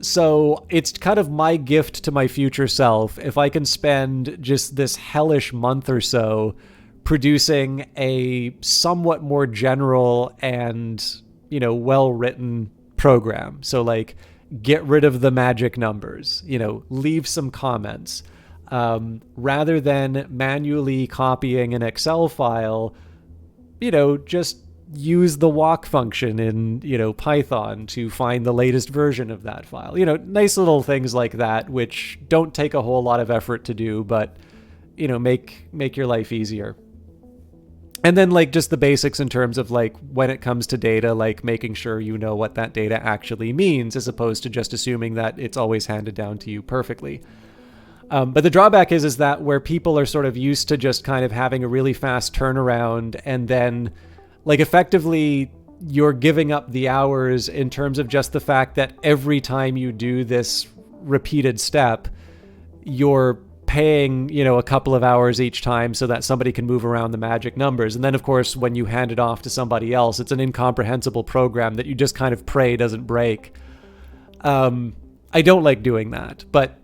So it's kind of my gift to my future self if I can spend just this hellish month or so producing a somewhat more general and, well-written program. So like, get rid of the magic numbers, leave some comments, rather than manually copying an Excel file, just use the walk function in, Python to find the latest version of that file. Nice little things like that, which don't take a whole lot of effort to do, but, make your life easier. And then like just the basics in terms of like when it comes to data, like making sure you know what that data actually means, as opposed to just assuming that it's always handed down to you perfectly. But the drawback is that where people are sort of used to just kind of having a really fast turnaround, and then like effectively you're giving up the hours in terms of just the fact that every time you do this repeated step, you're paying, a couple of hours each time so that somebody can move around the magic numbers. And then, of course, when you hand it off to somebody else, it's an incomprehensible program that you just kind of pray doesn't break. I don't like doing that. But,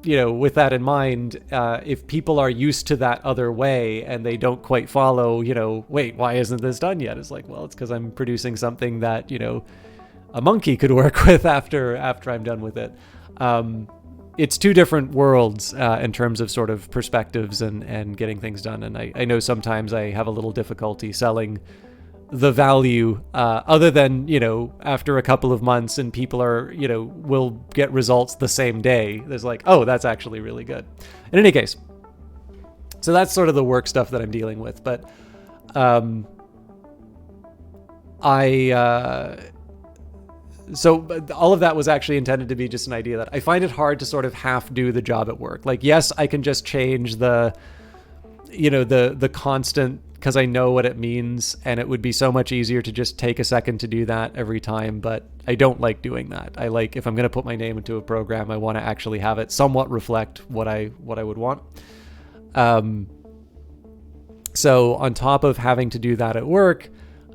with that in mind, if people are used to that other way and they don't quite follow, wait, why isn't this done yet? It's like, well, it's because I'm producing something that, a monkey could work with after I'm done with it. It's two different worlds in terms of sort of perspectives and getting things done. And I know sometimes I have a little difficulty selling the value other than, after a couple of months and people are, will get results the same day. There's like, oh, that's actually really good. In any case, so that's sort of the work stuff that I'm dealing with. But So all of that was actually intended to be just an idea that I find it hard to sort of half do the job at work. Like, yes, I can just change the constant because I know what it means, and it would be so much easier to just take a second to do that every time. But I don't like doing that. I like, if I'm going to put my name into a program, I want to actually have it somewhat reflect what I would want. So on top of having to do that at work,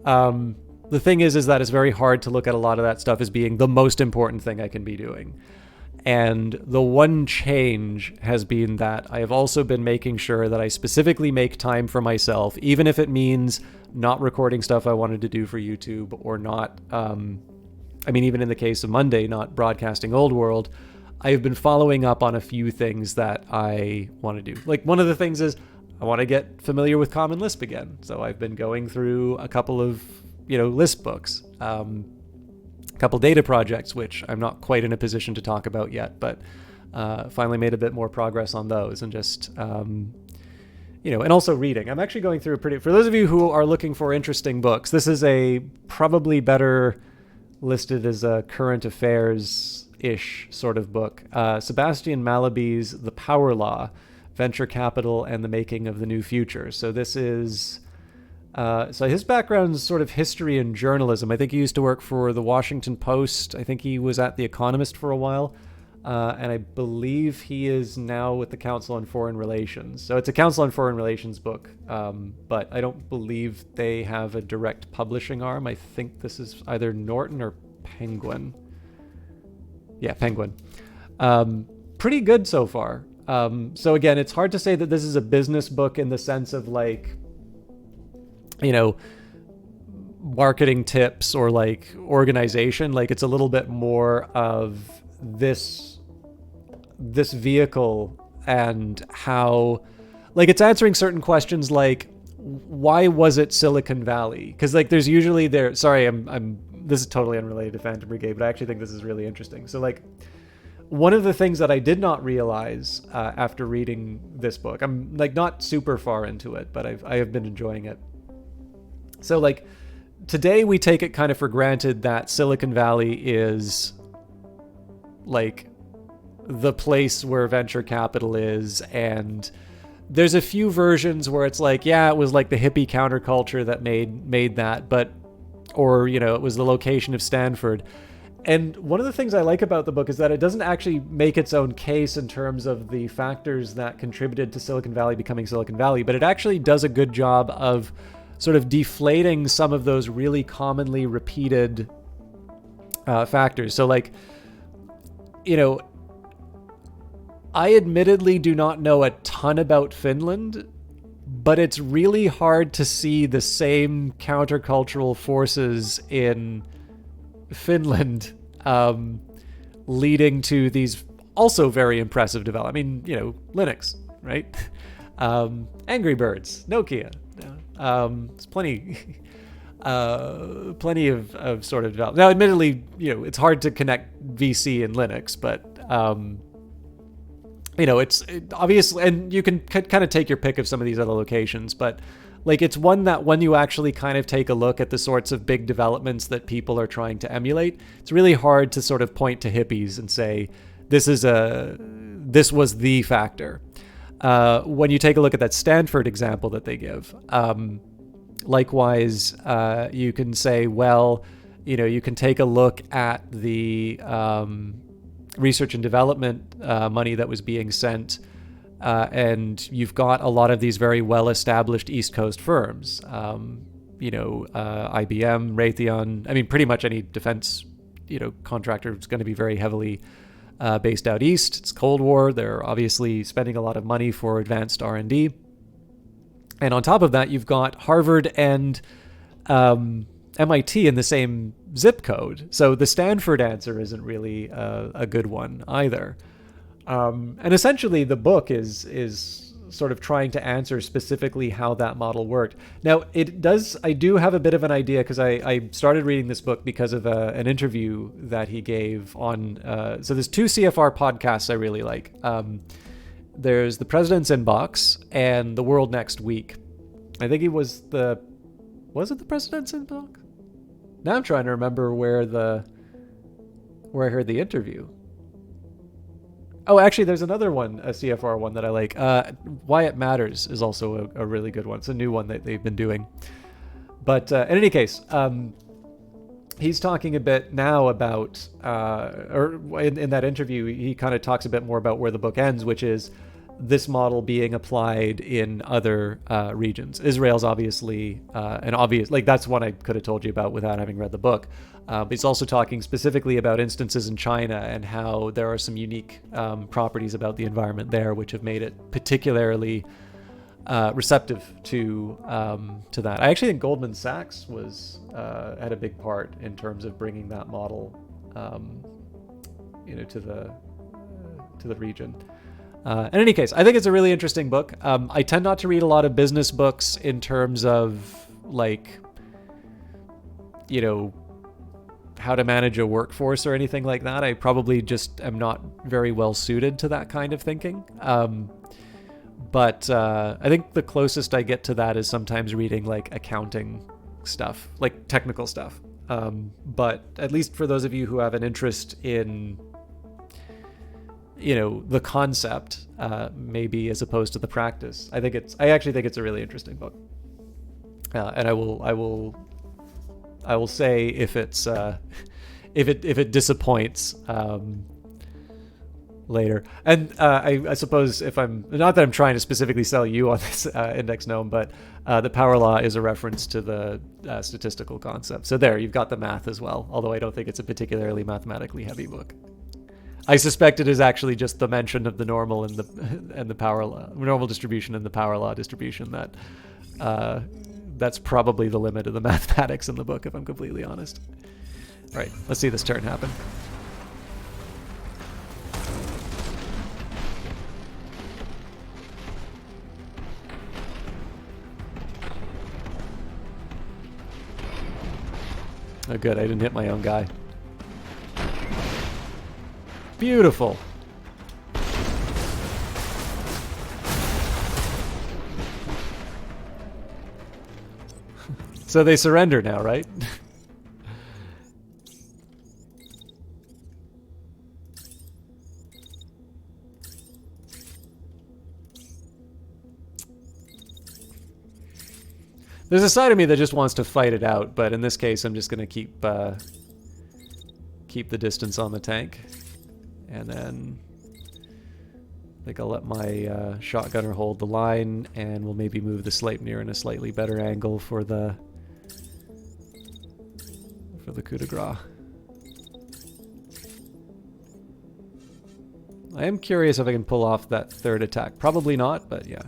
the thing is that it's very hard to look at a lot of that stuff as being the most important thing I can be doing. And the one change has been that I have also been making sure that I specifically make time for myself, even if it means not recording stuff I wanted to do for YouTube, or not, even in the case of Monday, not broadcasting Old World. I have been following up on a few things that I want to do. Like, one of the things is I want to get familiar with Common Lisp again. So I've been going through a couple of Lisp books, a couple data projects, which I'm not quite in a position to talk about yet, but finally made a bit more progress on those, and just, and also reading. I'm actually going through for those of you who are looking for interesting books, this is a probably better listed as a current affairs-ish sort of book. Sebastian Malaby's The Power Law, Venture Capital and the Making of the New Future. So this is... so his background is sort of history and journalism. I think he used to work for the Washington Post. I think he was at The Economist for a while. And I believe he is now with the Council on Foreign Relations. So it's a Council on Foreign Relations book, but I don't believe they have a direct publishing arm. I think this is either Norton or Penguin. Yeah, Penguin. Pretty good so far. So again, it's hard to say that this is a business book in the sense of like, marketing tips or like organization. Like, it's a little bit more of this vehicle and how, like, it's answering certain questions like, why was it Silicon Valley? Because like there's usually this is totally unrelated to Phantom Brigade, but I actually think this is really interesting. So like, one of the things that I did not realize after reading this book, I'm like not super far into it, but I have been enjoying it. So like today we take it kind of for granted that Silicon Valley is like the place where venture capital is, and there's a few versions where it's like, yeah, it was like the hippie counterculture that made that, but, or, you know, it was the location of Stanford. And one of the things I like about the book is that it doesn't actually make its own case in terms of the factors that contributed to Silicon Valley becoming Silicon Valley, but it actually does a good job of sort of deflating some of those really commonly repeated factors. So like, you know, I admittedly do not know a ton about Finland, but it's really hard to see the same countercultural forces in Finland leading to these also very impressive development. I mean, you know, Linux, right? Angry Birds, Nokia. There's plenty of sort of development. Now, admittedly, you know, it's hard to connect VC and Linux, but you know, it's obviously, and you can kind of take your pick of some of these other locations, but like it's one that when you actually kind of take a look at the sorts of big developments that people are trying to emulate, it's really hard to sort of point to hippies and say, this was the factor. When you take a look at that Stanford example that they give, likewise, you can say, well, you know, you can take a look at the research and development money that was being sent, and you've got a lot of these very well-established East Coast firms, you know, IBM, Raytheon. I mean, pretty much any defense, you know, contractor is going to be very heavily based out east. It's Cold War. They're obviously spending a lot of money for advanced R&D. And on top of that, you've got Harvard and MIT in the same zip code. So the Stanford answer isn't really a good one either. And essentially the book is sort of trying to answer specifically how that model worked. Now I do have a bit of an idea, because I started reading this book because of an interview that he gave on, so there's two CFR podcasts I really like. There's The President's Inbox and The World Next Week. I think was it The President's Inbox? Now I'm trying to remember where I heard the interview. Oh, actually, there's another one, a CFR one that I like. Why It Matters is also a really good one. It's a new one that they've been doing. But in any case, he's talking a bit now about, or in that interview, he kind of talks a bit more about where the book ends, which is this model being applied in other regions. Israel's obviously an obvious, like that's one I could have told you about without having read the book. But he's also talking specifically about instances in China and how there are some unique properties about the environment there which have made it particularly receptive to that. I actually think Goldman Sachs had a big part in terms of bringing that model, you know, to the region. In any case, I think it's a really interesting book. I tend not to read a lot of business books in terms of like, you know, how to manage a workforce or anything like that. I probably just am not very well suited to that kind of thinking. But I think the closest I get to that is sometimes reading like accounting stuff, like technical stuff. But at least for those of you who have an interest in, you know, the concept, maybe as opposed to the practice, I actually think it's a really interesting book. And I will say if it's if it disappoints later. And I suppose if I'm not that I'm trying to specifically sell you on this index gnome, but the power law is a reference to the statistical concept. So there, you've got the math as well. Although I don't think it's a particularly mathematically heavy book. I suspect it is actually just the mention of the normal and the power law, normal distribution and the power law distribution that. That's probably the limit of the mathematics in the book, if I'm completely honest. All right, let's see this turn happen. Oh, good, I didn't hit my own guy. Beautiful. So they surrender now, right? There's a side of me that just wants to fight it out, but in this case, I'm just going to keep the distance on the tank. And then I think I'll let my shotgunner hold the line, and we'll maybe move the Sleipnir in a slightly better angle for the coup de grace. I am curious if I can pull off that third attack. Probably not, but yeah.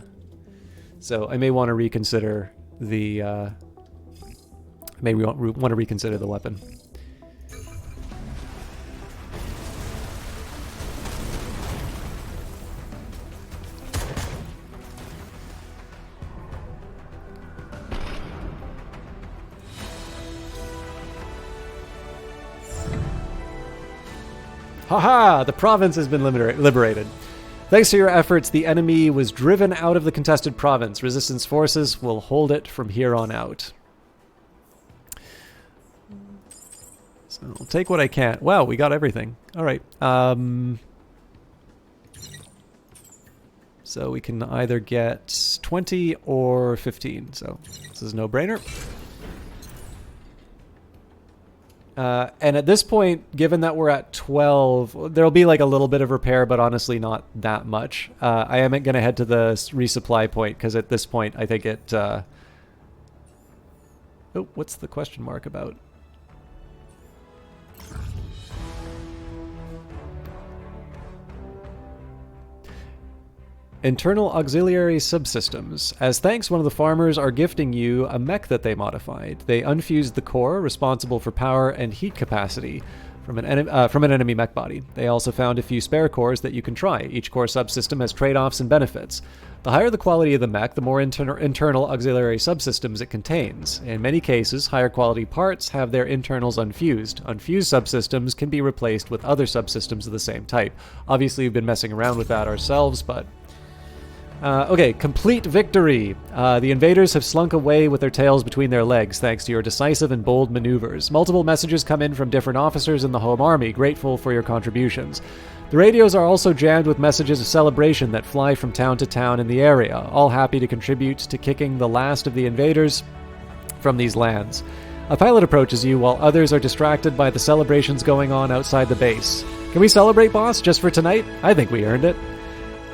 So I may want to reconsider the want to reconsider the weapon. Haha! The province has been liberated. Thanks to your efforts, the enemy was driven out of the contested province. Resistance forces will hold it from here on out. So I'll take what I can. Wow, we got everything. All right. So we can either get 20 or 15. So this is a no-brainer. And at this point, given that we're at 12, there'll be like a little bit of repair, but honestly not that much. I am going to head to the resupply point, because at this point, I think it... Oh, what's the question mark about? Internal auxiliary subsystems. As thanks, one of the farmers are gifting you a mech that they modified. They unfused the core, responsible for power and heat capacity, from an enemy mech body. They also found a few spare cores that you can try. Each core subsystem has trade-offs and benefits. The higher the quality of the mech, the more internal auxiliary subsystems it contains. In many cases, higher quality parts have their internals unfused. Unfused subsystems can be replaced with other subsystems of the same type. Obviously, we've been messing around with that ourselves, but... okay, complete victory. The invaders have slunk away with their tails between their legs thanks to your decisive and bold maneuvers. Multiple messages come in from different officers in the home army, grateful for your contributions. The radios are also jammed with messages of celebration that fly from town to town in the area, all happy to contribute to kicking the last of the invaders from these lands. A pilot approaches you while others are distracted by the celebrations going on outside the base. Can we celebrate, boss, just for tonight? I think we earned it.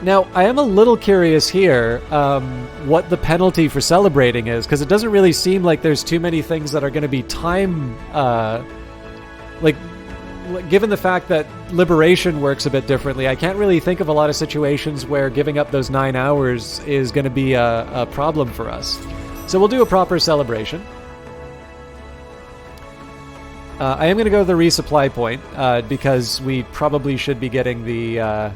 Now, I am a little curious here what the penalty for celebrating is, because it doesn't really seem like there's too many things that are going to be time... given the fact that liberation works a bit differently, I can't really think of a lot of situations where giving up those 9 hours is going to be a problem for us. So we'll do a proper celebration. I am going to go to the resupply point, because we probably should be getting the...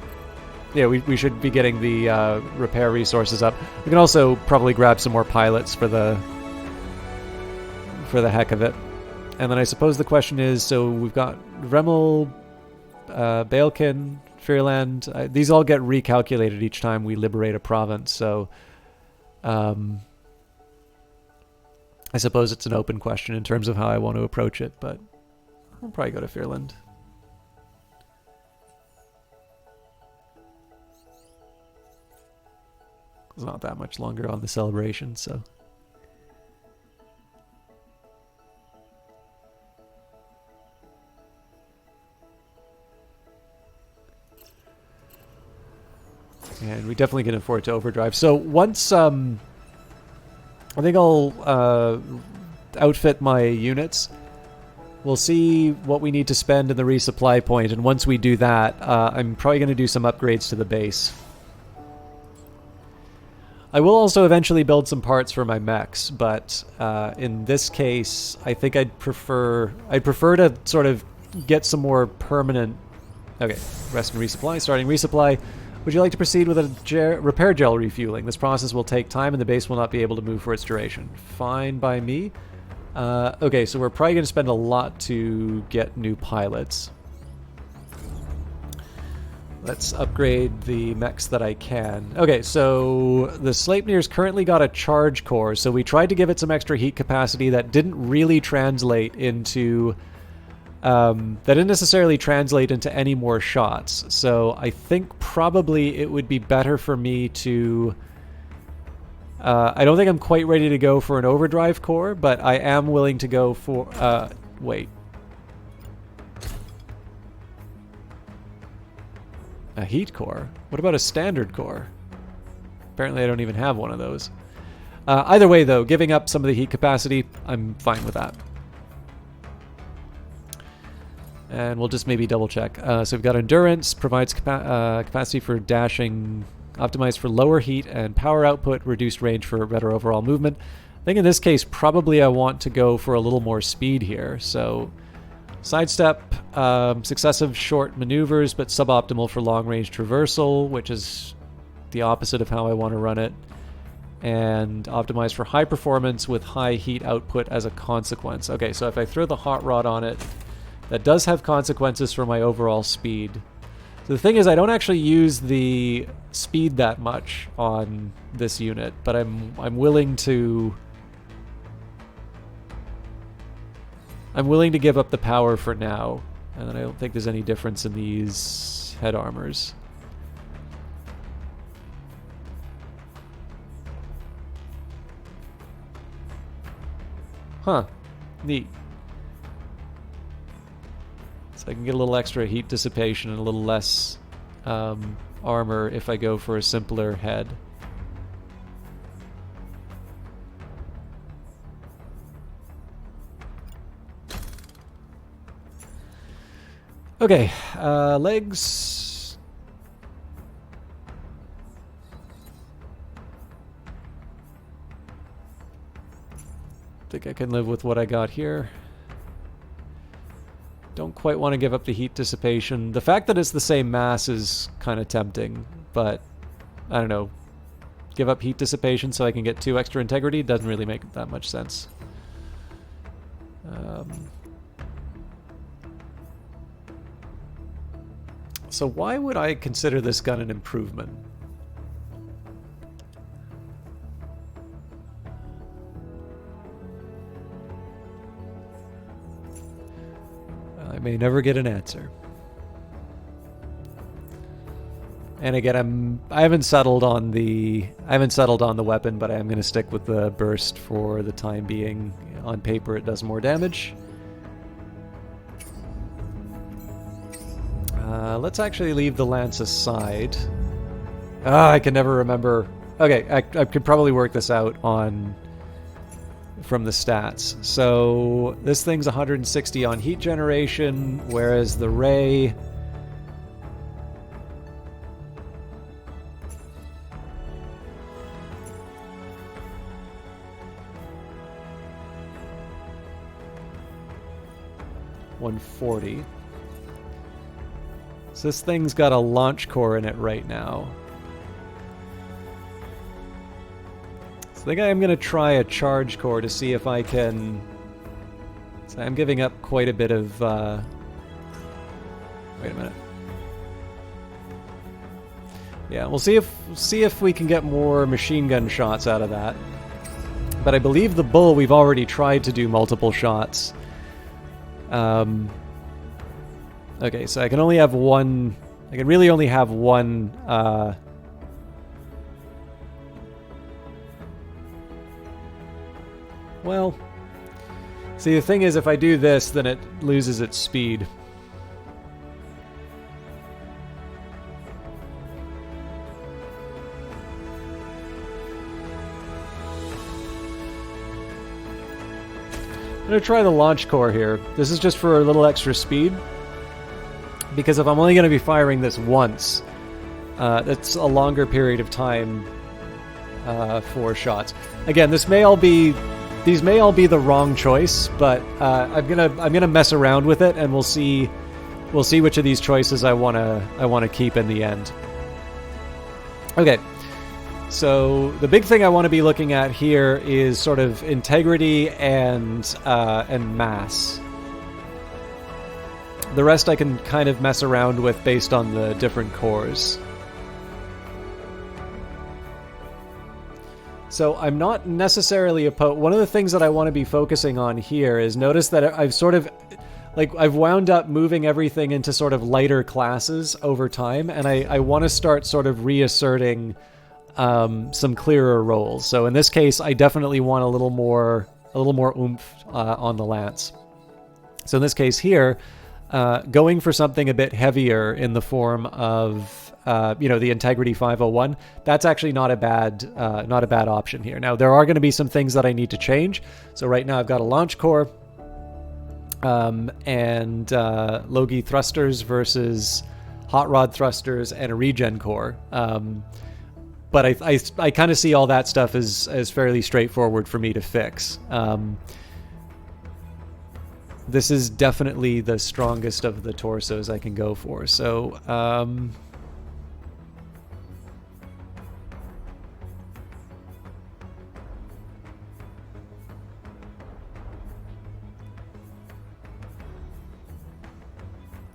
we should be getting the repair resources up. We can also probably grab some more pilots for the heck of it. And then I suppose the question is, so we've got Dremel, Balekin, Fearland. These all get recalculated each time we liberate a province, so I suppose it's an open question in terms of how I want to approach it, but I'll probably go to Fearland. It's not that much longer on the celebration, so... And we definitely can afford to overdrive. So once, I think I'll outfit my units. We'll see what we need to spend in the resupply point, and once we do that, I'm probably going to do some upgrades to the base. I will also eventually build some parts for my mechs, but in this case, I think I'd prefer to sort of get some more permanent... Okay, rest and resupply. Starting resupply. Would you like to proceed with a repair gel refueling? This process will take time and the base will not be able to move for its duration. Fine by me. Okay, so we're probably going to spend a lot to get new pilots. Let's upgrade the mechs that I can. Okay, so the Sleipnir's currently got a charge core, so we tried to give it some extra heat capacity that didn't really translate into... that didn't necessarily translate into any more shots. So I think probably it would be better for me to... I don't think I'm quite ready to go for an overdrive core, but I am willing to go for... wait. A heat core? What about a standard core? Apparently I don't even have one of those. Either way, though, giving up some of the heat capacity, I'm fine with that. And we'll just maybe double check. So we've got endurance, provides capacity for dashing, optimized for lower heat and power output, reduced range for better overall movement. I think in this case, probably I want to go for a little more speed here. So sidestep, successive short maneuvers, but suboptimal for long-range traversal, which is the opposite of how I want to run it. And optimized for high performance with high heat output as a consequence. Okay, so if I throw the hot rod on it, that does have consequences for my overall speed. So the thing is, I don't actually use the speed that much on this unit, but I'm willing to... I'm willing to give up the power for now, and I don't think there's any difference in these head armors. Huh. Neat. So I can get a little extra heat dissipation and a little less armor if I go for a simpler head. Okay, legs. Think I can live with what I got here. Don't quite want to give up the heat dissipation. The fact that it's the same mass is kind of tempting, but I don't know. Give up heat dissipation so I can get 2 extra integrity doesn't really make that much sense. So why would I consider this gun an improvement? I may never get an answer. And again, I haven't settled on the weapon, but I am going to stick with the burst for the time being. On paper, it does more damage. Let's actually leave the lance aside. I can never remember. Okay, I could probably work this out from the stats. So this thing's 160 on heat generation, whereas the ray... $140. So this thing's got a launch core in it right now. So I think I'm going to try a charge core to see if I can... So I'm giving up quite a bit of... Wait a minute. Yeah, we'll see if we can get more machine gun shots out of that. But I believe the bull we've already tried to do multiple shots. Okay, so I can only have one... I can really only have one... Well... See, the thing is, if I do this, then it loses its speed. I'm going to try the launch core here. This is just for a little extra speed. Because if I'm only going to be firing this once, that's a longer period of time for shots. Again, these may all be the wrong choice, but I'm gonna mess around with it, and we'll see which of these choices I wanna keep in the end. Okay. So the big thing I want to be looking at here is sort of integrity and mass. The rest I can kind of mess around with based on the different cores. So I'm not necessarily opposed. One of the things that I want to be focusing on here is notice that I've sort of, like, I've wound up moving everything into sort of lighter classes over time, and I want to start sort of reasserting some clearer roles. So in this case, I definitely want a little more oomph on the lance. So in this case here, going for something a bit heavier in the form of the Integrity 501, that's actually not a bad option here. Now there are going to be some things that I need to change. So right now I've got a launch core and Logi thrusters versus hot rod thrusters and a regen core. But I kind of see all that stuff as fairly straightforward for me to fix. This is definitely the strongest of the torsos I can go for. So I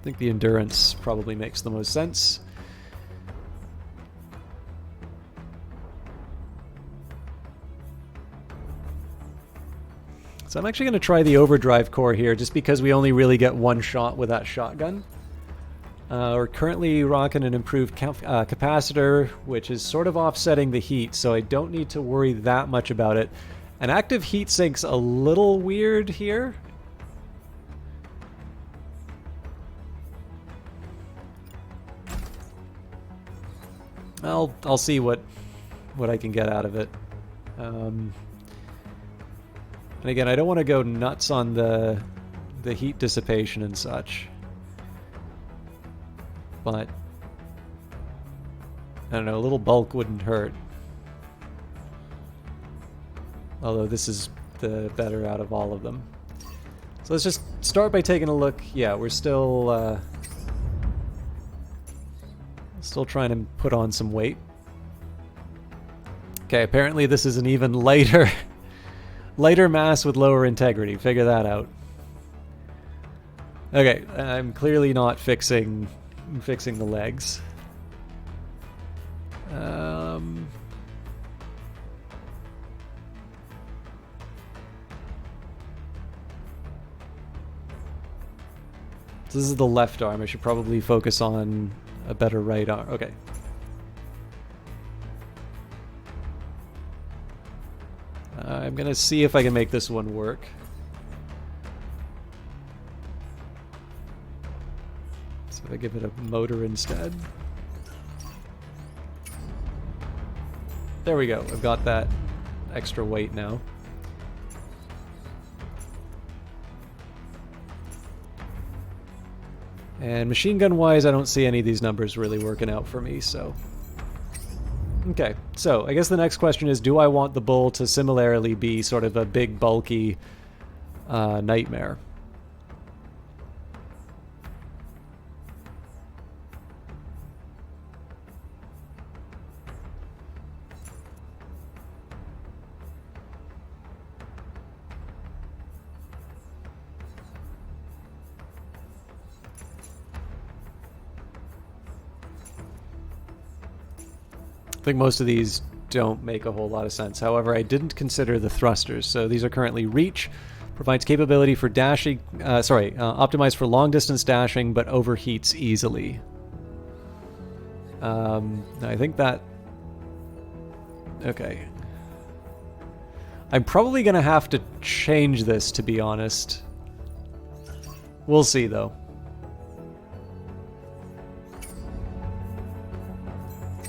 think the endurance probably makes the most sense. So I'm actually going to try the overdrive core here just because we only really get one shot with that shotgun. We're currently rocking an improved capacitor, which is sort of offsetting the heat, so I don't need to worry that much about it. An active heat sink's a little weird here. I'll see what I can get out of it. And again, I don't want to go nuts on the heat dissipation and such. But I don't know, a little bulk wouldn't hurt. Although this is the better out of all of them. So let's just start by taking a look. Yeah, we're still trying to put on some weight. Okay, apparently this is an even lighter mass with lower integrity. Figure that out. Okay, I'm clearly not fixing the legs. This is the left arm. I should probably focus on a better right arm. Okay. I'm gonna see if I can make this one work. So I give it a motor instead. There we go. I've got that extra weight now. And machine gun wise, I don't see any of these numbers really working out for me, so. Okay, so I guess the next question is, do I want the bull to similarly be sort of a big, bulky nightmare? I think most of these don't make a whole lot of sense. However, I didn't consider the thrusters. So these are currently reach, provides capability for dashing, optimized for long distance dashing, but overheats easily. I think that, okay. I'm probably gonna have to change this, to be honest. We'll see though.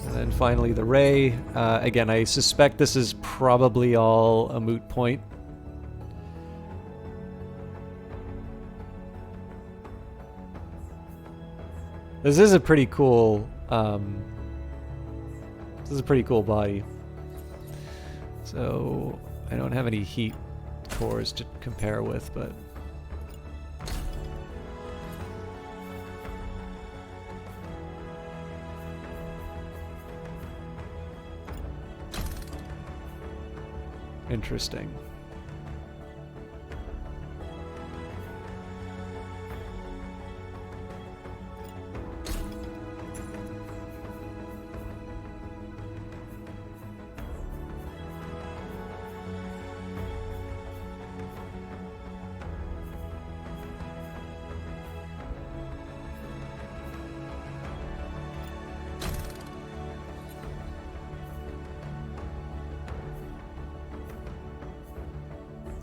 And then finally the ray. Again, I suspect this is probably all a moot point. This is a pretty cool body. So I don't have any heat cores to compare with, but interesting.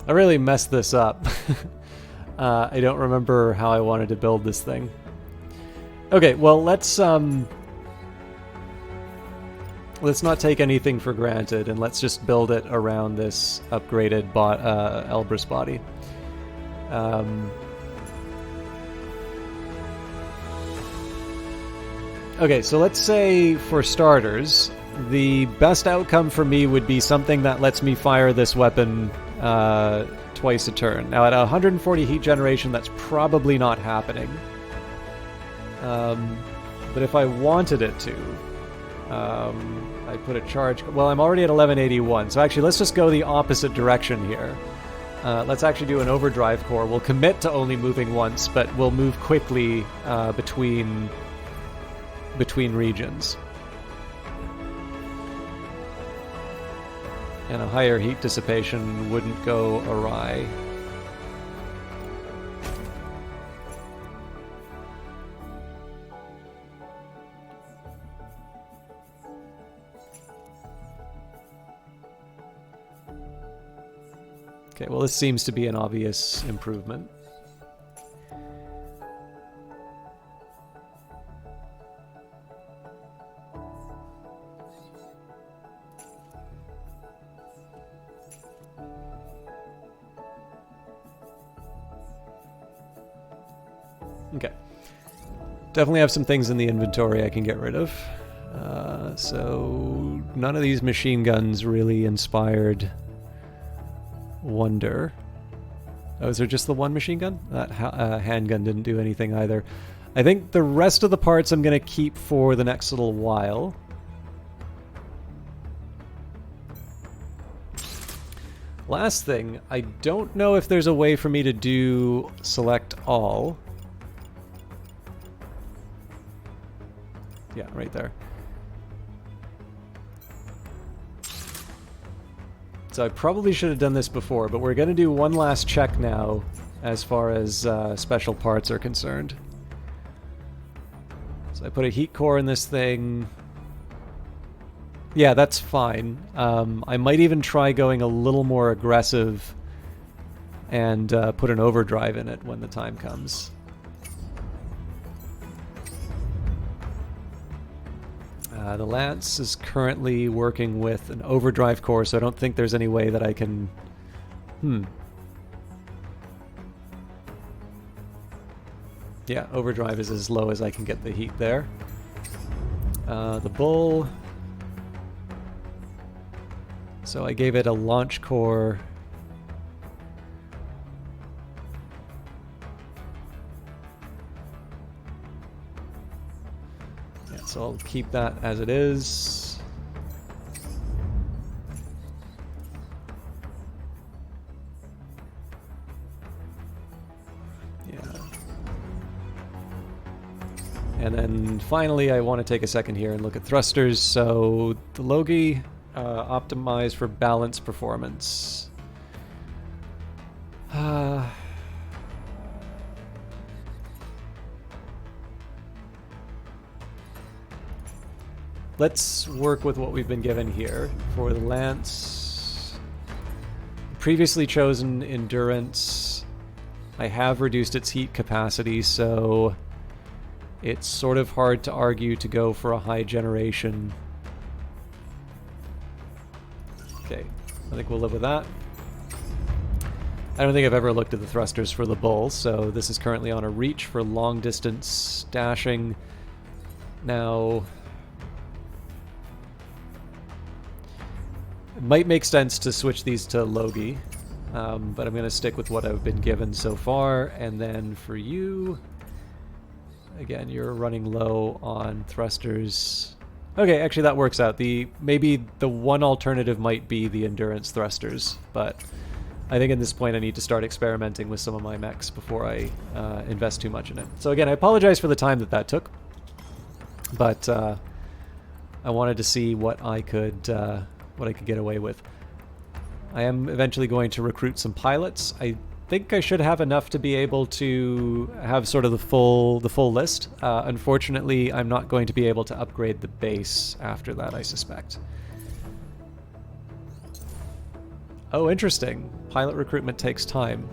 I really messed this up. I don't remember how I wanted to build this thing. Okay, well, let's not take anything for granted, and let's just build it around this upgraded Elbrus body. Okay, so let's say, for starters, the best outcome for me would be something that lets me fire this weapon twice a turn. Now, at 140 heat generation, that's probably not happening. But if I wanted it to, I put a charge... Well, I'm already at 1181, so actually let's just go the opposite direction here. Let's actually do an overdrive core. We'll commit to only moving once, but we'll move quickly between regions. And a higher heat dissipation wouldn't go awry. Okay, well, this seems to be an obvious improvement. Okay. Definitely have some things in the inventory I can get rid of. So none of these machine guns really inspired wonder. Oh, is there just the one machine gun? That handgun didn't do anything either. I think the rest of the parts I'm going to keep for the next little while. Last thing, I don't know if there's a way for me to do select all. Yeah, right there. So I probably should have done this before, but we're going to do one last check now as far as special parts are concerned. So I put a heat core in this thing. Yeah, that's fine. I might even try going a little more aggressive and put an overdrive in it when the time comes. The Lance is currently working with an overdrive core, so I don't think there's any way that I can... Yeah, overdrive is as low as I can get the heat there. The Bull... So I gave it a launch core. Yeah, so I'll keep that as it is. Yeah. And then finally I want to take a second here and look at thrusters. So the Logi... optimized for balance performance. Let's work with what we've been given here. For the Lance, previously chosen endurance, I have reduced its heat capacity, so it's sort of hard to argue to go for a high generation. Okay, I think we'll live with that. I don't think I've ever looked at the thrusters for the Bull, so this is currently on a reach for long distance dashing. Now, it might make sense to switch these to Logi, but I'm going to stick with what I've been given so far. And then for you, again, you're running low on thrusters. Okay, actually that works out. Maybe the one alternative might be the endurance thrusters, but I think at this point I need to start experimenting with some of my mechs before I invest too much in it. So again, I apologize for the time that took, but I wanted to see what I could get away with. I am eventually going to recruit some pilots. I think I should have enough to be able to have sort of the full list. Unfortunately, I'm not going to be able to upgrade the base after that, I suspect. Oh, interesting. Pilot recruitment takes time.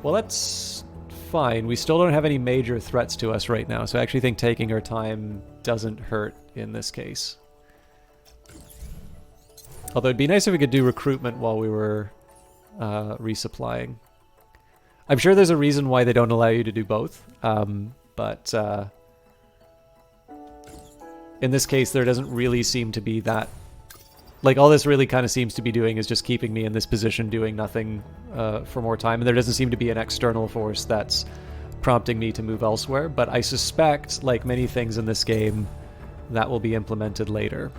Well, that's fine. We still don't have any major threats to us right now, so I actually think taking our time doesn't hurt in this case. Although it'd be nice if we could do recruitment while we were resupplying. I'm sure there's a reason why they don't allow you to do both, but in this case there doesn't really seem to be that. Like, all this really kind of seems to be doing is just keeping me in this position doing nothing for more time, and there doesn't seem to be an external force that's prompting me to move elsewhere, but I suspect, like many things in this game, that will be implemented later.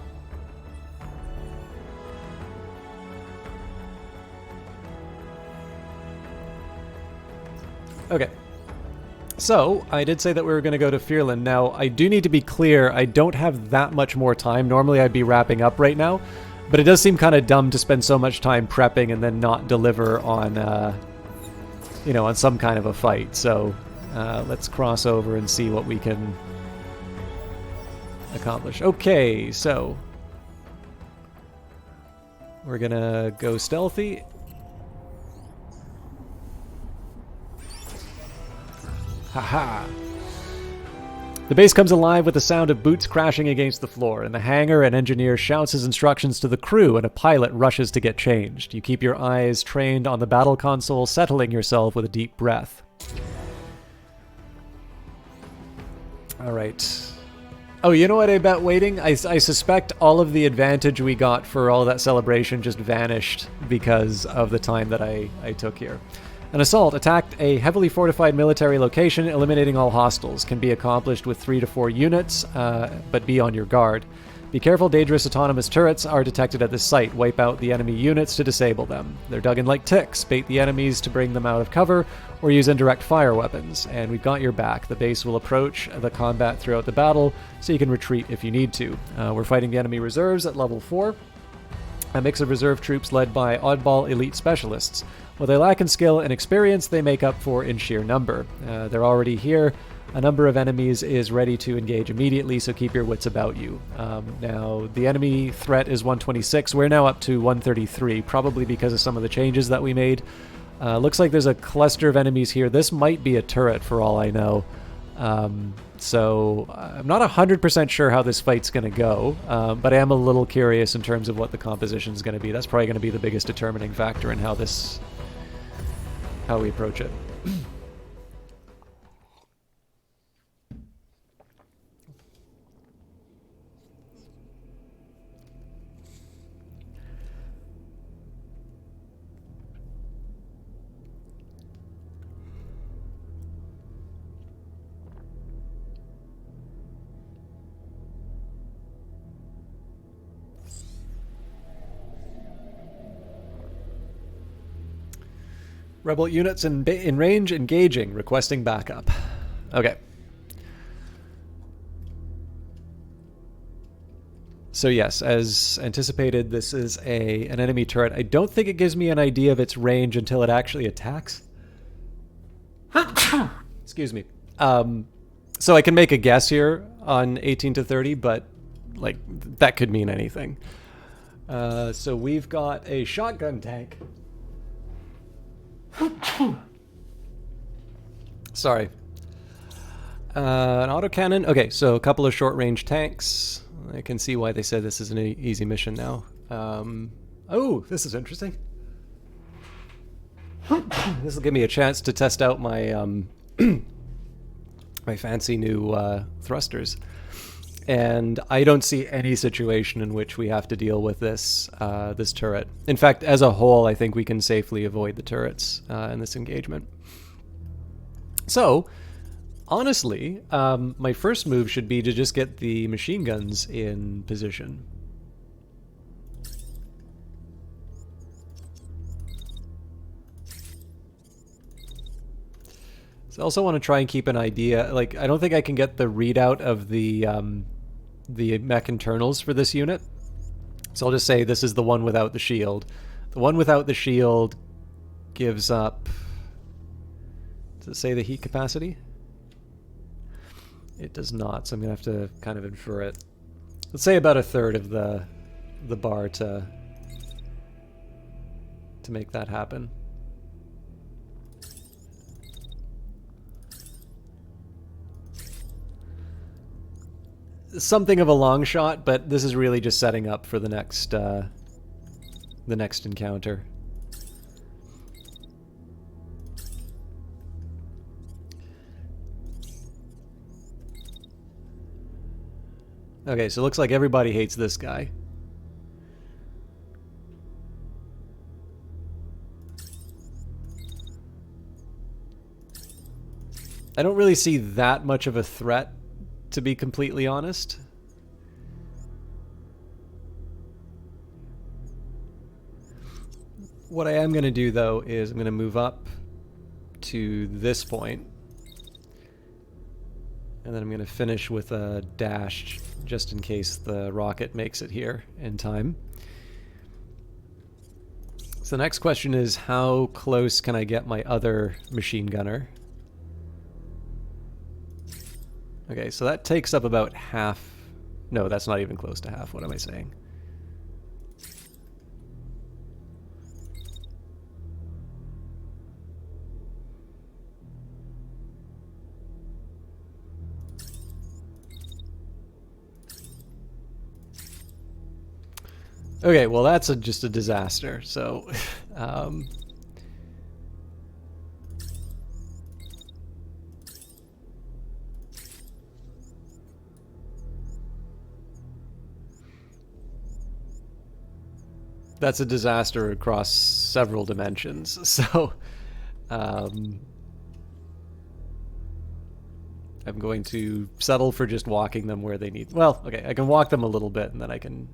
Okay. So, I did say that we were going to go to Fearland. Now, I do need to be clear, I don't have that much more time. Normally I'd be wrapping up right now, but it does seem kind of dumb to spend so much time prepping and then not deliver on, you know, on some kind of a fight. So, let's cross over and see what we can accomplish. Okay, so we're going to go stealthy. Haha. The base comes alive with the sound of boots crashing against the floor. In the hangar, an engineer shouts his instructions to the crew, and a pilot rushes to get changed. You keep your eyes trained on the battle console, settling yourself with a deep breath. Alright. Oh, you know what I bet waiting? I suspect all of the advantage we got for all that celebration just vanished because of the time that I took here. An assault attacked a heavily fortified military location, eliminating all hostiles. Can be accomplished with 3 to 4 units, but be on your guard. Be careful, dangerous autonomous turrets are detected at this site. Wipe out the enemy units to disable them. They're dug in like ticks. Bait the enemies to bring them out of cover, or use indirect fire weapons. And we've got your back. The base will approach the combat throughout the battle, so you can retreat if you need to. We're fighting the enemy reserves at level 4. A mix of reserve troops led by oddball elite specialists. While they lack in skill and experience, they make up for in sheer number. They're already here. A number of enemies is ready to engage immediately, so keep your wits about you. Now, the enemy threat is 126. We're now up to 133, probably because of some of the changes that we made. Looks like there's a cluster of enemies here. This might be a turret for all I know. So I'm not 100% sure how this fight's going to go, but I am a little curious in terms of what the composition is going to be. That's probably going to be the biggest determining factor in how we approach it. Rebel units in range engaging, requesting backup. Okay. So yes, as anticipated, this is an enemy turret. I don't think it gives me an idea of its range until it actually attacks. Excuse me. So I can make a guess here on 18 to 30, but like that could mean anything. So we've got a shotgun tank. Sorry. An autocannon. Okay, so a couple of short-range tanks. I can see why they said this is an easy mission now. Oh, this is interesting. This will give me a chance to test out my my fancy new thrusters. And I don't see any situation in which we have to deal with this this turret. In fact, as a whole, I think we can safely avoid the turrets in this engagement. So, honestly, my first move should be to just get the machine guns in position. So I also want to try and keep an idea. Like, I don't think I can get the readout of the mech internals for this unit. So I'll just say this is the one without the shield. The one without the shield gives up... Does it say the heat capacity? It does not, so I'm going to have to kind of infer it. Let's say about a third of the bar to to make that happen. Something of a long shot, but this is really just setting up for the next encounter. Okay, so it looks like everybody hates this guy. I don't really see that much of a threat, to be completely honest. What I am going to do, though, is I'm going to move up to this point. And then I'm going to finish with a dash, just in case the rocket makes it here in time. So the next question is, how close can I get my other machine gunner? Okay, so that takes up about half. No, that's not even close to half. What am I saying? Okay, well that's just a disaster. So, that's a disaster across several dimensions. So, I'm going to settle for just walking them where they need. Well, okay, I can walk them a little bit and then I can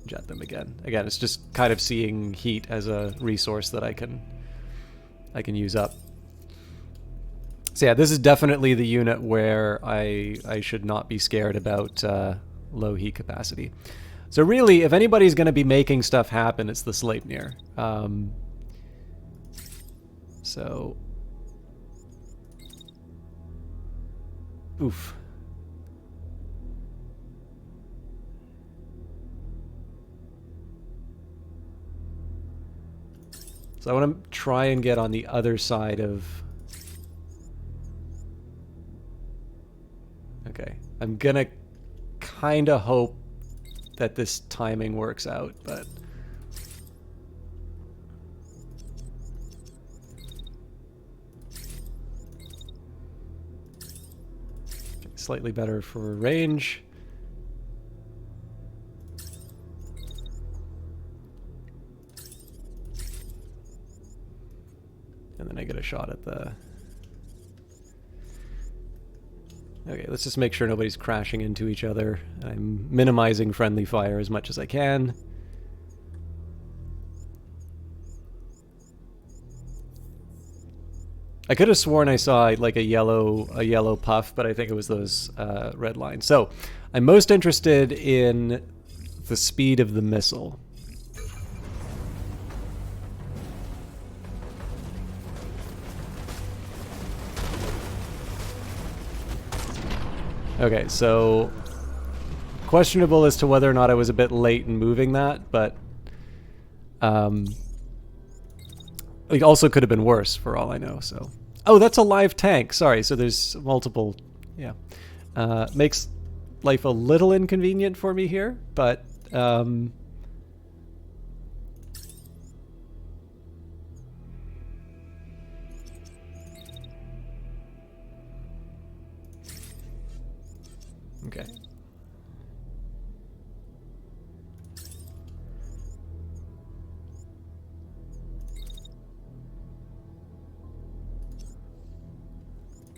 jet them again. Again, it's just kind of seeing heat as a resource that I can use up. So yeah, this is definitely the unit where I should not be scared about low heat capacity. So really, if anybody's going to be making stuff happen, it's the Sleipnir. So, oof. So I want to try and get on the other side of... Okay. I'm going to kind of hope that this timing works out, but... Okay, slightly better for range. And then I get a shot at the... Okay, let's just make sure nobody's crashing into each other. I'm minimizing friendly fire as much as I can. I could have sworn I saw like a yellow puff, but I think it was those red lines. So I'm most interested in the speed of the missile. Okay, so questionable as to whether or not I was a bit late in moving that, but it also could have been worse for all I know. So, oh, that's a live tank. Sorry, so there's multiple. Yeah, makes life a little inconvenient for me here, but okay.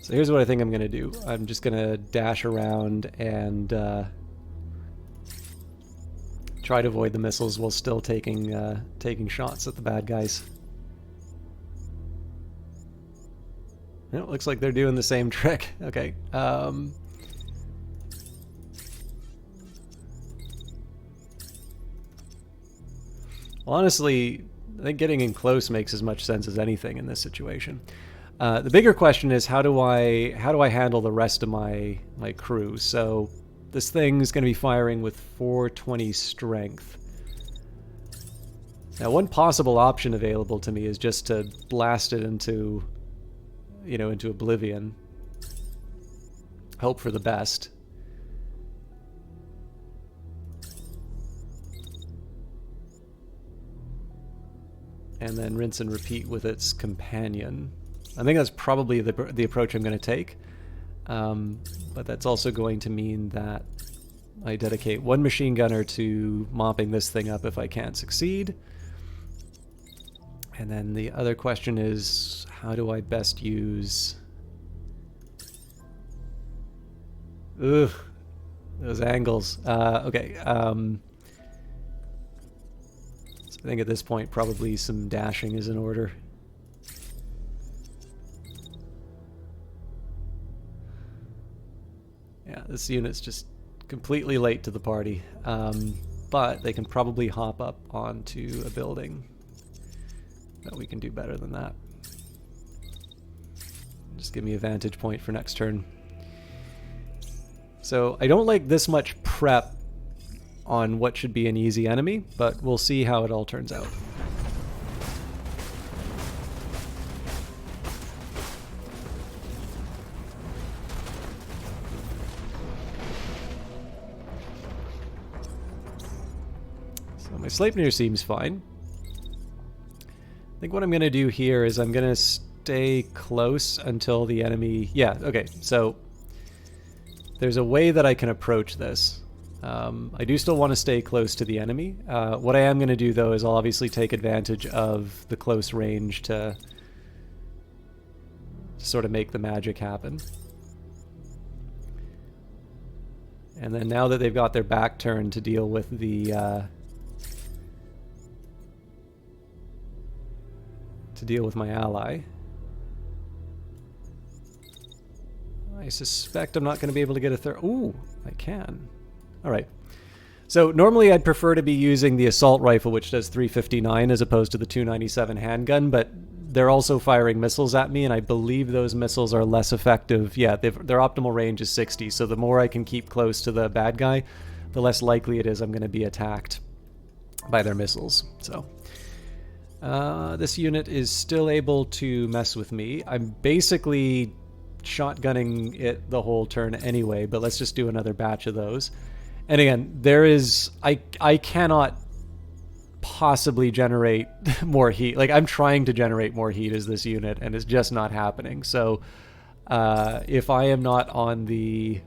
So here's what I think I'm going to do. I'm just going to dash around and try to avoid the missiles while still taking shots at the bad guys. It looks like they're doing the same trick. Okay. Well, honestly, I think getting in close makes as much sense as anything in this situation. The bigger question is how do I handle the rest of my crew? So this thing's going to be firing with 420 strength. Now, one possible option available to me is just to blast it into, you know, into oblivion. Hope for the best. And then rinse and repeat with its companion. I think that's probably the approach I'm going to take. But that's also going to mean that I dedicate one machine gunner to mopping this thing up if I can't succeed. And then the other question is, how do I best use... Ugh, those angles. Okay, so I think at this point probably some dashing is in order. Yeah, this unit's just completely late to the party, but they can probably hop up onto a building. But we can do better than that. Just give me a vantage point for next turn. So I don't like this much prep on what should be an easy enemy, but we'll see how it all turns out. So my Sleipnir seems fine. I think what I'm going to do here is I'm going to stay close until the enemy... Yeah, okay, so there's a way that I can approach this. I do still want to stay close to the enemy. What I am going to do, though, is I'll obviously take advantage of the close range to sort of make the magic happen. And then now that they've got their back turned to deal with the... to deal with my ally. I suspect I'm not going to be able to get a third... Ooh, I can. Alright. So normally I'd prefer to be using the assault rifle, which does 359 as opposed to the 297 handgun, but they're also firing missiles at me, and I believe those missiles are less effective. Yeah, their optimal range is 60, so the more I can keep close to the bad guy, the less likely it is I'm going to be attacked by their missiles. So this unit is still able to mess with me. I'm basically shotgunning it the whole turn anyway, but let's just do another batch of those. And again, there is... I cannot possibly generate more heat. Like, I'm trying to generate more heat as this unit, and it's just not happening. So, if I am not on the,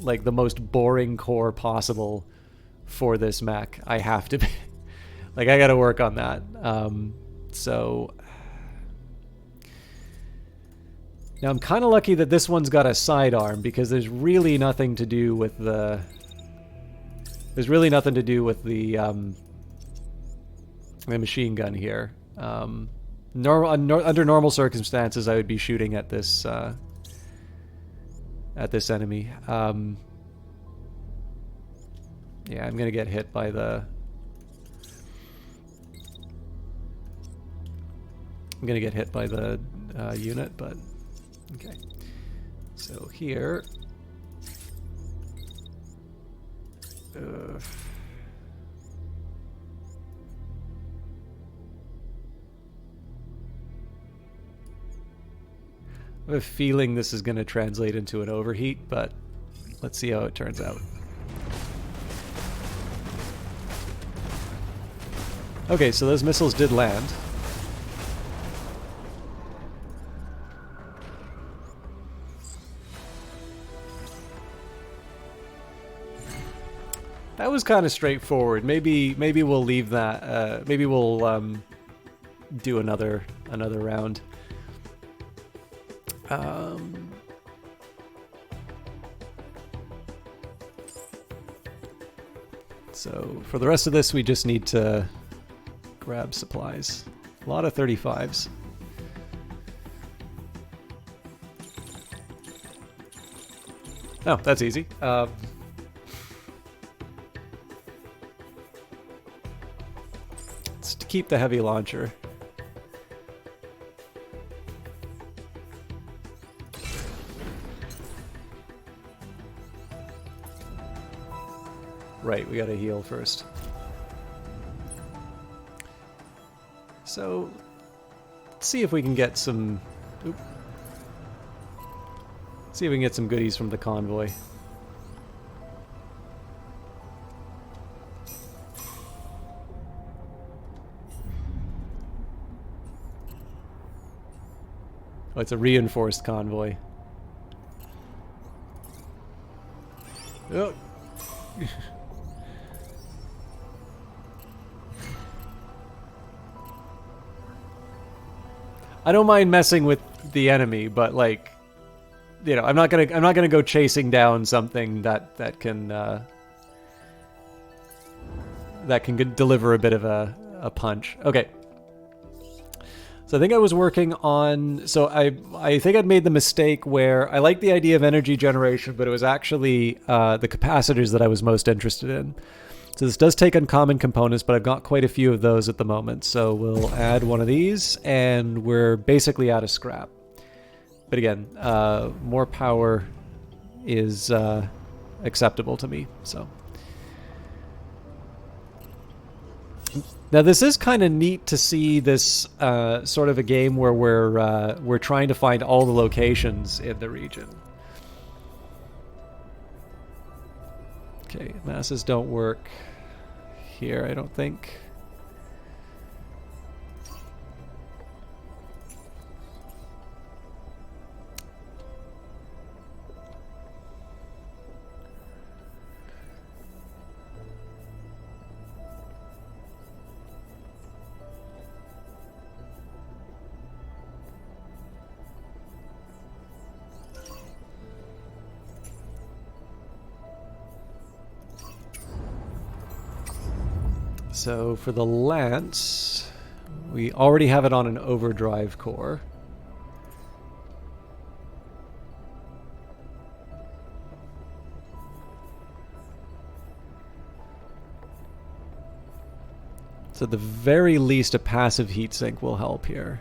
like, the most boring core possible for this mech, I have to be... like, I gotta work on that. So... Now, I'm kind of lucky that this one's got a sidearm, because there's really nothing to do with the... There's really nothing to do with the machine gun here. Under normal circumstances, I would be shooting at this enemy. Yeah, I'm gonna get hit by the... I'm gonna get hit by the unit, but okay. So here. I have a feeling this is going to translate into an overheat, but let's see how it turns out. Okay, so those missiles did land. That was kind of straightforward. Maybe we'll leave that. Maybe we'll do another round. So for the rest of this, we just need to grab supplies. A lot of 35s. Oh, that's easy. To keep the heavy launcher. Right, we gotta heal first. So let's see if we can get some... Oop. See if we can get some goodies from the convoy. Oh, it's a reinforced convoy. Oh. I don't mind messing with the enemy, but like, you know, I'm not gonna go chasing down something that can deliver a bit of a punch. Okay. So I think I was working on... So I think I'd made the mistake where I liked the idea of energy generation, but it was actually the capacitors that I was most interested in. So this does take uncommon components, but I've got quite a few of those at the moment. So we'll add one of these, and we're basically out of scrap. But again, more power is acceptable to me. So now this is kind of neat to see this sort of a game where we're trying to find all the locations in the region. Okay, masses don't work here, I don't think. So for the Lance, we already have it on an overdrive core. So at the very least, a passive heatsink will help here.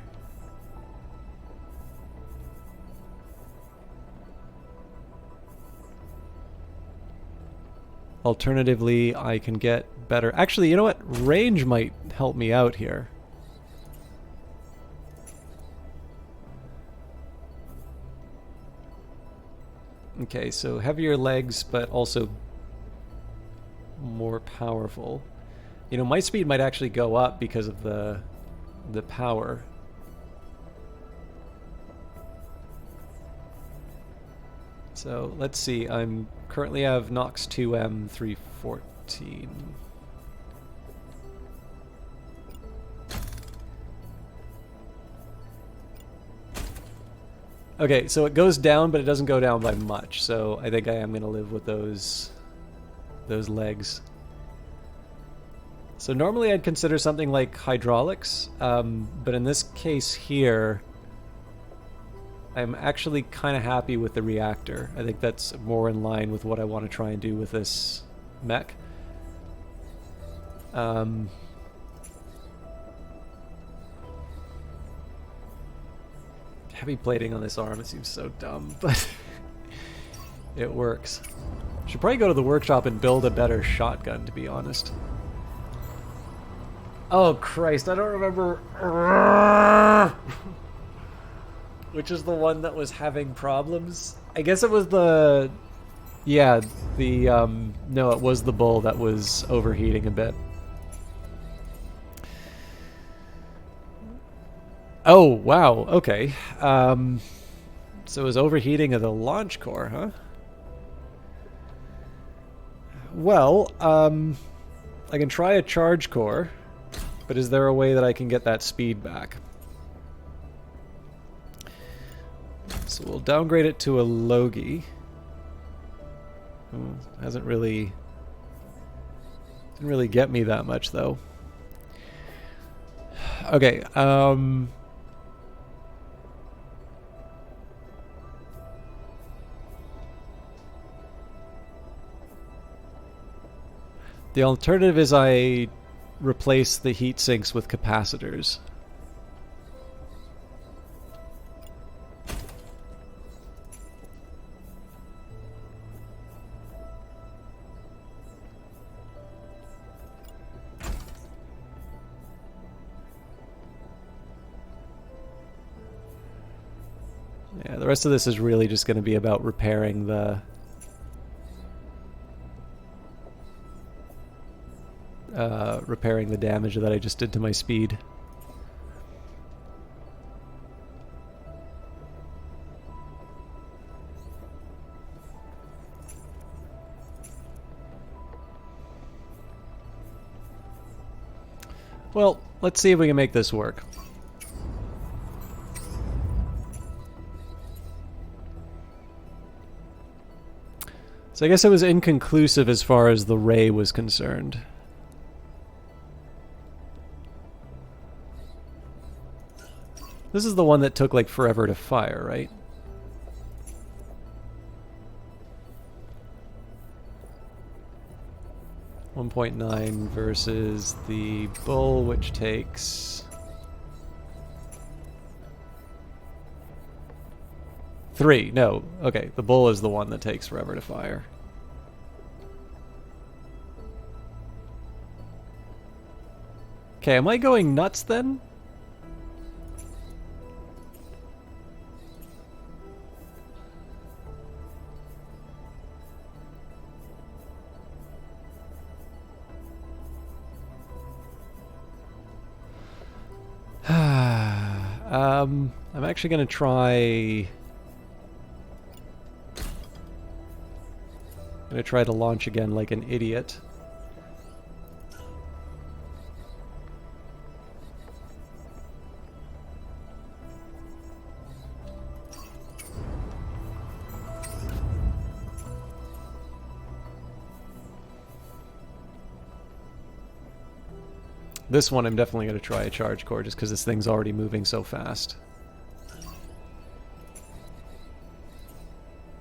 Alternatively, I can get better... Actually, you know what? Range might help me out here. Okay, so heavier legs, but also more powerful. You know, my speed might actually go up because of the power. So let's see, I'm currently have Nox 2M 314. Okay, so it goes down, but it doesn't go down by much, so I think I am going to live with those legs. So normally I'd consider something like hydraulics, but in this case here, I'm actually kind of happy with the reactor. I think that's more in line with what I want to try and do with this mech. Heavy plating on this arm, it seems so dumb, but it works. Should probably go to the workshop and build a better shotgun, to be honest. Oh Christ, I don't remember which is the one that was having problems. I guess it was the... Yeah, the... No, it was the bull that was overheating a bit. Oh, wow, okay. So it was overheating of the launch core, huh? Well, I can try a charge core, but is there a way that I can get that speed back? So we'll downgrade it to a Logie. Didn't really get me that much though. Okay, the alternative is I replace the heat sinks with capacitors. Yeah, the rest of this is really just going to be about repairing the... repairing the damage that I just did to my speed. Well, let's see if we can make this work. So I guess it was inconclusive as far as the ray was concerned. This is the one that took like forever to fire, right? .9 versus the bull, which takes 3. No, okay, the bull is the one that takes forever to fire. Okay, am I going nuts then? I'm actually going to try... I'm going to try to launch again like an idiot. This one I'm definitely going to try a charge core just because this thing's already moving so fast.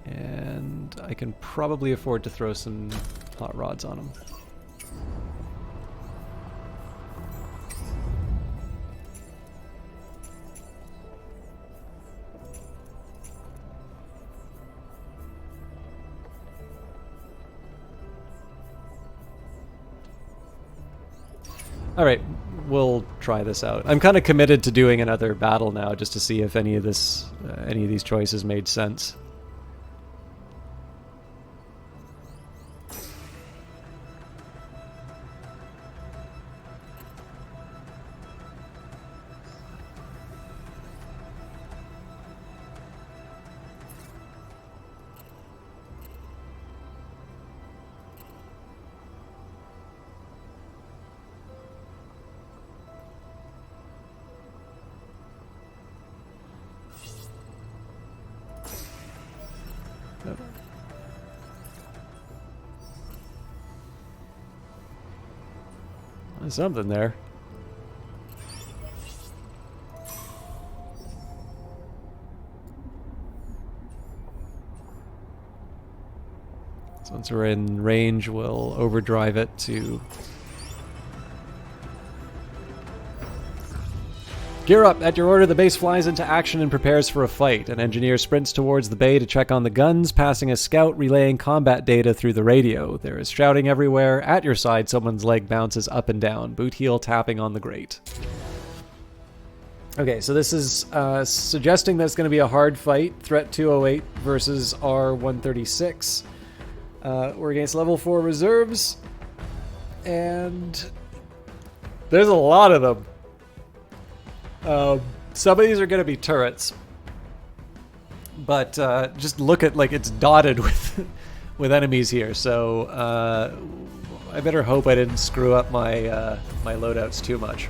And I can probably afford to throw some hot rods on him. Alright, we'll try this out. I'm kind of committed to doing another battle now just to see if any of these choices made sense. There's something there. So once we're in range, we'll overdrive it to... Gear up! At your order, the base flies into action and prepares for a fight. An engineer sprints towards the bay to check on the guns, passing a scout relaying combat data through the radio. There is shouting everywhere. At your side, someone's leg bounces up and down, boot heel tapping on the grate. Okay, so this is suggesting that it's going to be a hard fight. Threat 208 versus R136. We're against level 4 reserves. And there's a lot of them. Some of these are going to be turrets, but just look at, like, it's dotted with with enemies here. So I better hope I didn't screw up my my loadouts too much.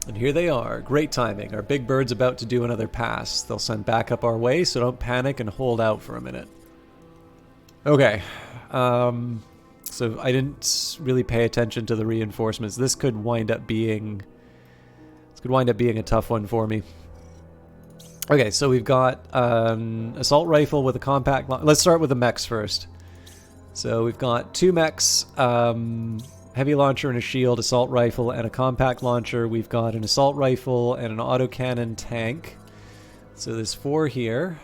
And here they are. Great timing. Our big bird's about to do another pass. They'll send backup our way, so don't panic and hold out for a minute. Okay. So I didn't really pay attention to the reinforcements. This could wind up being... a tough one for me. Okay, so we've got assault rifle with a compact... Let's start with the mechs first. So we've got 2 mechs... heavy launcher and a shield, assault rifle, and a compact launcher. We've got an assault rifle and an autocannon tank. So there's 4 here.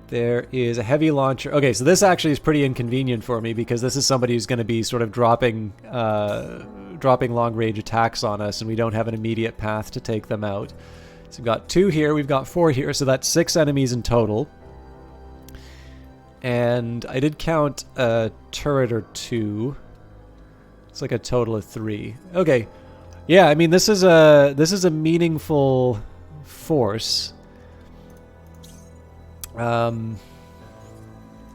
There is a heavy launcher. Okay, so this actually is pretty inconvenient for me because this is somebody who's going to be sort of dropping long-range attacks on us, and we don't have an immediate path to take them out. So we've got 2 here, we've got 4 here, so that's 6 enemies in total. And I did count a turret or 2. It's like a total of 3. Okay, yeah, I mean this is a meaningful force.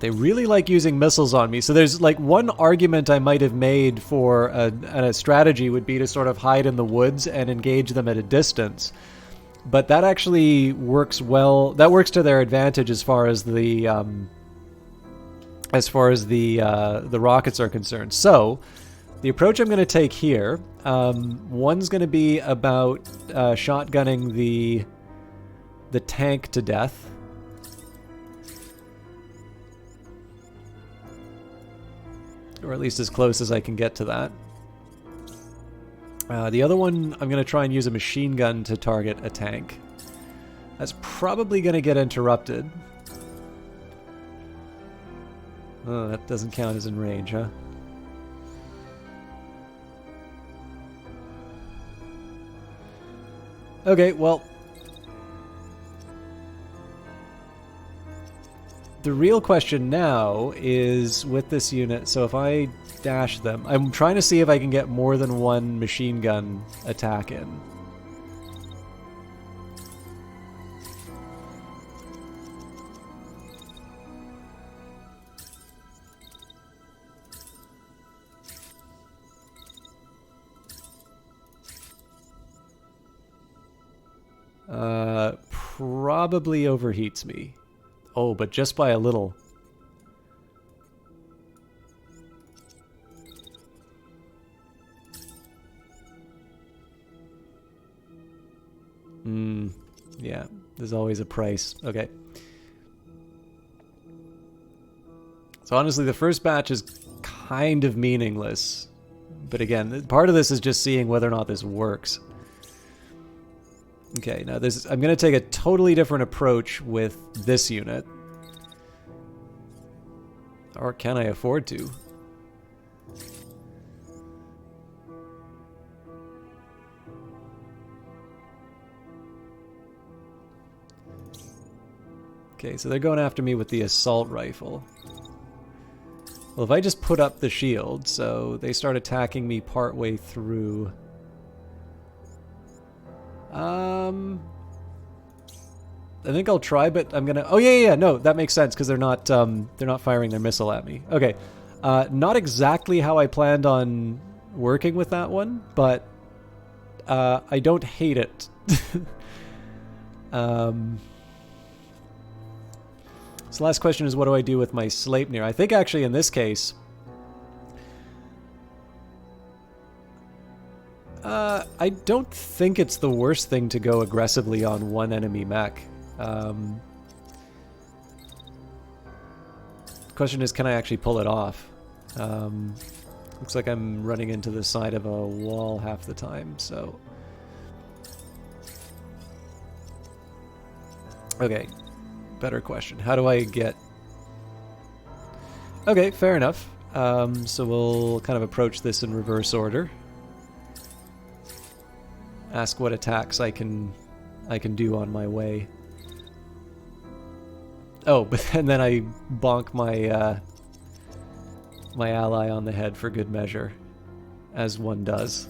They really like using missiles on me. So there's like one argument I might have made for a strategy would be to sort of hide in the woods and engage them at a distance. But that actually works well. That works to their advantage as far as the rockets are concerned. So the approach I'm going to take here, one's going to be about shotgunning the tank to death. Or at least as close as I can get to that. The other one, I'm going to try and use a machine gun to target a tank. That's probably going to get interrupted. Oh, that doesn't count as in range, huh? Okay, well... The real question now is with this unit, so if I dash them, I'm trying to see if I can get more than one machine gun attack in. Probably overheats me. Oh, but just by a little. Yeah, there's always a price. Okay. So honestly, the first batch is kind of meaningless. But again, part of this is just seeing whether or not this works. Okay, now this I'm going to take a totally different approach with this unit. Or can I afford to? Okay, so they're going after me with the assault rifle. Well, if I just put up the shield, so they start attacking me partway through... I think I'll try, but I'm gonna... Oh, yeah, no, that makes sense, because they're not firing their missile at me. Okay, not exactly how I planned on working with that one, but I don't hate it. So the last question is, what do I do with my Sleipnir? I think actually in this case... I don't think it's the worst thing to go aggressively on one enemy mech. The question is, can I actually pull it off? Looks like I'm running into the side of a wall half the time, so... Okay, better question. How do I get... Okay, fair enough. So we'll kind of approach this in reverse order. Ask what attacks I can do on my way. Oh, but and then I bonk my my ally on the head for good measure, as one does.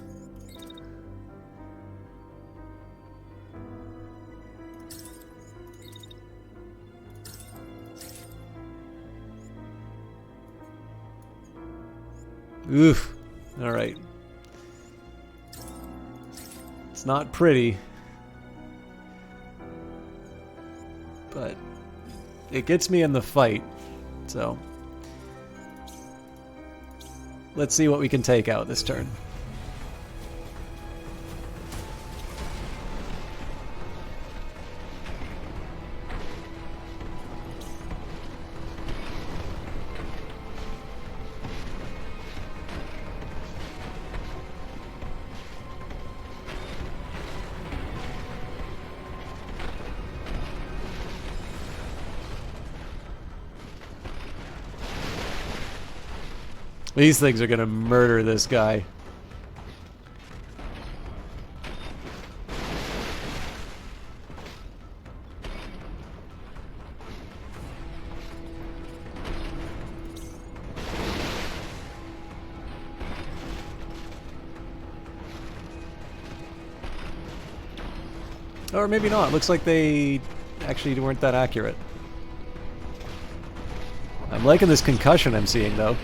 Oof. All right. It's not pretty, but it gets me in the fight, so let's see what we can take out this turn. These things are gonna murder this guy. Or maybe not. Looks like they actually weren't that accurate. I'm liking this concussion I'm seeing, though.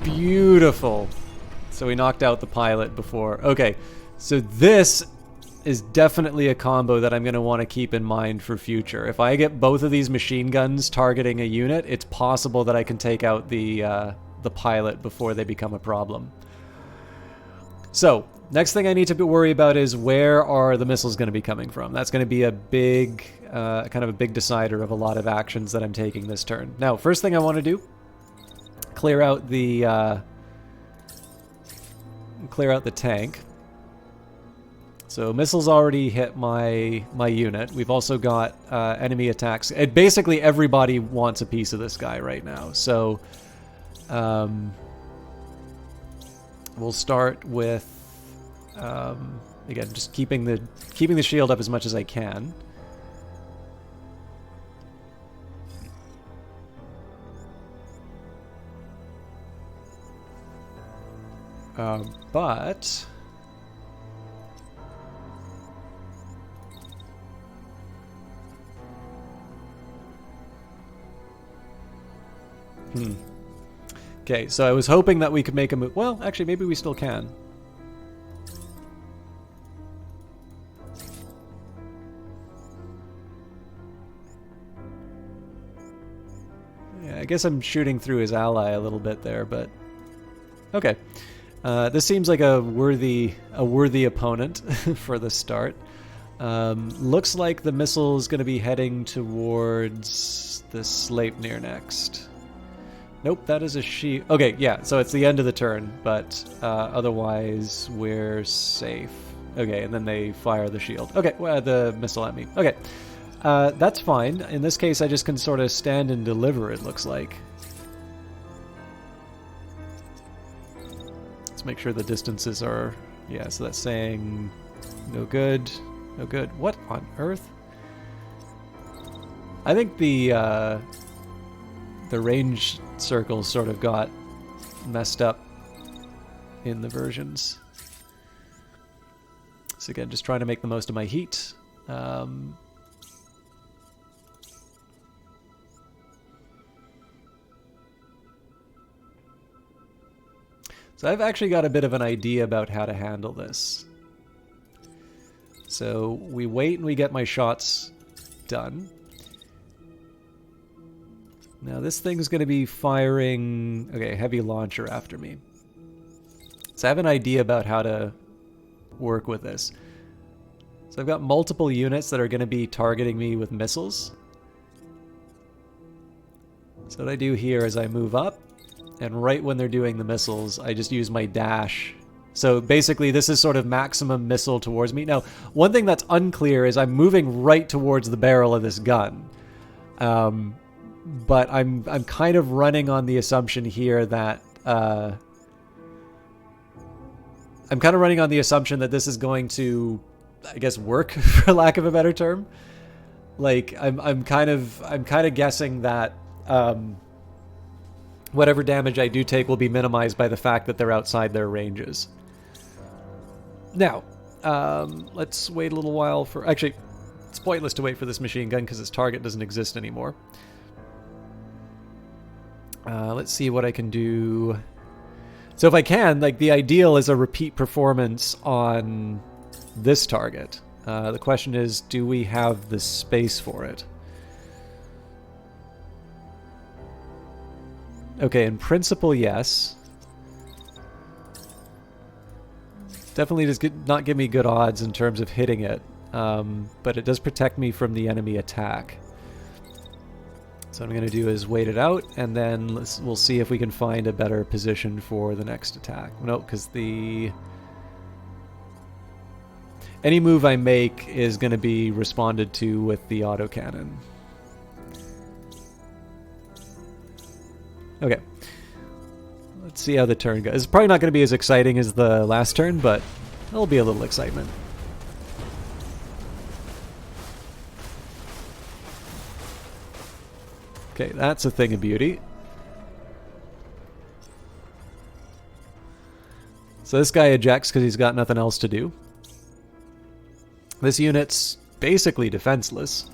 Beautiful. So we knocked out the pilot before. Okay, so this is definitely a combo that I'm going to want to keep in mind for future. If I get both of these machine guns targeting a unit, it's possible that I can take out the pilot before they become a problem. So, next thing I need to worry about is where are the missiles going to be coming from? That's going to be a big, kind of a big decider of a lot of actions that I'm taking this turn. Now, first thing I want to do, clear out the tank. So missiles already hit my unit. We've also got enemy attacks. Basically everybody wants a piece of this guy right now. So we'll start with again just keeping the shield up as much as I can. But okay, so I was hoping that we could make a move. Well, actually, maybe we still can. Yeah, I guess I'm shooting through his ally a little bit there, but okay. This seems like a worthy opponent for the start. Looks like the missile is going to be heading towards the Sleipnir next. Nope, that is a shield. Okay, yeah, so it's the end of the turn, but otherwise we're safe. Okay, and then they fire the shield. Okay, well, the missile at me. Okay, that's fine. In this case, I just can sort of stand and deliver, it looks like. Make sure the distances are, yeah, so that's saying no good, no good. What on earth? I think the range circles sort of got messed up in the versions. So again, just trying to make the most of my heat. So I've actually got a bit of an idea about how to handle this. So we wait and we get my shots done. Now this thing's going to be firing, okay, heavy launcher after me. So I have an idea about how to work with this. So I've got multiple units that are going to be targeting me with missiles. So what I do here is I move up. And right when they're doing the missiles, I just use my dash. So basically, this is sort of maximum missile towards me. Now, one thing that's unclear is I'm moving right towards the barrel of this gun. But I'm kind of running on the assumption here that... I'm kind of running on the assumption that this is going to, I guess, work, for lack of a better term. Like, I'm kind of guessing that... whatever damage I do take will be minimized by the fact that they're outside their ranges. Now, let's wait a little while for... Actually, it's pointless to wait for this machine gun because its target doesn't exist anymore. Let's see what I can do. So if I can, like, the ideal is a repeat performance on this target. The question is, do we have the space for it? Okay, in principle, yes. Definitely does not give me good odds in terms of hitting it, but it does protect me from the enemy attack. So what I'm going to do is wait it out, and then we'll see if we can find a better position for the next attack. No, because any move I make is going to be responded to with the autocannon. Okay. Let's see how the turn goes. It's probably not going to be as exciting as the last turn, but there'll be a little excitement. Okay, that's a thing of beauty. So this guy ejects because he's got nothing else to do. This unit's basically defenseless.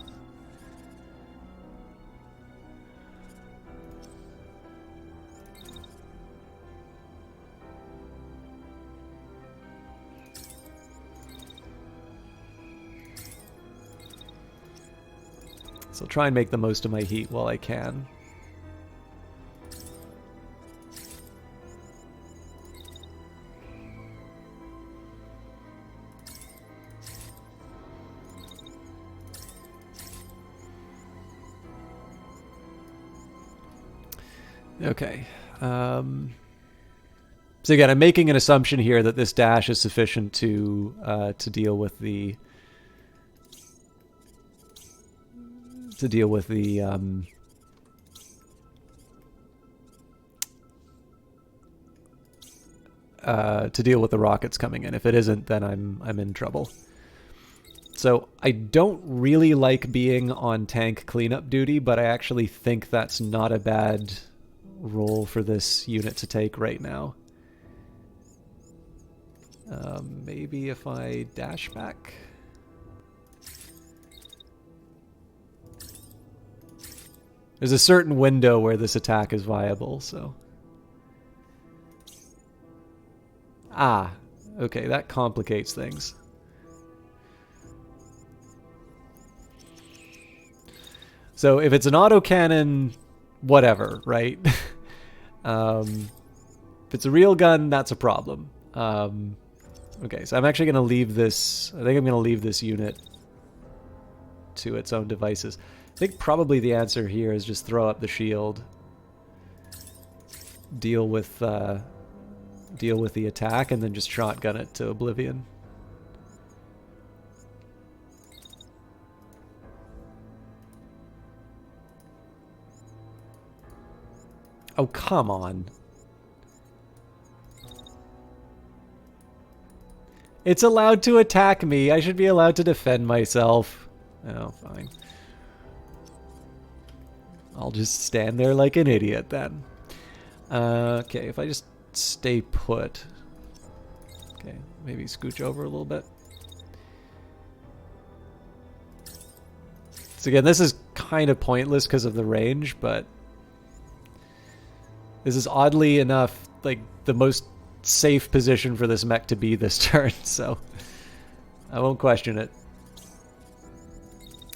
So I'll try and make the most of my heat while I can. Okay. So again, I'm making an assumption here that this dash is sufficient to deal with the to deal with the rockets coming in. If it isn't, then I'm in trouble. So I don't really like being on tank cleanup duty, but I actually think that's not a bad role for this unit to take right now. Maybe if I dash back. There's a certain window where this attack is viable, so... Ah, okay, that complicates things. So if it's an autocannon, whatever, right? If it's a real gun, that's a problem. Okay, so I'm actually going to leave this... I think I'm going to leave this unit to its own devices. I think probably the answer here is just throw up the shield. Deal with the attack, and then just shotgun it to oblivion. Oh, come on. It's allowed to attack me. I should be allowed to defend myself. Oh, fine. I'll just stand there like an idiot then. Okay, if I just stay put. Okay, maybe scooch over a little bit. So again, this is kind of pointless because of the range, but this is oddly enough like the most safe position for this mech to be this turn, so I won't question it.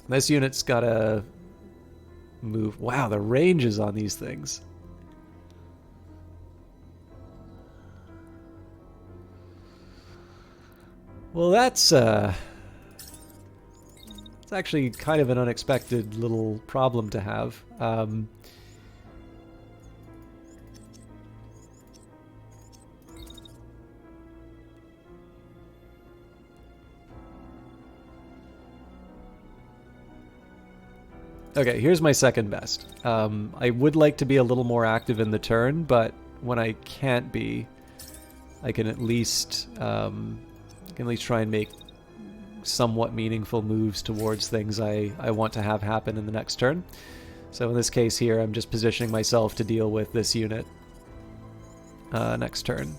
This unit's gotta move. Wow, the range is on these things. Well, it's actually kind of an unexpected little problem to have. Okay, here's my second best. I would like to be a little more active in the turn, but when I can't be, I can at least try and make somewhat meaningful moves towards things I want to have happen in the next turn. So in this case here, I'm just positioning myself to deal with this unit next turn.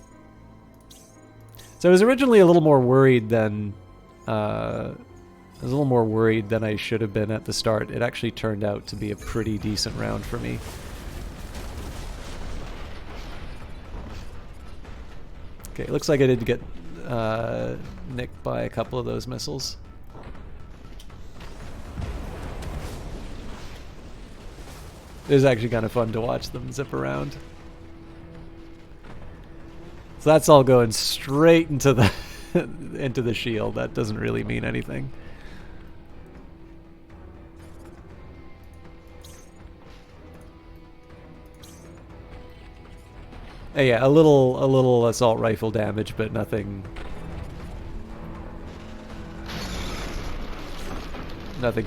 So I was originally a little more worried than I should have been at the start. It actually turned out to be a pretty decent round for me. Okay, it looks like I did get nicked by a couple of those missiles. It was actually kind of fun to watch them zip around. So that's all going straight into the into the shield. That doesn't really mean anything. Yeah, a little assault rifle damage, but nothing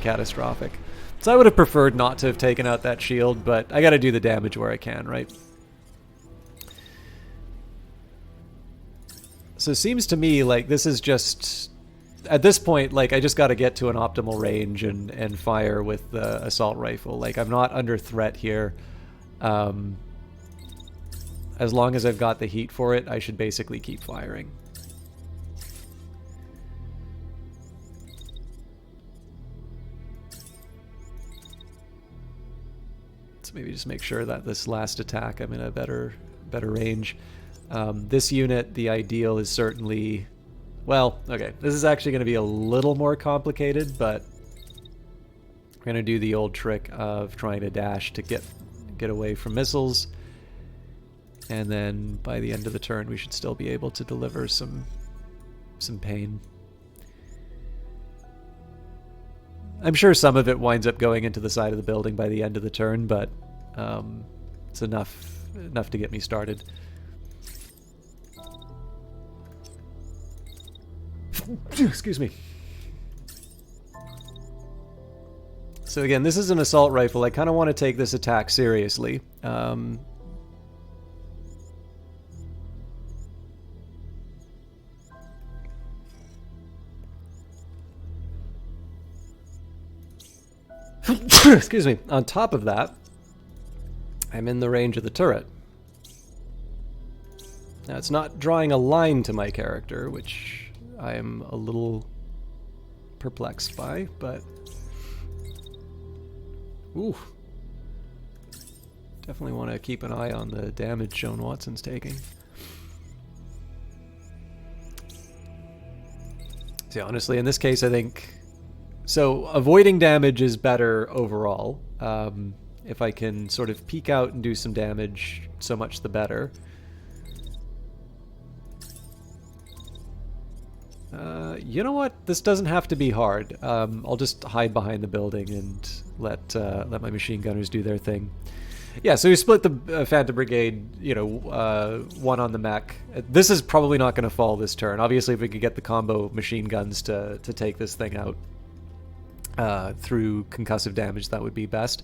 catastrophic. So I would have preferred not to have taken out that shield, but I got to do the damage where I can, right? So it seems to me like this is just, at this point, like I just got to get to an optimal range and fire with the assault rifle. Like I'm not under threat here. As long as I've got the heat for it, I should basically keep firing. So maybe just make sure that this last attack I'm in a better range. This unit, the ideal is certainly... Well, okay, this is actually going to be a little more complicated, but we're going to do the old trick of trying to dash to get away from missiles. And then by the end of the turn, we should still be able to deliver some pain. I'm sure some of it winds up going into the side of the building by the end of the turn, but it's enough to get me started. Excuse me. So again, this is an assault rifle. I kind of want to take this attack seriously. Excuse me. On top of that, I'm in the range of the turret. Now, it's not drawing a line to my character, which I am a little perplexed by, but... Ooh. Definitely want to keep an eye on the damage Joan Watson's taking. See, honestly, in this case, I think... So, avoiding damage is better overall. If I can sort of peek out and do some damage, so much the better. You know what? This doesn't have to be hard. I'll just hide behind the building and let my machine gunners do their thing. Yeah, so we split the Phantom Brigade, you know, one on the mech. This is probably not going to fall this turn. Obviously, if we could get the combo machine guns to take this thing out through concussive damage, that would be best.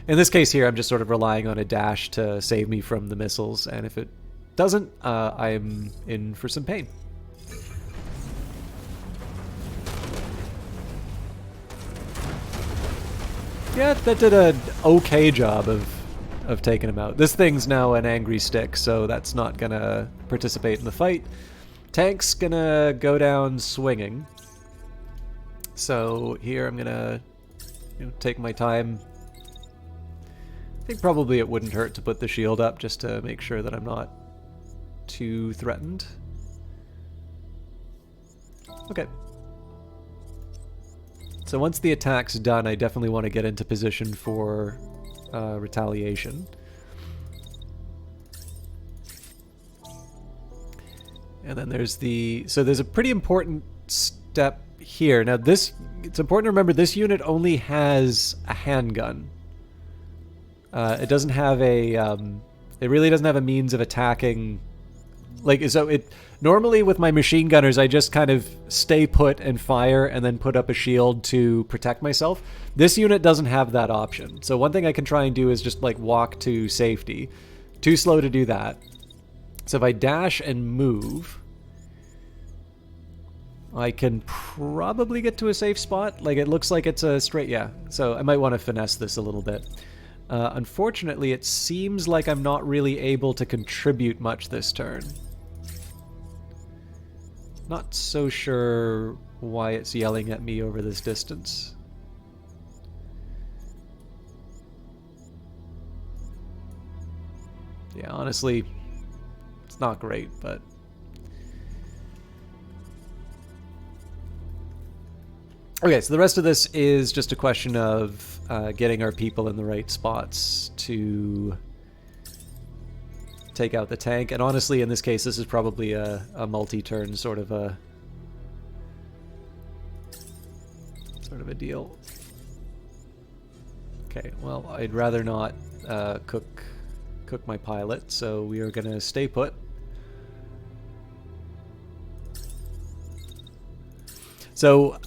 In this case here, I'm just sort of relying on a dash to save me from the missiles, and if it doesn't, I'm in for some pain. Yeah, that did an okay job of taking him out. This thing's now an angry stick, so that's not gonna participate in the fight. Tank's gonna go down swinging. So here I'm gonna, you know, take my time. I think probably it wouldn't hurt to put the shield up just to make sure that I'm not too threatened. Okay. So once the attack's done, I definitely want to get into position for retaliation. And then there's there's a pretty important step here. Now it's important to remember this unit only has a handgun. It doesn't have a, it really doesn't have a means of attacking. Like, so normally with my machine gunners, I just kind of stay put and fire and then put up a shield to protect myself. This unit doesn't have that option. So one thing I can try and do is just like walk to safety. Too slow to do that. So if I dash and move, I can probably get to a safe spot. Like, it looks like it's a straight, yeah. So I might want to finesse this a little bit. Unfortunately, it seems like I'm not really able to contribute much this turn. Not so sure why it's yelling at me over this distance. Yeah, honestly, it's not great, but... Okay, so the rest of this is just a question of getting our people in the right spots to take out the tank. And honestly, in this case, this is probably a multi-turn sort of a deal. Okay, well, I'd rather not cook cook my pilot, so we are going to stay put. So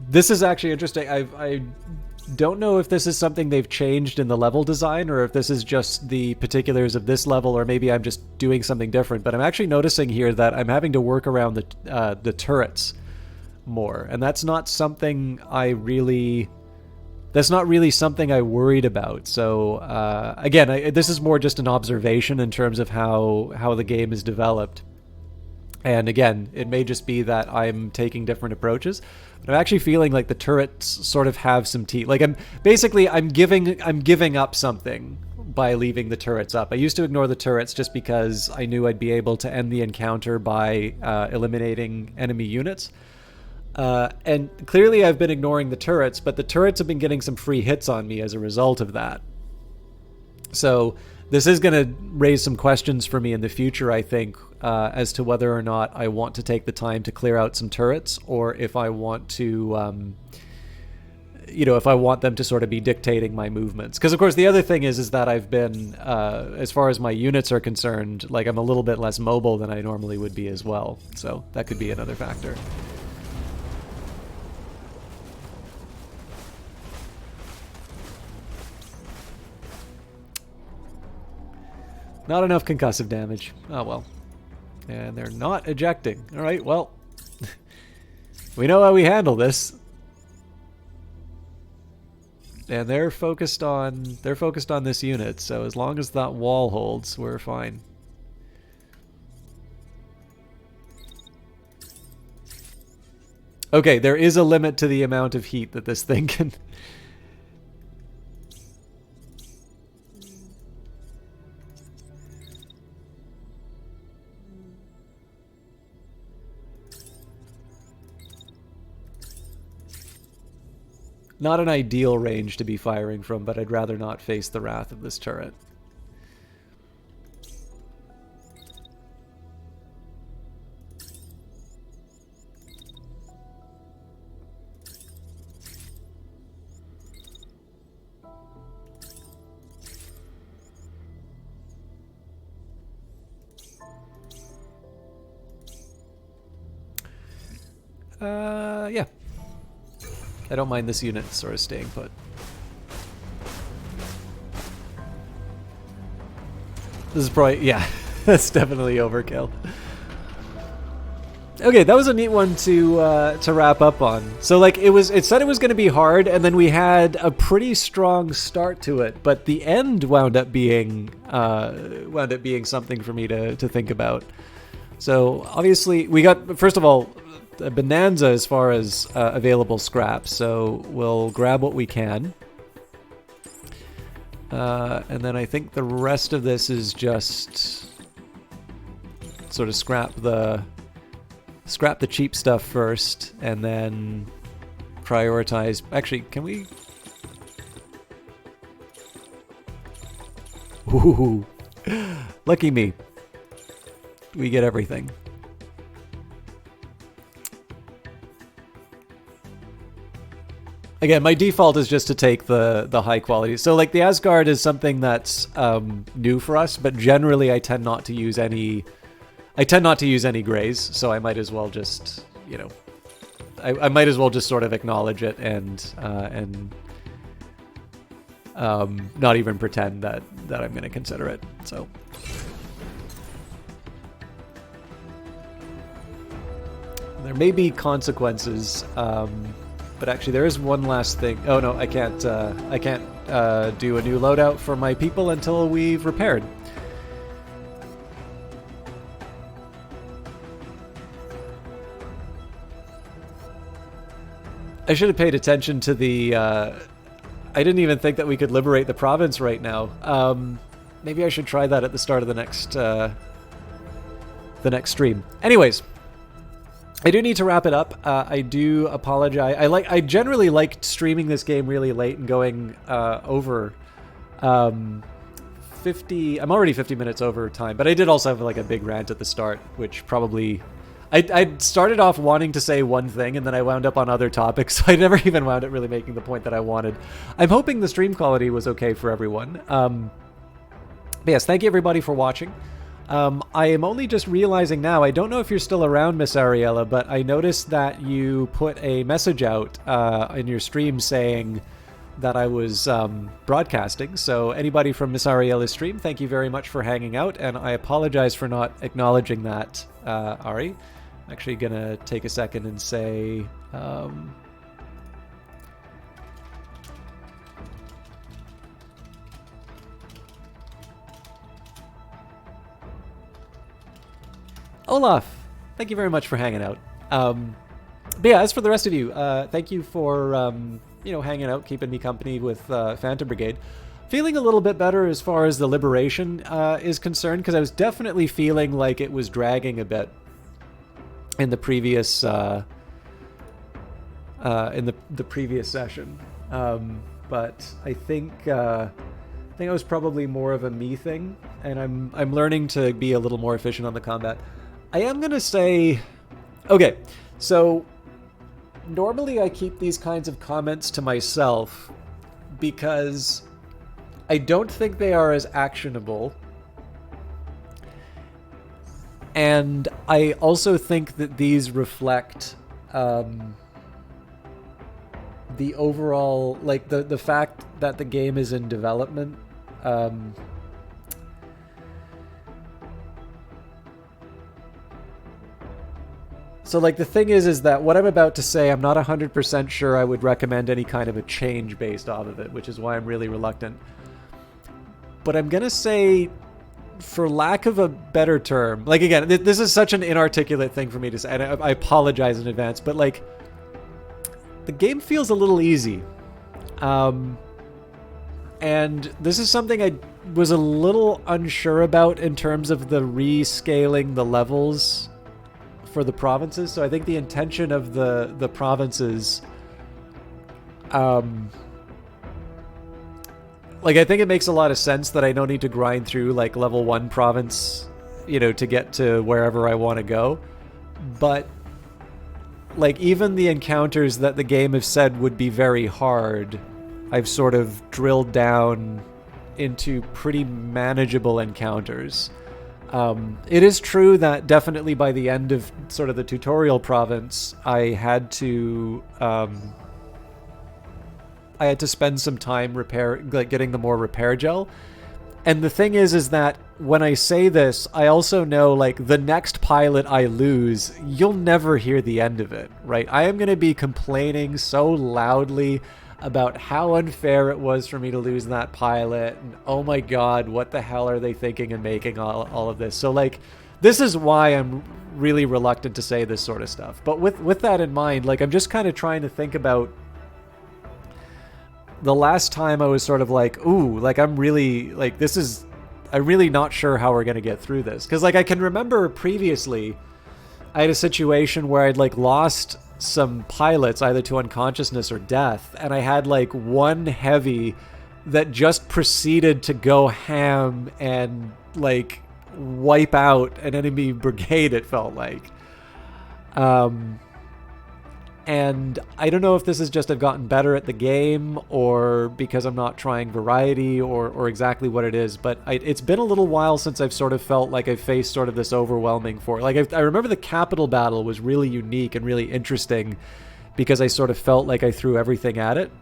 this is actually interesting. I don't know if this is something they've changed in the level design or if this is just the particulars of this level, or maybe I'm just doing something different. But I'm actually noticing here that I'm having to work around the turrets more, and that's not something that's not really something I worried about. So again, this is more just an observation in terms of how the game is developed. And again, it may just be that I'm taking different approaches, but I'm actually feeling like the turrets sort of have some teeth. Like I'm giving up something by leaving the turrets up. I used to ignore the turrets just because I knew I'd be able to end the encounter by eliminating enemy units. And clearly I've been ignoring the turrets, but the turrets have been getting some free hits on me as a result of that. So this is going to raise some questions for me in the future, I think, as to whether or not I want to take the time to clear out some turrets, or if I want to, if I want them to sort of be dictating my movements. Because, of course, the other thing is that I've been, as far as my units are concerned, like I'm a little bit less mobile than I normally would be as well. So that could be another factor. Not enough concussive damage. Oh, well. And they're not ejecting. All right, well. We know how we handle this. And they're focused on this unit, so as long as that wall holds, we're fine. Okay, there is a limit to the amount of heat that this thing can... Not an ideal range to be firing from, but I'd rather not face the wrath of this turret. Yeah. I don't mind this unit sort of staying put. This is probably, yeah, that's definitely overkill. Okay, that was a neat one to wrap up on. So like it said it was going to be hard, and then we had a pretty strong start to it, but the end wound up being something for me to think about. So obviously we got, first of all, a bonanza as far as available scrap, so we'll grab what we can. And then I think the rest of this is just sort of scrap the cheap stuff first, and then prioritize. Actually, can we? Ooh, lucky me. We get everything. Again, my default is just to take the high quality. So like the Asgard is something that's new for us, but generally I tend not to use any grays, so I might as well just, I might as well just sort of acknowledge it and not even pretend that I'm going to consider it. So there may be consequences. But actually, there is one last thing. Oh no, I can't do a new loadout for my people until we've repaired. I should have paid attention to the. I didn't even think that we could liberate the province right now. Maybe I should try that at the start of the next stream. Anyways. I do need to wrap it up. I do apologize. I generally liked streaming this game really late and going over 50. I'm already 50 minutes over time, but I did also have like a big rant at the start, which probably I started off wanting to say one thing and then I wound up on other topics, so I never even wound up really making the point that I wanted. I'm hoping the stream quality was okay for everyone. But yes, thank you everybody for watching. I am only just realizing now, I don't know if you're still around, Miss Ariella, but I noticed that you put a message out in your stream saying that I was broadcasting. So anybody from Miss Ariella's stream, thank you very much for hanging out, and I apologize for not acknowledging that, Ari. I'm actually going to take a second and say... Olaf, thank you very much for hanging out. But yeah, as for the rest of you, thank you for hanging out, keeping me company with Phantom Brigade. Feeling a little bit better as far as the liberation is concerned, because I was definitely feeling like it was dragging a bit in the previous the previous session. But I think it was probably more of a me thing, and I'm learning to be a little more efficient on the combat. I am going to say... Okay, so normally I keep these kinds of comments to myself because I don't think they are as actionable. And I also think that these reflect the overall... Like, the fact that the game is in development... So, like, the thing is that what I'm about to say, I'm not 100% sure I would recommend any kind of a change based off of it, which is why I'm really reluctant. But I'm going to say, for lack of a better term, like, again, this is such an inarticulate thing for me to say, and I apologize in advance, but, like, the game feels a little easy. And this is something I was a little unsure about in terms of the rescaling the levels for the provinces. So I think the intention of the provinces, like, I think it makes a lot of sense that I don't need to grind through, like, level 1 province, to get to wherever I want to go. But, like, even the encounters that the game have said would be very hard, I've sort of drilled down into pretty manageable encounters. It is true that definitely by the end of sort of the tutorial province, I had to spend some time getting the more repair gel. And the thing is that when I say this, I also know, like, the next pilot I lose, you'll never hear the end of it, right? I am going to be complaining so loudly about how unfair it was for me to lose that pilot, and oh my god, what the hell are they thinking and making all of this? So, like, this is why I'm really reluctant to say this sort of stuff. But with that in mind, like, I'm just kind of trying to think about the last time I was sort of like, ooh, like, I'm really not sure how we're gonna get through this. Because, like, I can remember previously I had a situation where I'd, like, lost some pilots either to unconsciousness or death, and I had, like, one heavy that just proceeded to go ham and, like, wipe out an enemy brigade, it felt like. And I don't know if this is just I've gotten better at the game, or because I'm not trying variety, or exactly what it is, but it's been a little while since I've sort of felt like I've faced sort of this overwhelming like, I remember the capital battle was really unique and really interesting because I sort of felt like I threw everything at it.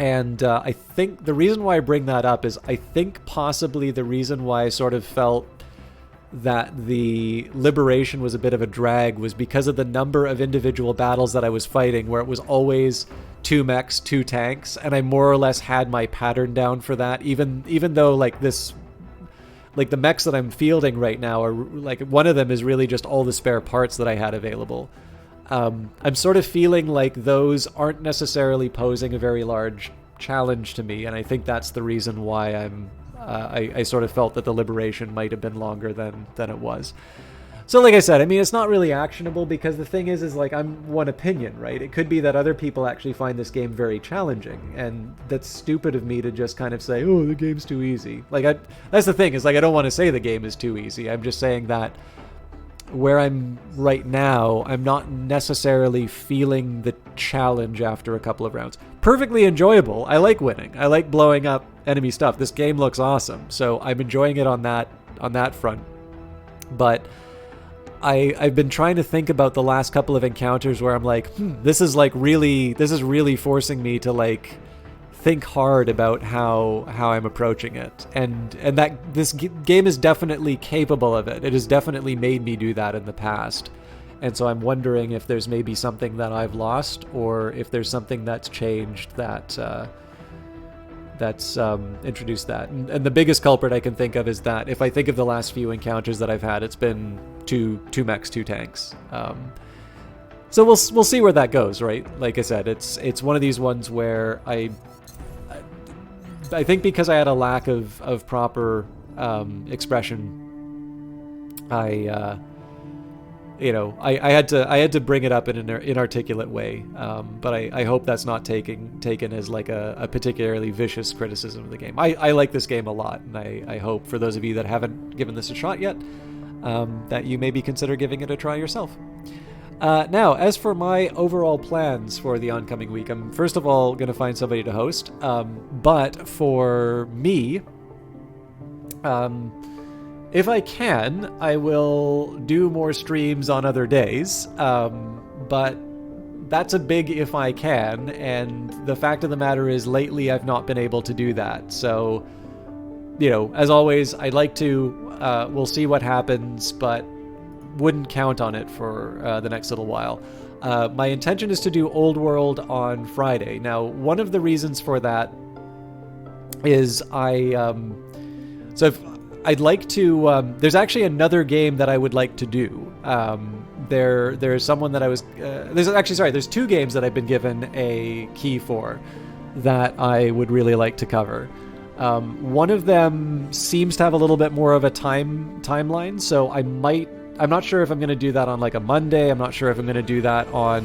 And I think the reason why I bring that up is I think possibly the reason why I sort of felt that the liberation was a bit of a drag was because of the number of individual battles that I was fighting, where it was always 2 mechs, 2 tanks, and I more or less had my pattern down for that, even though, like, this, like, the mechs that I'm fielding right now are, like, one of them is really just all the spare parts that I had available. I'm sort of feeling like those aren't necessarily posing a very large challenge to me, and I think that's the reason why I sort of felt that the liberation might have been longer than it was. So, like I said, I mean, it's not really actionable because the thing is like, I'm one opinion, right? It could be that other people actually find this game very challenging, and that's stupid of me to just kind of say, oh, the game's too easy. Like, that's the thing, is, like, I don't want to say the game is too easy. I'm just saying that where I'm right now, I'm not necessarily feeling the challenge after a couple of rounds. Perfectly enjoyable. I like winning. I like blowing up enemy stuff. This game looks awesome, so I'm enjoying it on that front. But I've been trying to think about the last couple of encounters where I'm like, this is really forcing me to like think hard about how I'm approaching it, and that this game is definitely capable of it. It has definitely made me do that in the past, and so I'm wondering if there's maybe something that I've lost, or if there's something that's changed that's introduced that. And the biggest culprit I can think of is that if I think of the last few encounters that I've had, it's been two mechs, 2 tanks. So we'll see where that goes, right? Like I said, it's one of these ones where I think because I had a lack of proper expression, I had to bring it up in an inarticulate way. But I hope that's not taken as like a particularly vicious criticism of the game. I like this game a lot, and I hope for those of you that haven't given this a shot yet, that you maybe consider giving it a try yourself. Now, as for my overall plans for the oncoming week, I'm first of all going to find somebody to host. But for me, if I can, I will do more streams on other days. But that's a big if I can. And the fact of the matter is, lately I've not been able to do that. So, as always, I'd like to. We'll see what happens, but wouldn't count on it for the next little while. My intention is to do Old World on Friday. Now, one of the reasons for that is I'd like to. There's actually another game that I would like to do. There's someone that I was. There's 2 games that I've been given a key for that I would really like to cover. One of them seems to have a little bit more of a timeline, so I'm not sure if I'm going to do that on like a Monday. I'm not sure if I'm going to do that on,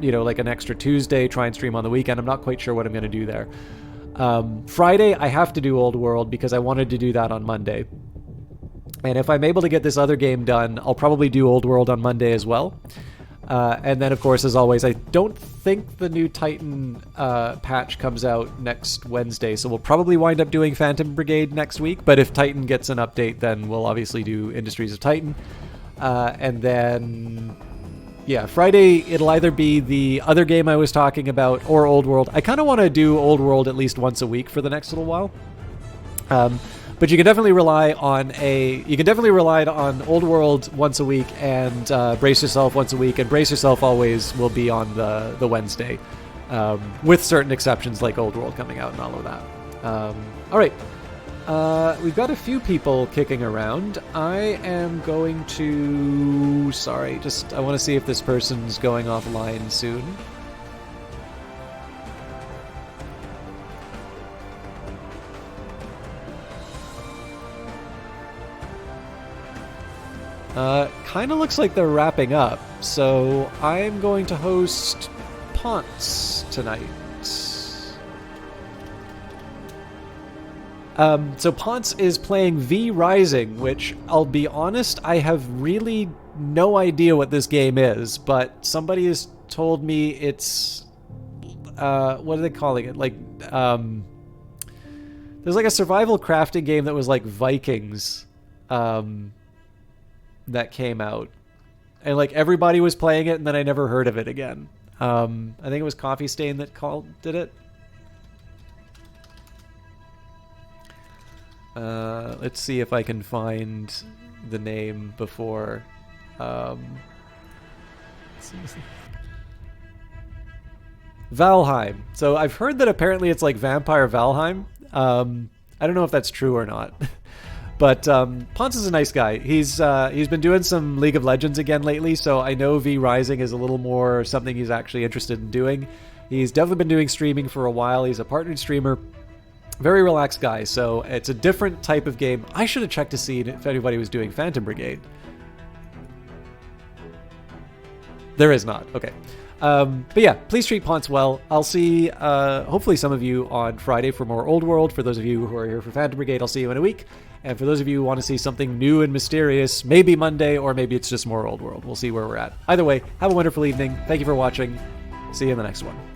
like an extra Tuesday, try and stream on the weekend. I'm not quite sure what I'm going to do there. Friday, I have to do Old World because I wanted to do that on Monday. And if I'm able to get this other game done, I'll probably do Old World on Monday as well. And then, of course, as always, I don't think the new Titan patch comes out next Wednesday, so we'll probably wind up doing Phantom Brigade next week. But if Titan gets an update, then we'll obviously do Industries of Titan. And then, Friday, it'll either be the other game I was talking about or Old World. I kind of want to do Old World at least once a week for the next little while. But you can definitely rely on Old World once a week and Brace Yourself once a week, and Brace Yourself always will be on the Wednesday, with certain exceptions like Old World coming out and all of that. All right, we've got a few people kicking around. I am going to... I want to see if this person's going offline soon. Kind of looks like they're wrapping up, so I'm going to host Ponce tonight. So Ponce is playing V Rising, which, I'll be honest, I have really no idea what this game is, but somebody has told me it's... what are they calling it? Like, there's like a survival crafting game that was like Vikings, that came out, and like everybody was playing it, and then I never heard of it again. I think it was Coffee Stain that did it. Let's see if I can find the name before. Valheim. So I've heard that apparently it's like Vampire Valheim. I don't know if that's true or not. But Ponce is a nice guy. He's been doing some League of Legends again lately, so I know V Rising is a little more something he's actually interested in doing. He's definitely been doing streaming for a while. He's a partnered streamer. Very relaxed guy, so it's a different type of game. I should have checked to see if anybody was doing Phantom Brigade. There is not. Okay. But yeah, please treat Ponce well. I'll see, hopefully some of you on Friday for more Old World. For those of you who are here for Phantom Brigade, I'll see you in a week. And for those of you who want to see something new and mysterious, maybe Monday, or maybe it's just more Old World. We'll see where we're at. Either way, have a wonderful evening. Thank you for watching. See you in the next one.